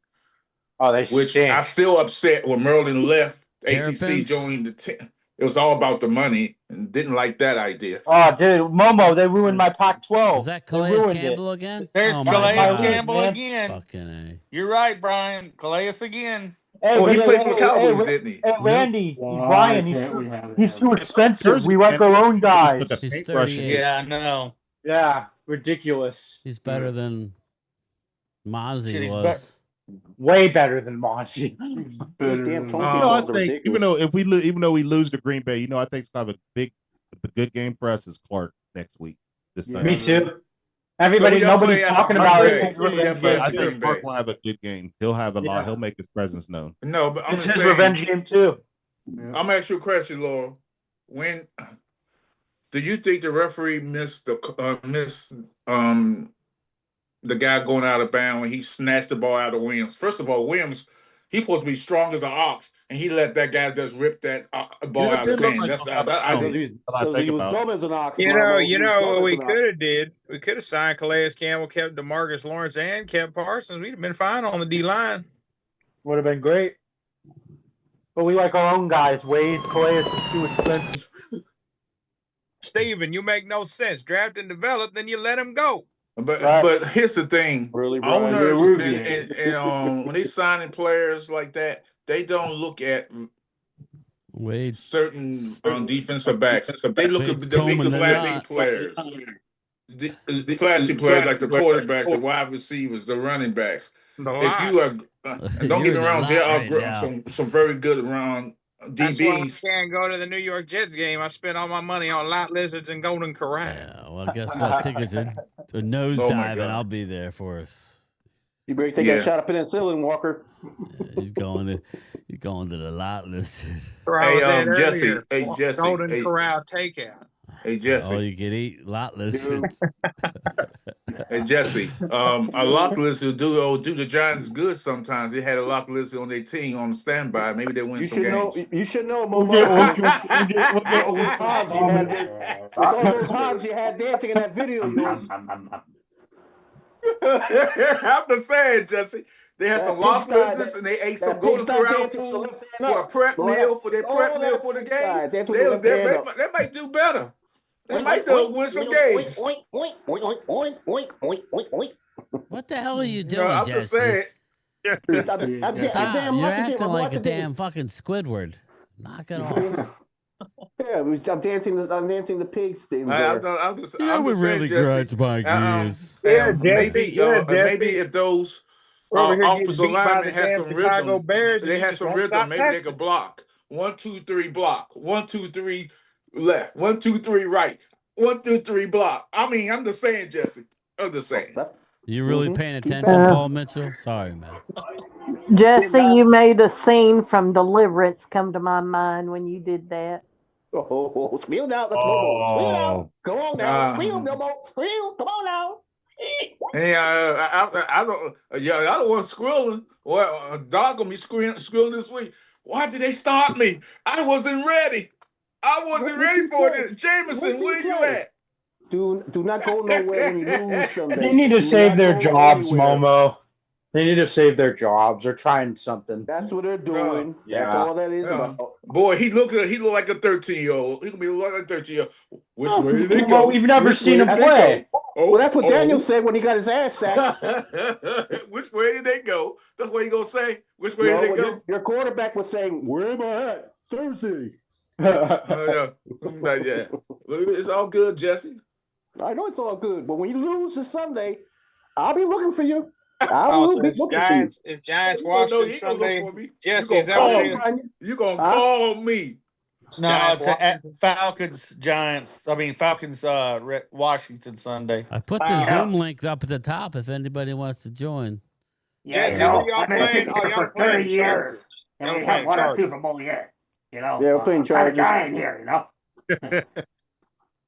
Oh, they which stink. I'm still upset when Maryland left. ACC joined the it was all about the money and didn't like that idea. Oh, dude, Momo, they ruined my Pac-12. Is that They Calais ruined Campbell it. again? There's Oh Calais my God. Campbell man. again. Fucking A. You're right, Brian. Calais again. Hey, Oh, but he played for the Cowboys, didn't he? Hey, Randy, Why Brian, can't we have he's too expensive. Jersey, We like man, our own took a guys. He's paintbrush and 38. Yeah, I know. Yeah, ridiculous. He's better than Mozzie Shit, he's was. Way better than Monty. These damn Tony I balls are think ridiculous. even though we lose to Green Bay, I think it's kind of a good game for us is Clark next week. This Sunday. Me too. Everybody, nobody's talking about it. It's his revenge game I too. think Clark will have a good game. He'll have a lot. He'll make his presence known. No, but I'm It's just his saying, revenge game too. I'm gonna ask you a question, Laura. When do you think the referee missed the guy going out of bounds when he snatched the ball out of Williams? First of all, Williams, he's supposed to be strong as an ox, and he let that guy just rip that ball out of his hand. That's He was dumb as an ox. You know what we could could have did? We could have signed Calais Campbell, kept DeMarcus Lawrence, and kept Parsons. We'd have been fine on the D line. Would have been great. But we like our own guys. Wade, Calais is too expensive. Steven, you make no sense. Draft and develop, then you let him go. But here's the thing: really, Brian? owners and when they signing players like that, they don't look at Wade. certain defensive backs. They look at the big flashy players. The flashy players like the quarterback, the wide receivers, the running backs. If you are, don't get me wrong, there are some very good around That's why I DBs. can't go to the New York Jets game. I spent all my money on lot lizards and golden corral. Yeah, well, guess what? Tickets are nosedive, and I'll be there for us. You better take that shot of penicillin, Walker. Yeah, he's going to the lot list. Hey, Jesse. Golden corral takeout. Hey, Jesse. All you can eat lot list. Hey, Jesse, a lock list will do the Giants good sometimes. They had a lock list on their team on standby. Maybe they win some games. You should know, Momo. With all those hogs you had dancing in that video. I'm just saying, Jesse. They had some lock lists and they ate some golden corral food for a prep meal for their prep meal for the game. They might do better. They might win some games. What the hell are you doing, I'm Jesse? just saying. Stop. You're acting like a damn fucking Squidward. Knock it off. Yeah, I'm dancing the pigs thing. I'm just really grinds my gears. Maybe if those offensive linemen had some rhythm, they had some rhythm. Maybe they could block 1, 2, 3 block, 1, 2, 3 left, 1, 2, 3 right, 1, 2, 3 block. I mean, I'm just saying, Jesse. I'm just saying. You really paying attention, Paul Mitchell? Sorry, man. Jesse, you made a scene from Deliverance come to my mind when you did that. Oh, squeal now. Let's Momo. Squeal now. Go on now. Squeal, Momo. Squeal. Come on now. Hey, I don't want squealing. Well, a dog gonna be squealing this week. Why did they start me? I wasn't ready. I wasn't ready for this. Jameson, where you at? Do not go nowhere when you lose Sunday. They need to save their jobs, Momo. They need to save their jobs. They're trying something. That's what they're doing. That's all that is about. Boy, he look like a 13-year-old. He gonna be like a 13-year-old. Which way did they go? Well, we've never seen him play. Well, that's what Daniel said when he got his ass sacked. Which way did they go? That's what he gonna say. Which way did they go? Your quarterback was saying, "Where am I at? Thursday." Yeah. It's all good, Jesse. I know it's all good, but when you lose this Sunday, I'll be looking for you. It's Giants Washington Sunday. Jesse, is that what it is? You gonna call me? No, it's Falcons Giants. I mean Falcons Washington Sunday. I put the Zoom link up at the top if anybody wants to join. Jesse, y'all playing? Oh, y'all playing years. And we haven't won a Super Bowl yet. Yeah, we're playing Chargers. Dying here,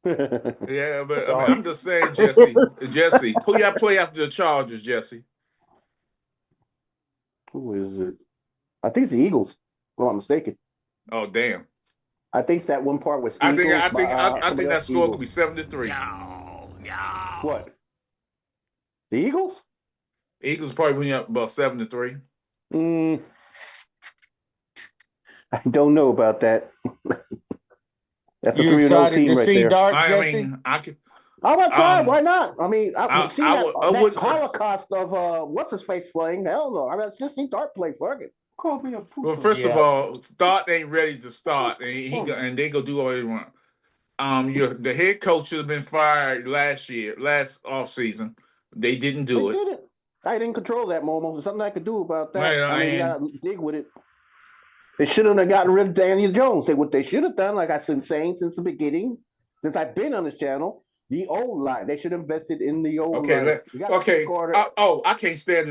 Yeah, but I mean, I'm just saying, Jesse, who y'all play after the Chargers, Jesse? Who is it? I think it's the Eagles. If I'm not mistaken. Oh, damn. I think that one part was. I think that score could be 7-3. No. What? The Eagles? Eagles probably winning up about 7-3. I don't know about that. That's a You 3-0 excited team to right see there. Dark, I Jesse? mean, I could. I'm gonna try. Why not? I mean, seeing I that would. I would. Holocaust of what's his face playing. Hell no. I mean, let's just see Dart play. Fuck it. Call me a pooper. Well, first of all, Start ain't ready to start, and they go do all they want. The head coach should have been fired last off season. They didn't do it. They did it. I didn't control that, Momo. There's something I could do about that. Well, I mean, you gotta dig with it. They shouldn't have gotten rid of Daniel Jones. What they should have done, like I've been saying since the beginning, since I've been on this channel, the old line. They should have invested in the old line. I can't stand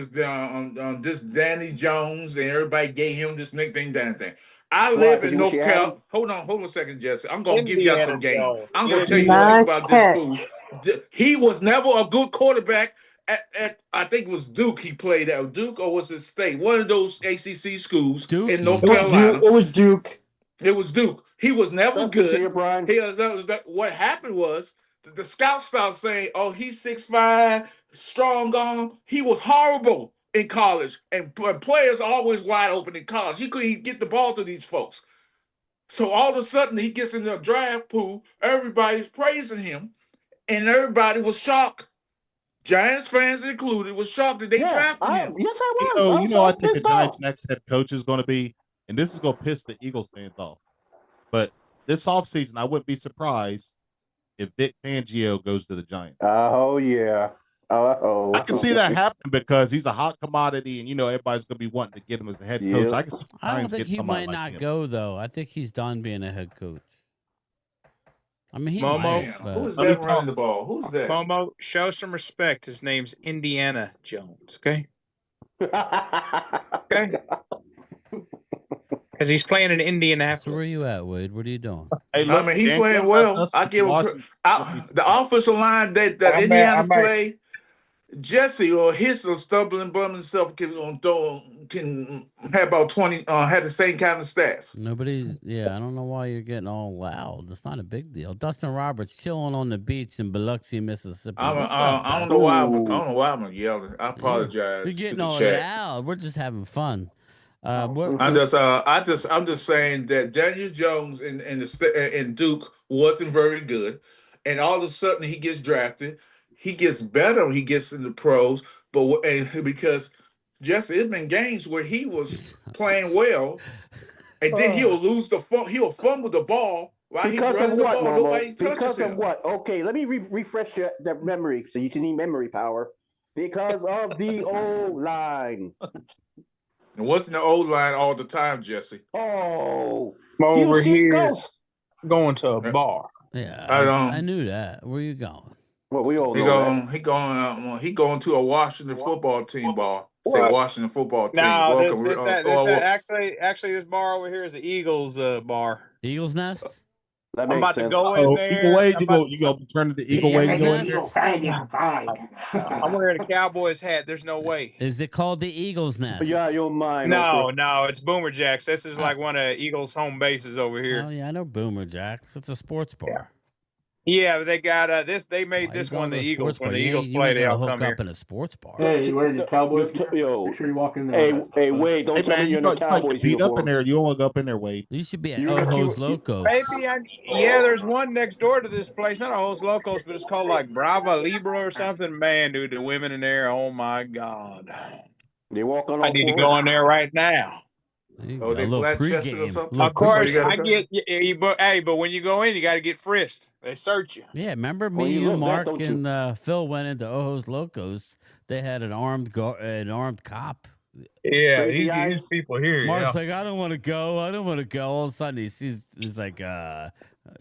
this Danny Jones, and everybody gave him this nickname, Danny thing. I live in North Carolina. Hold on a second, Jesse. I'm gonna give you some game. I'm gonna tell you something about this fool. He was never a good quarterback. At I think it was Duke he played at. Duke, or was it State? One of those ACC schools in North Carolina. It was Duke. It was Duke. He was never good. Here, Brian. What happened was the scouts started saying, "Oh, he's 6'5", strong arm." He was horrible in college, and players are always wide open in college. He couldn't get the ball to these folks. So all of a sudden, he gets in the draft pool. Everybody's praising him, and everybody was shocked. Giants fans included was shocked that they drafted him. Yes, I was. I think the Giants' next head coach is going to be, and this is going to piss the Eagles fans off. But this offseason, I wouldn't be surprised if Vic Fangio goes to the Giants. Oh yeah. Oh. I can see that happening because he's a hot commodity, and everybody's going to be wanting to get him as a head coach. I can see. I don't think he might not go though. I think he's done being a head coach. I mean, he might, who's that running the ball? Who's that? Momo, show some respect. His name's Indiana Jones. Okay. Okay. Because he's playing in Indianapolis. So where are you at, Wade? What are you doing? Hey, look, I mean, he's playing well. I give him the offensive line that Indiana play. Jesse or his stumbling bum himself can have about 20 had the same kind of stats. I don't know why you're getting all loud. It's not a big deal. Dustin Roberts chilling on the beach in Biloxi, Mississippi. I don't know why I'm yelling. I apologize. You're getting to the all chat. loud. We're just having fun. I'm just saying that Daniel Jones and Duke wasn't very good, and all of a sudden he gets drafted. He gets better when he gets in the pros, because Jesse, it's been games where he was playing well, and then he'll lose he'll fumble the ball while he's running the ball. Nobody touches him. Because of what? Okay, let me refresh that memory so you can need memory power. Because of the old line. It wasn't the old line all the time, Jesse. Oh, over here going to a bar. Yeah, I knew that. Where you going? Well, we all know he going to a Washington football team bar. Say Washington football team. No, actually, this bar over here is the Eagles bar. Eagles Nest. I'm about to go in there. Eagle Way, you go turn to the Eagle Way. I'm wearing a Cowboys hat. There's no way. Is it called the Eagles Nest? Yeah, you're mine. No, it's Boomer Jacks. This is like one of Eagles' home bases over here. Oh yeah, I know Boomer Jacks. It's a sports bar. Yeah, but they got this. They made this one the Eagles when the Eagles play. They all come here. Up in a sports bar. Hey, you wearing your Cowboys? Yo, make sure you walk in there. Hey, Wade, don't tell me you're in the Cowboys beat up in there. You don't want to go up in there, Wade. You should be at Ojos Locos. Maybe there's one next door to this place. Not Ojos Locos, but it's called like Brava Libra or something. Man, dude, the women in there. Oh my God. They walk on. I need to go in there right now. Oh, they flat chested or something? Of course, I get. But when you go in, you got to get frisked. They search you. Yeah, remember me, you, Mark, and Phil went into Ojos Locos. They had an armed cop. Yeah, these people here. Mark's like, I don't want to go. All of a sudden, he's like,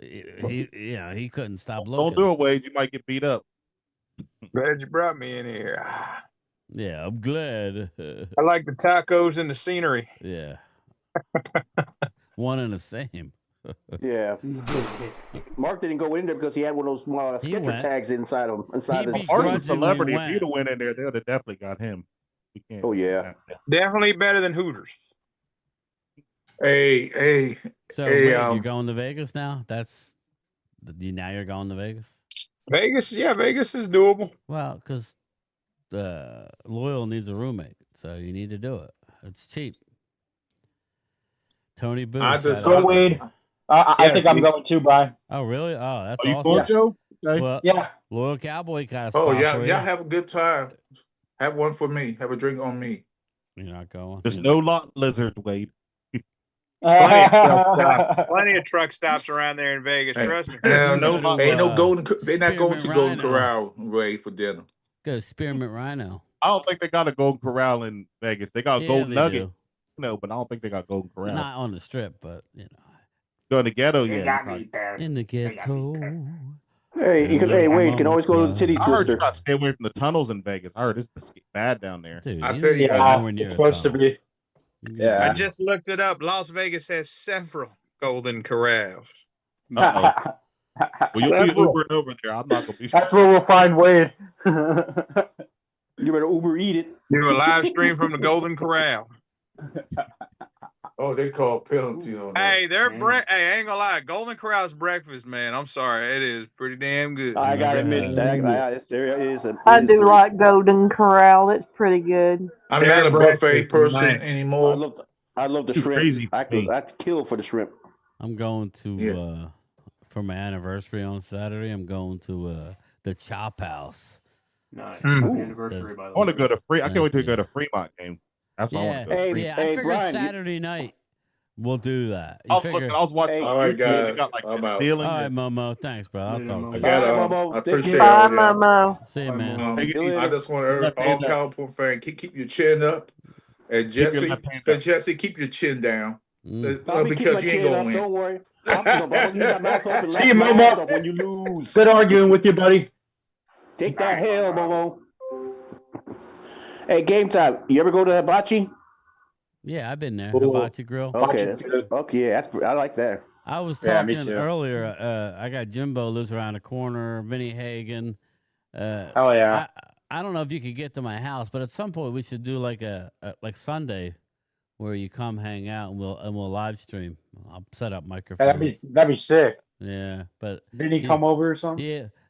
he couldn't stop looking. Don't do it, Wade. You might get beat up. Glad you brought me in here. Yeah, I'm glad. I like the tacos and the scenery. Yeah. One and the same. Yeah. Mark didn't go in there because he had one of those Sketcher tags inside him. Mark's a celebrity. If you'd have went in there, they would have definitely got him. Oh yeah. Definitely better than Hooters. Hey. So you're going to Vegas now? Now you're going to Vegas? Vegas is doable. Well, because Loyal needs a roommate, so you need to do it. It's cheap. Tony Booth. I think I'm going too, Brian. Oh, really? Oh, that's Are you awesome. going, Joe? Okay. Well, Yeah. Loyal Cowboy got a Oh, spot yeah, for y'all you. have a good time. Have one for me. Have a drink on me. You're not going. There's no lot lizard, Wade. Plenty of truck stops. Plenty of truck stops around there in Vegas. Trust me. And Go to, ain't no golden. They're not going Spearmint to Golden Rhino. Corral, Ray, for dinner. Go to Spearmint Rhino. I don't think they got a Golden Corral in Vegas. They got a Yeah, Golden they Nugget. do. No, but I don't think they got Golden Corral. Not on the strip, but you know. Go in the ghetto, They yeah. got you probably- meat there. In the ghetto. Hey, Wade, you can always go to the titty I heard you twister. got to stay away from the tunnels in Vegas. I heard it's bad down there. Dude, I you tell you, ain't Yeah, nowhere near it's a supposed to tunnel. be. Yeah. I just looked it up. Las Vegas has several Golden Corrals. Uh-oh. Well, you'll be Several. Ubering over there. I'm not going to be. That's where we'll find Wade. You better Uber eat it. Do a live stream from the Golden Corral. Oh, they call penalty on that. Hey, hey, I ain't gonna lie. Golden Corral's breakfast, man. I'm sorry, it is pretty damn good. I gotta admit, there is a. I do like Golden Corral. It's pretty good. I'm not a buffet person anymore. I love the Too shrimp. crazy for me. I'd kill for the shrimp. I'm going to for my anniversary on Saturday. I'm going to the Chop House. Nice. Mm. Anniversary, by the I want to way. go to I can't wait to go to Fremont game. That's what I want to go. Yeah, I figured Brian, Saturday night we'll do that. I was watching. All right, YouTube. guys. They got like I'm the out. ceiling. All right, Momo. Thanks, bro. I'll talk to you. Momo. I appreciate Bye, all y'all. Momo. See you, man. I just want to all Cowboy fans keep your chin up, and Keep your Jesse, left hand up. Jesse, keep your chin down I'll be keeping my because you ain't chin gonna up. win. Don't worry. I'm gonna keep my mouth open. See you, laugh my ass Momo. off when you lose. Good arguing with you, buddy. Take that hell, Momo. Hey, game time. You ever go to Hibachi? Yeah, I've been there. Cool. Hibachi Grill. Okay, yeah, I like that. I was Yeah, me talking too. earlier. I got Jimbo lives around the corner. Vinny Hagen. Oh yeah. I don't know if you could get to my house, but at some point we should do like a like Sunday, where you come hang out and we'll live stream. I'll set up microphones. That'd be sick. Yeah, but Did he come over or something?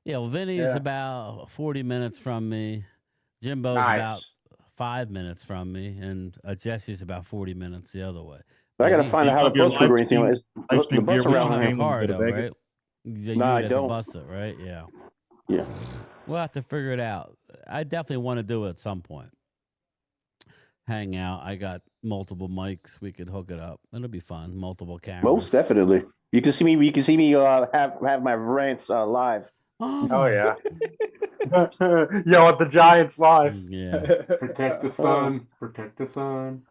Yeah. Well, Vinny's Yeah. about 40 minutes from me. Jimbo's Nice. about 5 minutes from me, and Jesse's about 40 minutes the other way. But I gotta find out how to bus route or anything. The bus You don't around have a here. car, though, right? You No, I have to don't. bus it, right? Yeah. Yeah. We'll have to figure it out. I definitely want to do it at some point. Hang out. I got multiple mics. We could hook it up. It'll be fun. Multiple cameras. Most definitely. You can see me. You can see me have my rants live. Oh yeah. Yo, at the Giants live. Yeah. Protect the sun. Protect the sun.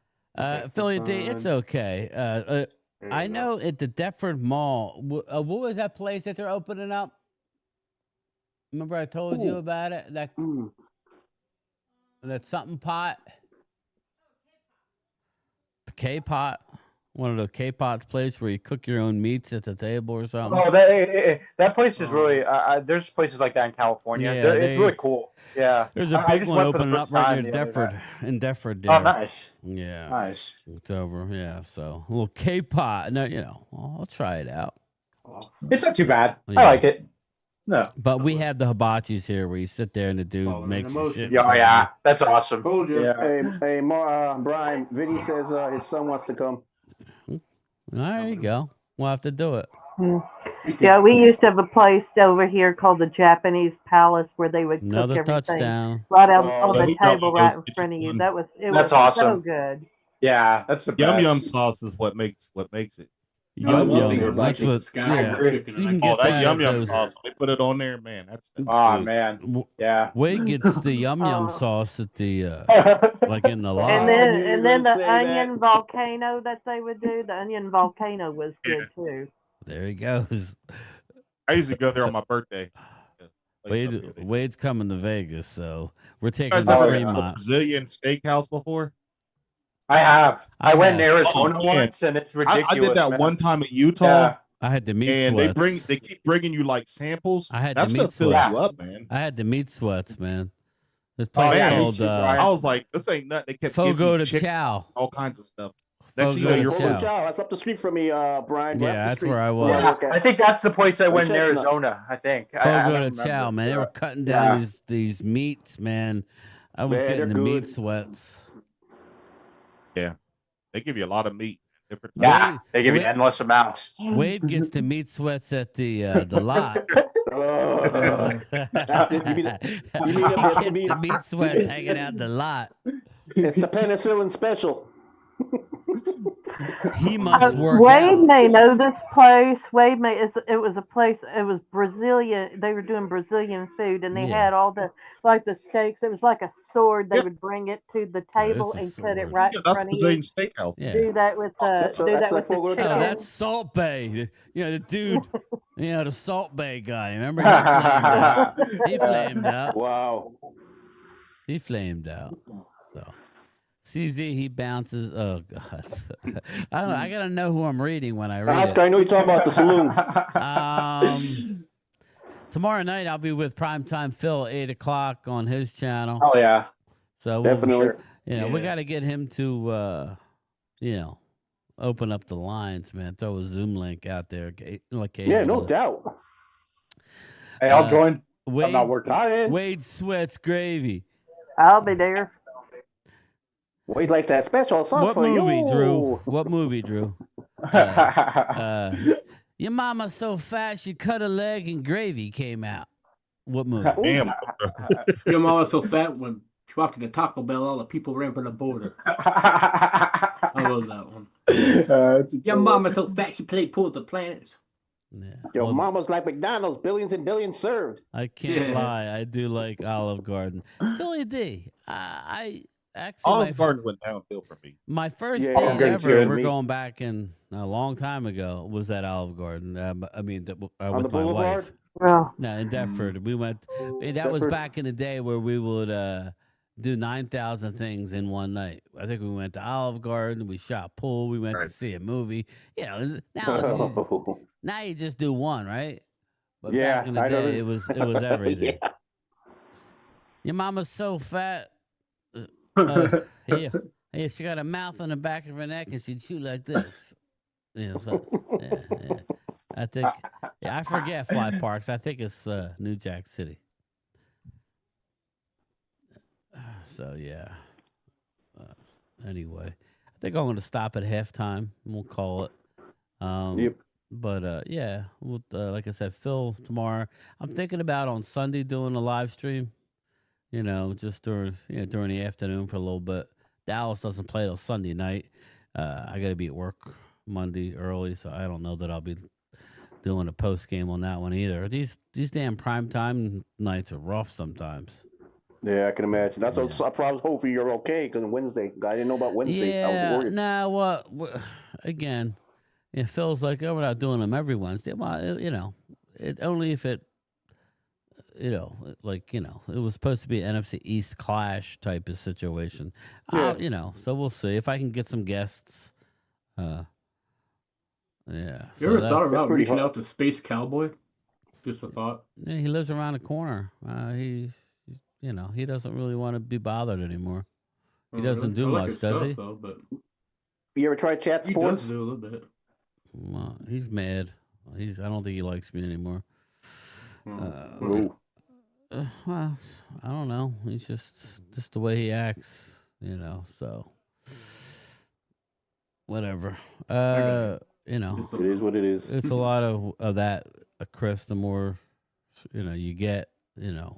Philly D, it's okay. I know at the Deptford Mall. What was that place that they're opening up? Remember I told you about it? That something pot. The K-pot. One of the K-pot's place where you cook your own meats at the table or something. Oh, that place is really. There's places like that in California. Yeah, It's really cool. Yeah. There's a I big just one went for the opening up first right time near the other Deptford. day. In Deptford. Oh, there. nice. Yeah. Nice. It's over. Yeah. So a little K-pot. No, I'll try it out. It's not too bad. Yeah. I like it. No. But we have the hibachis here where you sit there and the dude makes you shit. Yeah, yeah, that's awesome. Told you. Yeah. Hey, Brian. Vinny says his son wants to come. There you go. We'll have to do it. Yeah, we used to have a place over here called the Japanese Palace where they would Another cook everything touchdown. right on there the we go. table right in front of you. That's That's so awesome. good. Yeah, that's the Yum best. yum sauce is what makes it. Yum one thing yum. about That's this what. Sky Yeah. chicken, You can Oh, get that yum at yum those- sauce. They put it on there, man. That's Oh good. man. Yeah. Wade gets the yum yum sauce at the like in the lot. And then the onion volcano that they would do. The onion volcano was good too. There he goes. I used to go there on my birthday. Wade's coming to Vegas, so we're You taking guys the ever been to a Fremont. Brazilian steakhouse before? I have. I went in have. Arizona Oh, man. once, and it's ridiculous. I did that man. one time in Utah, Yeah. I had the meat and sweats. they keep bringing you like samples. I had that the meat stuff fills sweats. you up, man. I had the meat sweats, man. This Oh, place yeah, me called too, Brian. I was like, this ain't nothing. They kept Fogo giving de me chicken, Chow. all kinds of stuff. Next thing you Fogo know, de you're Chow. full. That's up the street from me, Brian. Yeah, that's where I was. Yeah, I think that's the place I went in Chestnut. Arizona. I think. I Fogo don't de Chow, remember. man. They were cutting down Yeah. these meats, man. I was Man, getting they're the meat good. sweats. Yeah, they give you a lot of meat. Yeah, they give you endless amounts. Wade gets to meet Sweats at the lot. That's it. You mean He gets to meet Sweats hanging out in the lot. It's the penicillin special. He must work Wade out. may know this place. Wade may. It was a place. It was Brazilian. They were doing Brazilian food, and they had all the the steaks. It was like a sword. They would bring it to the table and put it right in front of you. Brazilian steakhouse. Yeah. Do that with the Oh, chicken. that's Salt Bay. The dude. The Salt Bay guy. Remember he flamed out. He flamed out. Wow. He flamed out. So. CZ, he bounces. Oh God, I don't know. I gotta know who I'm reading when I read Oscar, I know you're talking about the saloon. Tomorrow night I'll be with Primetime Phil at 8:00 on his channel. Oh yeah, so definitely. We got to get him to, open up the lines, man. Throw a Zoom link out there. Yeah, no doubt. Hey, I'll join. Wade, I'm not working. Wade Sweats Gravy. I'll be there. Wade likes that special sauce. What movie, Drew? What movie, Drew? Your mama's so fat she cut a leg and gravy came out. What movie? Damn. Your mama's so fat when she walked to the Taco Bell, all the people ran for the border. I love that one. Your mama's so fat she played Pull the Planets. Yeah. Your mama's like McDonald's, billions and billions served. I can't lie. I do like Olive Garden. Philly D. Actually, Olive Garden went downhill for me. My first date ever, we're going back in a long time ago, was at Olive Garden. With my wife. Well, no, in Deptford. We went. That was back in the day where we would do 9,000 things in one night. I think we went to Olive Garden. We shot pool. We went to see a movie. Now you just do one, right? But back in the day, it was everything. Yeah. Your mama's so fat. She got a mouth on the back of her neck and she'd chew like this. I think, I forget Fly Parks. I think it's New Jack City. So, yeah. Anyway, I think I'm going to stop at halftime. We'll call it. Yep. But, yeah, we'll, like I said, Phil tomorrow. I'm thinking about on Sunday doing a live stream. Just during the afternoon for a little bit. Dallas doesn't play till Sunday night. I got to be at work Monday early, so I don't know that I'll be doing a post game on that one either. These damn primetime nights are rough sometimes. Yeah, I can imagine. That's what I was hoping you're okay because Wednesday. I didn't know about Wednesday. I was worried. Nah, what? Again, it feels like we're not doing them every Wednesday. Well, it only if it. It was supposed to be an NFC East clash type of situation. Yeah. So we'll see if I can get some guests. Yeah. You ever thought about reaching out to Space Cowboy? Just a thought. Yeah, he lives around the corner. He doesn't really want to be bothered anymore. He doesn't do much, does he? Though, but you ever try chat sports? He does do a little bit. Well, he's mad. I don't think he likes me anymore. Well, I don't know. He's just the way he acts, so whatever. It is what it is. It's a lot of that, Chris. The more you get, the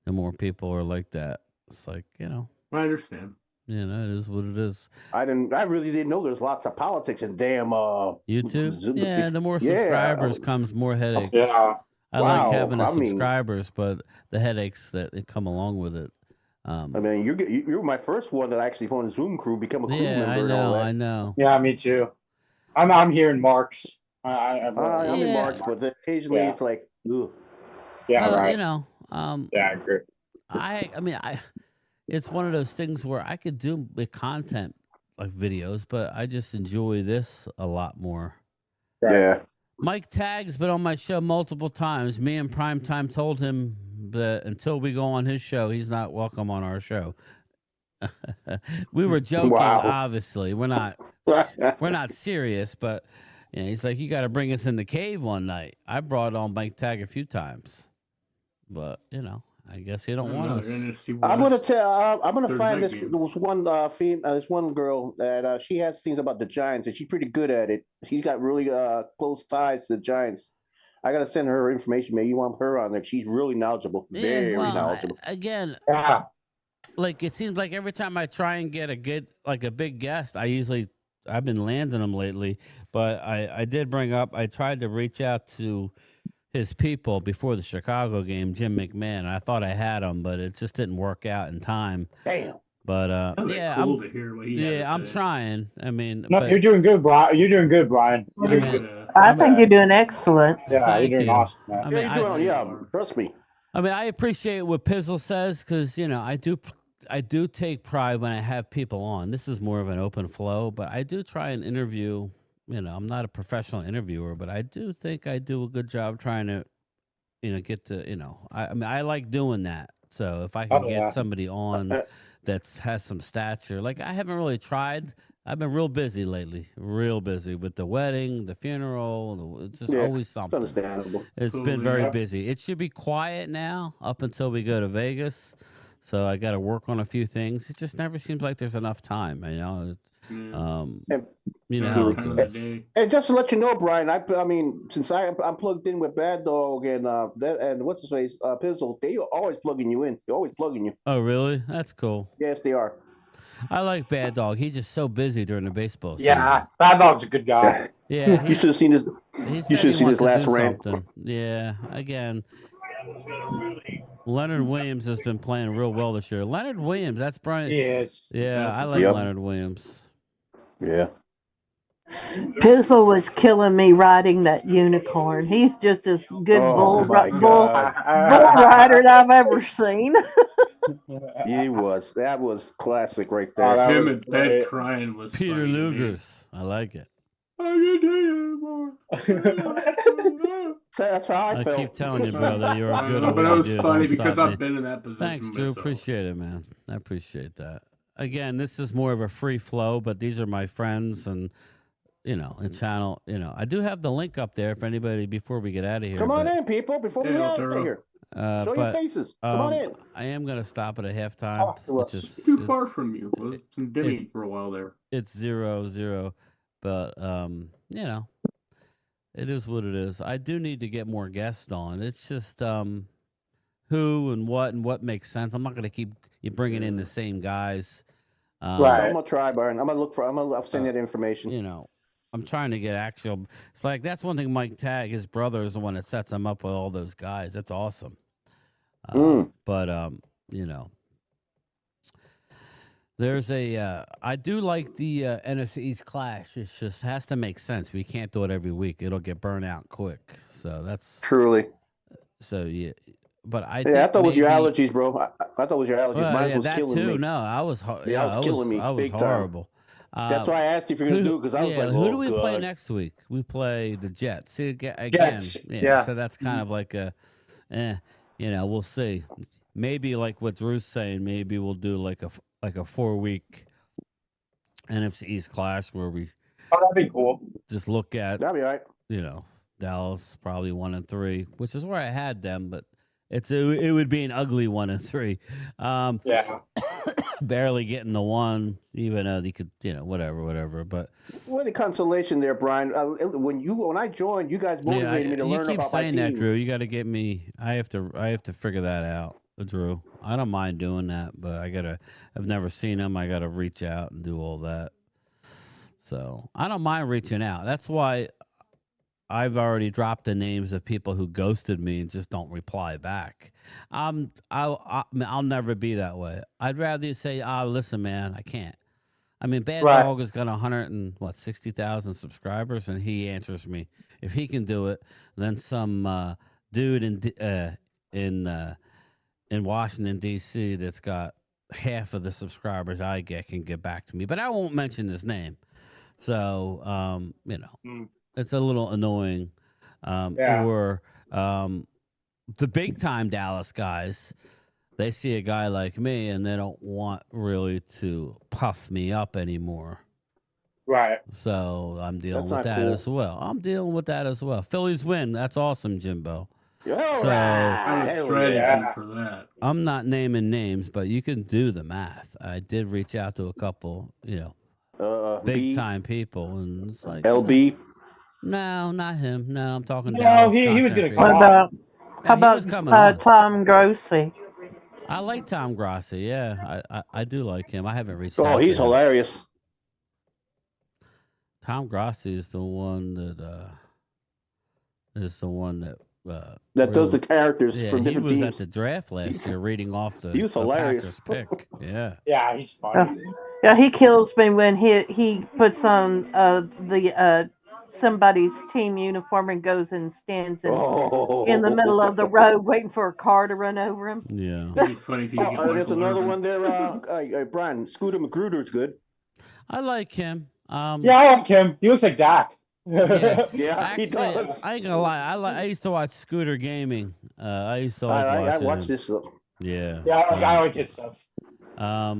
more people are like that. It's like, I understand. It is what it is. I really didn't know there's lots of politics and damn YouTube. Yeah, the more subscribers comes more headaches. Yeah. I like having the subscribers, but the headaches that come along with it. You're my first one that actually on a Zoom crew become a crew member. I know. Yeah, me too. I'm here in Marks. I'm in Marks, but occasionally it's like, ugh. Yeah, right. Yeah, I agree. It's one of those things where I could do the content like videos, but I just enjoy this a lot more. Right. Yeah. Mike Tagg's been on my show multiple times. Me and Primetime told him that until we go on his show, he's not welcome on our show. We were joking, obviously. We're not serious, but he's like, you got to bring us in the cave one night. I brought on Mike Tagg a few times, but I guess he don't want us. I'm gonna tell. I'm gonna find this. There was one this one girl that she has things about the Giants, and she's pretty good at it. She's got really close ties to the Giants. I gotta send her information. Maybe you want her on there. She's really knowledgeable, very knowledgeable. Again, like it seems like every time I try and get a big guest, I've been landing them lately. But I did bring up. I tried to reach out to his people before the Chicago game, Jim McMahon. I thought I had him, but it just didn't work out in time. Damn. But yeah, cool to hear what he had to I'm say. trying. I mean, No, you're doing good, Brian. You're doing good, Brian. You're doing good. I think you're doing excellent. Yeah, you're doing awesome, man. I mean, you're doing, trust me. I mean, I appreciate what Pizzle says because I do take pride when I have people on. This is more of an open flow, but I do try and interview. I'm not a professional interviewer, but I do think I do a good job trying to, get to, I mean, I like doing that. So if I can get somebody on that has some stature, like I haven't really tried. I've been real busy lately, real busy with the wedding, the funeral. It's just always something. Understandable. It's been very busy. It should be quiet now up until we go to Vegas. So I got to work on a few things. It just never seems like there's enough time. And just to let you know, Brian, I mean, since I'm plugged in with Bad Dog and what's his face, Pizzle, they are always plugging you in. They're always plugging you. Oh, really? That's cool. Yes, they are. I like Bad Dog. He's just so busy during the baseball season. Yeah, Bad Dog's a good guy. Yeah, you should have seen his. You should have seen his last rant. Yeah, again. Leonard Williams has been playing real well this year. Leonard Williams, that's Brian. Yes. Yeah, I like Leonard Williams. Yeah. Pizzle was killing me riding that unicorn. He's just as good bull rider that I've ever seen. He was. That was classic right there. Him in bed crying was Peter funny to me. Lugers. I like it. I can't tell you anymore. That's how I felt. Keep telling you, brother, you're good at But what it was you do. funny Don't because stop I've me. been in that position. Thanks, Drew. myself. Appreciate it, man. I appreciate that. Again, this is more of a free flow, but these are my friends and, and channel. I do have the link up there if anybody, before we get out of here. Come on in, people, before we get out of here. Show your faces. Come on in. I am going to stop at a halftime. Which is Too far from you. I was in Denny for a while there. It's 0-0, but it is what it is. I do need to get more guests on. It's just who and what makes sense. I'm not going to keep bringing in the same guys. Right. I'm gonna try, Byron. I'll send you that information. I'm trying to get actual. It's like that's one thing. Mike Tagg, his brother, is the one that sets him up with all those guys. That's awesome. But there's a. I do like the NFC East clash. It just has to make sense. We can't do it every week. It'll get burnt out quick. So that's truly. So yeah. But I thought it was your allergies, bro. I thought it was your allergies. Well, Mine was that killing too. me. No, I was. It was killing me. I was big horrible. That's why I asked you if you're gonna do it because I was like, who do we God. play next week? We play the Jets. See, again, Jets. Yeah. So that's kind of like a, we'll see. Maybe like what Drew's saying. Maybe we'll do like a 4-week NFC East clash where we. Oh, that'd be cool. Just look at. That'd be all right. Dallas probably 1-3, which is where I had them, but. It would be an ugly 1-3. Yeah. Barely getting the 1, even though they could, whatever. But what a consolation there, Brian. When I joined, you guys motivated me to learn about my team. You keep saying that, Drew. You got to get me. I have to figure that out, Drew. I don't mind doing that, but I've never seen them. I got to reach out and do all that. So I don't mind reaching out. That's why. I've already dropped the names of people who ghosted me and just don't reply back. I'll never be that way. I'd rather you say, listen, man, I can't. I mean, Bad Dog has got 160,000 subscribers, and he answers me. If he can do it, then some dude in Washington, D.C. that's got half of the subscribers I get can get back to me. But I won't mention his name. So, it's a little annoying. Or the big time Dallas guys, they see a guy like me and they don't want really to puff me up anymore. Right. So I'm dealing with that as well. Phillies win. That's awesome, Jimbo. So I have a strategy for that. I'm not naming names, but you can do the math. I did reach out to a couple, big time people, and it's like LB. No, not him. No, I'm talking No, Dallas he was content gonna come creators. on. How Yeah, he was about coming on. Tom Grossi? I like Tom Grossi. Yeah, I do like him. I haven't reached Oh, out he's to him. hilarious. Tom Grossi is the one that That does the characters Yeah, from he different was teams. at the draft last year reading off the He was hilarious. Packers pick. Yeah. Yeah, he's funny. Yeah, he kills me when he puts on somebody's team uniform and goes and stands in the middle of the road waiting for a car to run over him. Yeah. It'd be funny if you could get There's Michael another Irvin. one there. Brian, Scooter Magruder's good. I like him. Yeah, I like him. He looks like Dak. Yeah, he actually, does. I ain't gonna lie. I used to watch Scooter Gaming. I used to like I watching watched him. this stuff. Yeah. Yeah, so, I like his stuff. I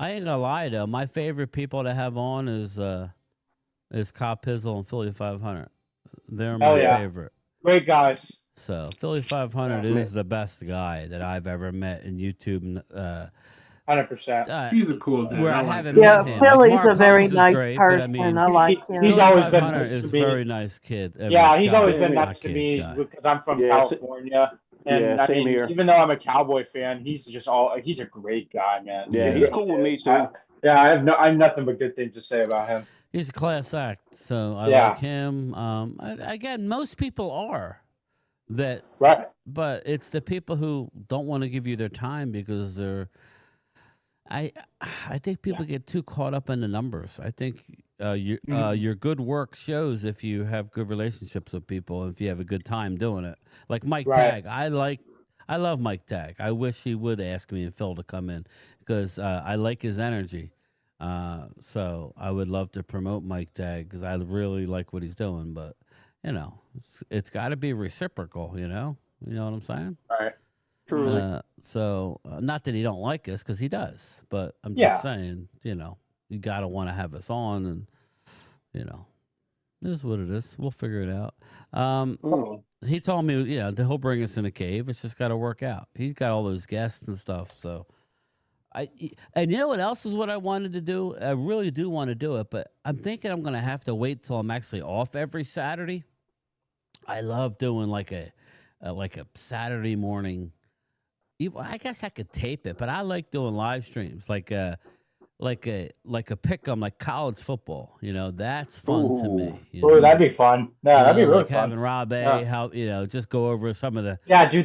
ain't gonna lie though. My favorite people to have on is Cop Pizzle and Philly 500. They're my favorite. Great guys. So Philly 500 is the best guy that I've ever met in YouTube. 100%. He's a cool dude. Where I I like haven't him. met him. Philly's Mark a very Holmes is nice great, but I person. mean, I like him. He's Philly always been 500 nice is to a me. very nice kid. Yeah, he's always been God nice to kid me guy. because I'm from Yeah, California. And I same mean, here. even though I'm a Cowboy fan, he's a great guy, man. Yeah, He he's really cool with me is. too. I have nothing but good things to say about him. He's a class act, so I Yeah. like him. Again, most people are that, Right. but it's the people who don't want to give you their time because they're. I think people get too caught up in the numbers. I think your good work shows if you have good relationships with people, if you have a good time doing it. Like Mike Right. Tagg, I love Mike Tagg. I wish he would ask me and Phil to come in because I like his energy. So I would love to promote Mike Tagg because I really like what he's doing. But it's got to be reciprocal. You know what I'm saying? Right. Truly. So not that he don't like us because he does, but I'm just Yeah. saying, you got to want to have us on, and it is what it is. We'll figure it out. He told me, he'll bring us in a cave. It's just got to work out. He's got all those guests and stuff. So and you know what else is what I wanted to do? I really do want to do it, but I'm thinking I'm going to have to wait till I'm actually off every Saturday. I love doing like a Saturday morning. I guess I could tape it, but I like doing live streams, like a pick 'em, like college football. That's fun to me. Oh, that'd be fun. Yeah, that'd be really like fun. having Rob A. How just go over some of the do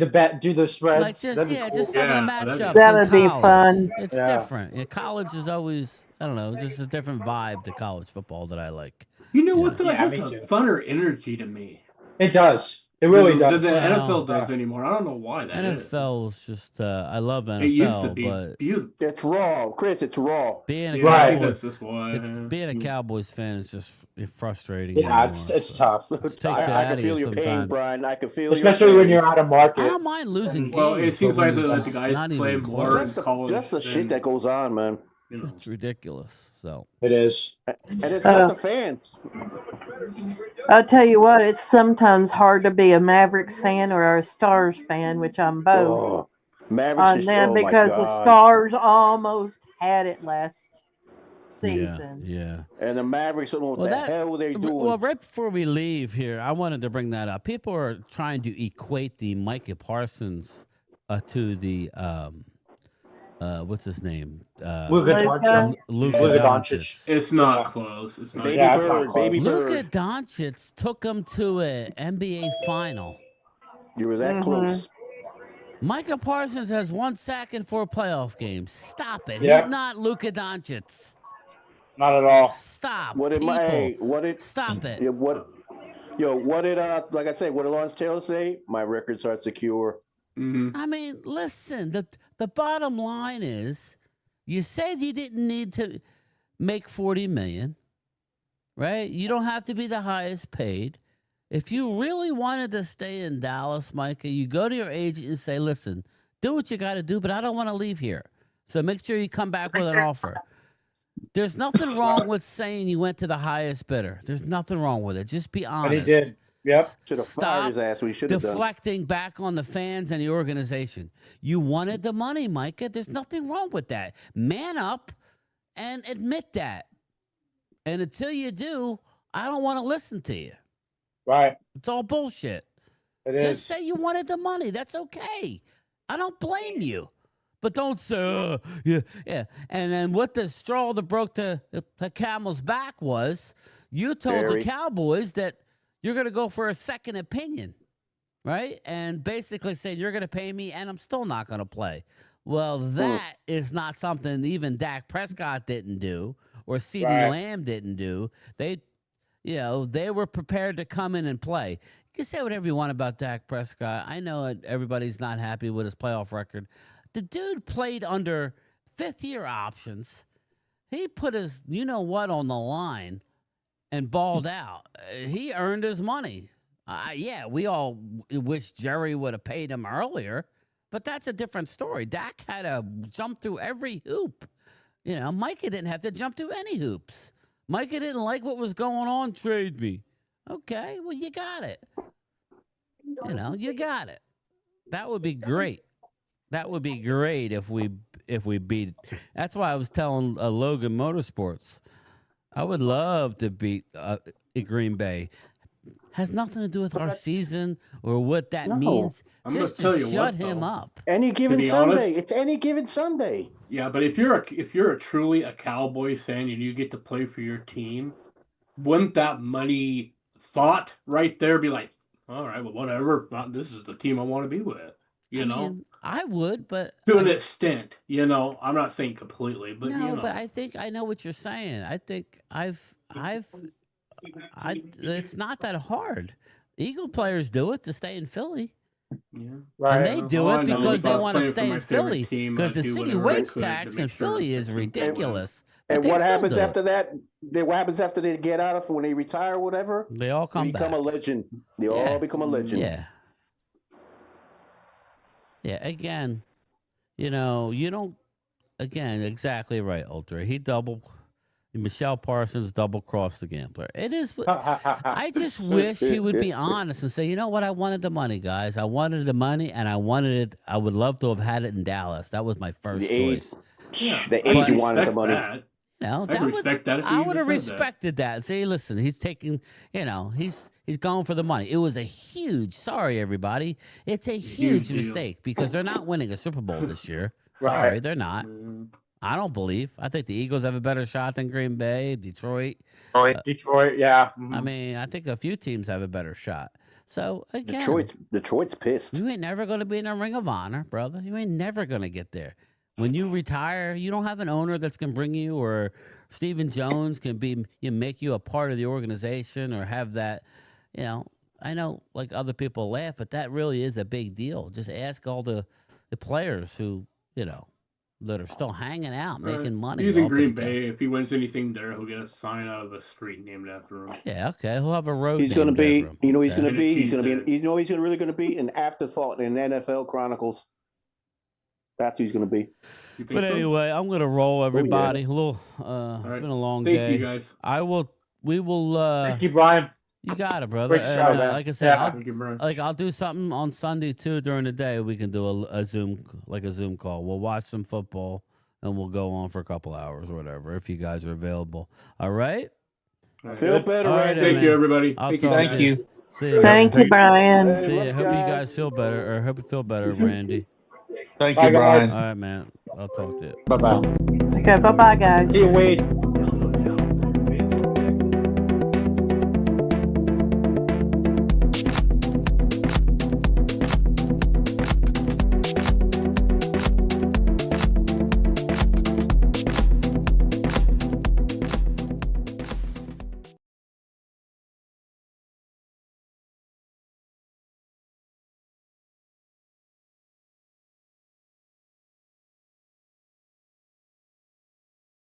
the spreads. like just That'd be cool. just some of the matchups. That'd in be college. fun. It's Yeah. different. College is always just a different vibe to college football that I like. You know what, though? Yeah, It has me a too. funner energy to me. It does. It really Than does. the NFL does anymore. I don't know why that is. NFL's just I love NFL, It used to be but beautiful. It's raw, Chris. It's raw. being a Yeah, I think Cowboy- that's just why. being a Cowboys fan is just frustrating. Yeah, anymore, it's so. tough. It takes it I out can of feel you your pain, sometimes. Brian. I can feel Especially your when pain. you're out of market. I don't mind losing Well, games. it seems but like when the it's guys not play even more close, in college. That's the shit than, that goes on, man. it's ridiculous. So It is. And it's not the fans. I'll tell you what, it's sometimes hard to be a Mavericks fan or a Stars fan, which I'm both Oh, Mavericks on is, them oh my because the God. Stars almost had it last season. yeah. And the Mavericks don't know what the hell they're doing. Well, right before we leave here, I wanted to bring that up. People are trying to equate the Micah Parsons to the what's his name? Luka Doncic. Luka Luka Doncic. Doncic. It's not close. It's not. Baby Yeah, it's Bird, not Baby close. Luka Bird. Doncic took him to an NBA final. You were that close. Micah Parsons has 1 sack in 4 playoff games. Stop it. Yeah. He's not Luka Doncic. Not at all. Stop. What did people. Stop it. Yeah, what did like I said, what did Lawrence Taylor say? My records are secure. Mm-hmm. I mean, listen, the bottom line is you said you didn't need to make $40 million, right? You don't have to be the highest paid. If you really wanted to stay in Dallas, Micah, you go to your agent and say, listen, do what you got to do, but I don't want to leave here. So make sure you come back with an offer. There's nothing wrong with saying you went to the highest bidder. There's nothing wrong with it. Just be honest. But he did. Yep. Should have fired his ass. We should have done. Deflecting back on the fans and the organization. You wanted the money, Micah. There's nothing wrong with that. Man up and admit that. And until you do, I don't want to listen to you. Right. It's all bullshit. Just say you wanted the money. That's okay. I don't blame you. But don't say, yeah. And then what the straw that broke the camel's back was, you told the Cowboys that you're going to go for a second opinion, right? And basically say, you're going to pay me and I'm still not going to play. Well, that is not something even Dak Prescott didn't do or CeeDee Lamb didn't do. They were prepared to come in and play. You can say whatever you want about Dak Prescott. I know everybody's not happy with his playoff record. The dude played under fifth-year options. He put his you-know-what on the line and balled out. He earned his money. We all wish Jerry would have paid him earlier, but that's a different story. Dak had to jump through every hoop. Micah didn't have to jump through any hoops. Micah didn't like what was going on. Trade me. Okay, well, you got it. You got it. That would be great. That would be great if we beat. That's why I was telling Logan Motorsports, I would love to beat Green Bay. Has nothing to do with our season or what that means. I'm Just gonna tell to you shut what, him though. up. Any given Sunday. Honest, It's any given Sunday. Yeah, but if you're truly a Cowboys fan and you get to play for your team, wouldn't that money thought right there be like, all right, well, whatever. This is the team I want to be with. I mean, I would, but to an extent, I'm not saying completely, but but I think I know what you're saying. I think it's not that hard. Eagle players do it to stay in Philly. Yeah. And they do it because they want to stay in Philly because the city wage tax in Philly is ridiculous. And what happens after that? What happens after they get out of when they retire or whatever? They all become a legend. They all become a legend. Yeah. Yeah. Again, you don't. Again, exactly right, Ultra. Michelle Parsons double-crossed the gambler. It is. I just wish he would be honest and say, you know what? I wanted the money, guys. I wanted the money, and I wanted it. I would love to have had it in Dallas. That was my first choice. The age you wanted the money. I would have respected that. Say, listen, he's taking. He's going for the money. It was a huge. Sorry, everybody. It's a huge mistake because they're not winning a Super Bowl this year. Sorry, they're not. I don't believe. I think the Eagles have a better shot than Green Bay, Detroit. Detroit, yeah. I mean, I think a few teams have a better shot. So, again. Detroit's pissed. You ain't never going to be in a Ring of Honor, brother. You ain't never going to get there. When you retire, you don't have an owner that's going to bring you, or Stephen Jones can make you a part of the organization or have that, I know like other people laugh, but that really is a big deal. Just ask all the players who, that are still hanging out, making money. He's in Green Bay. If he wins anything there, he'll get a sign out of a street named after him. Yeah, okay. He'll have a road. He's going to be. He's going to be. He's really going to be an afterthought in NFL Chronicles. That's who he's going to be. But anyway, I'm going to roll everybody. A little. It's been a long day. Thank you guys. We will. Thank you, Brian. You got it, brother. Great show, man. Like I said, Yeah. I'll do something on Sunday too during the day. We can do a Zoom call. We'll watch some football and we'll go on for a couple hours or whatever if you guys are available. All right. Feel better, Randy. Thank you, everybody. Thank you. See you. Thank you, Brian. See you. Hope you guys feel better, or hope you feel better, Randy. Thank you, Brian. All right, man. I'll talk to you. Bye-bye. Okay, bye-bye, guys. See you, Wade.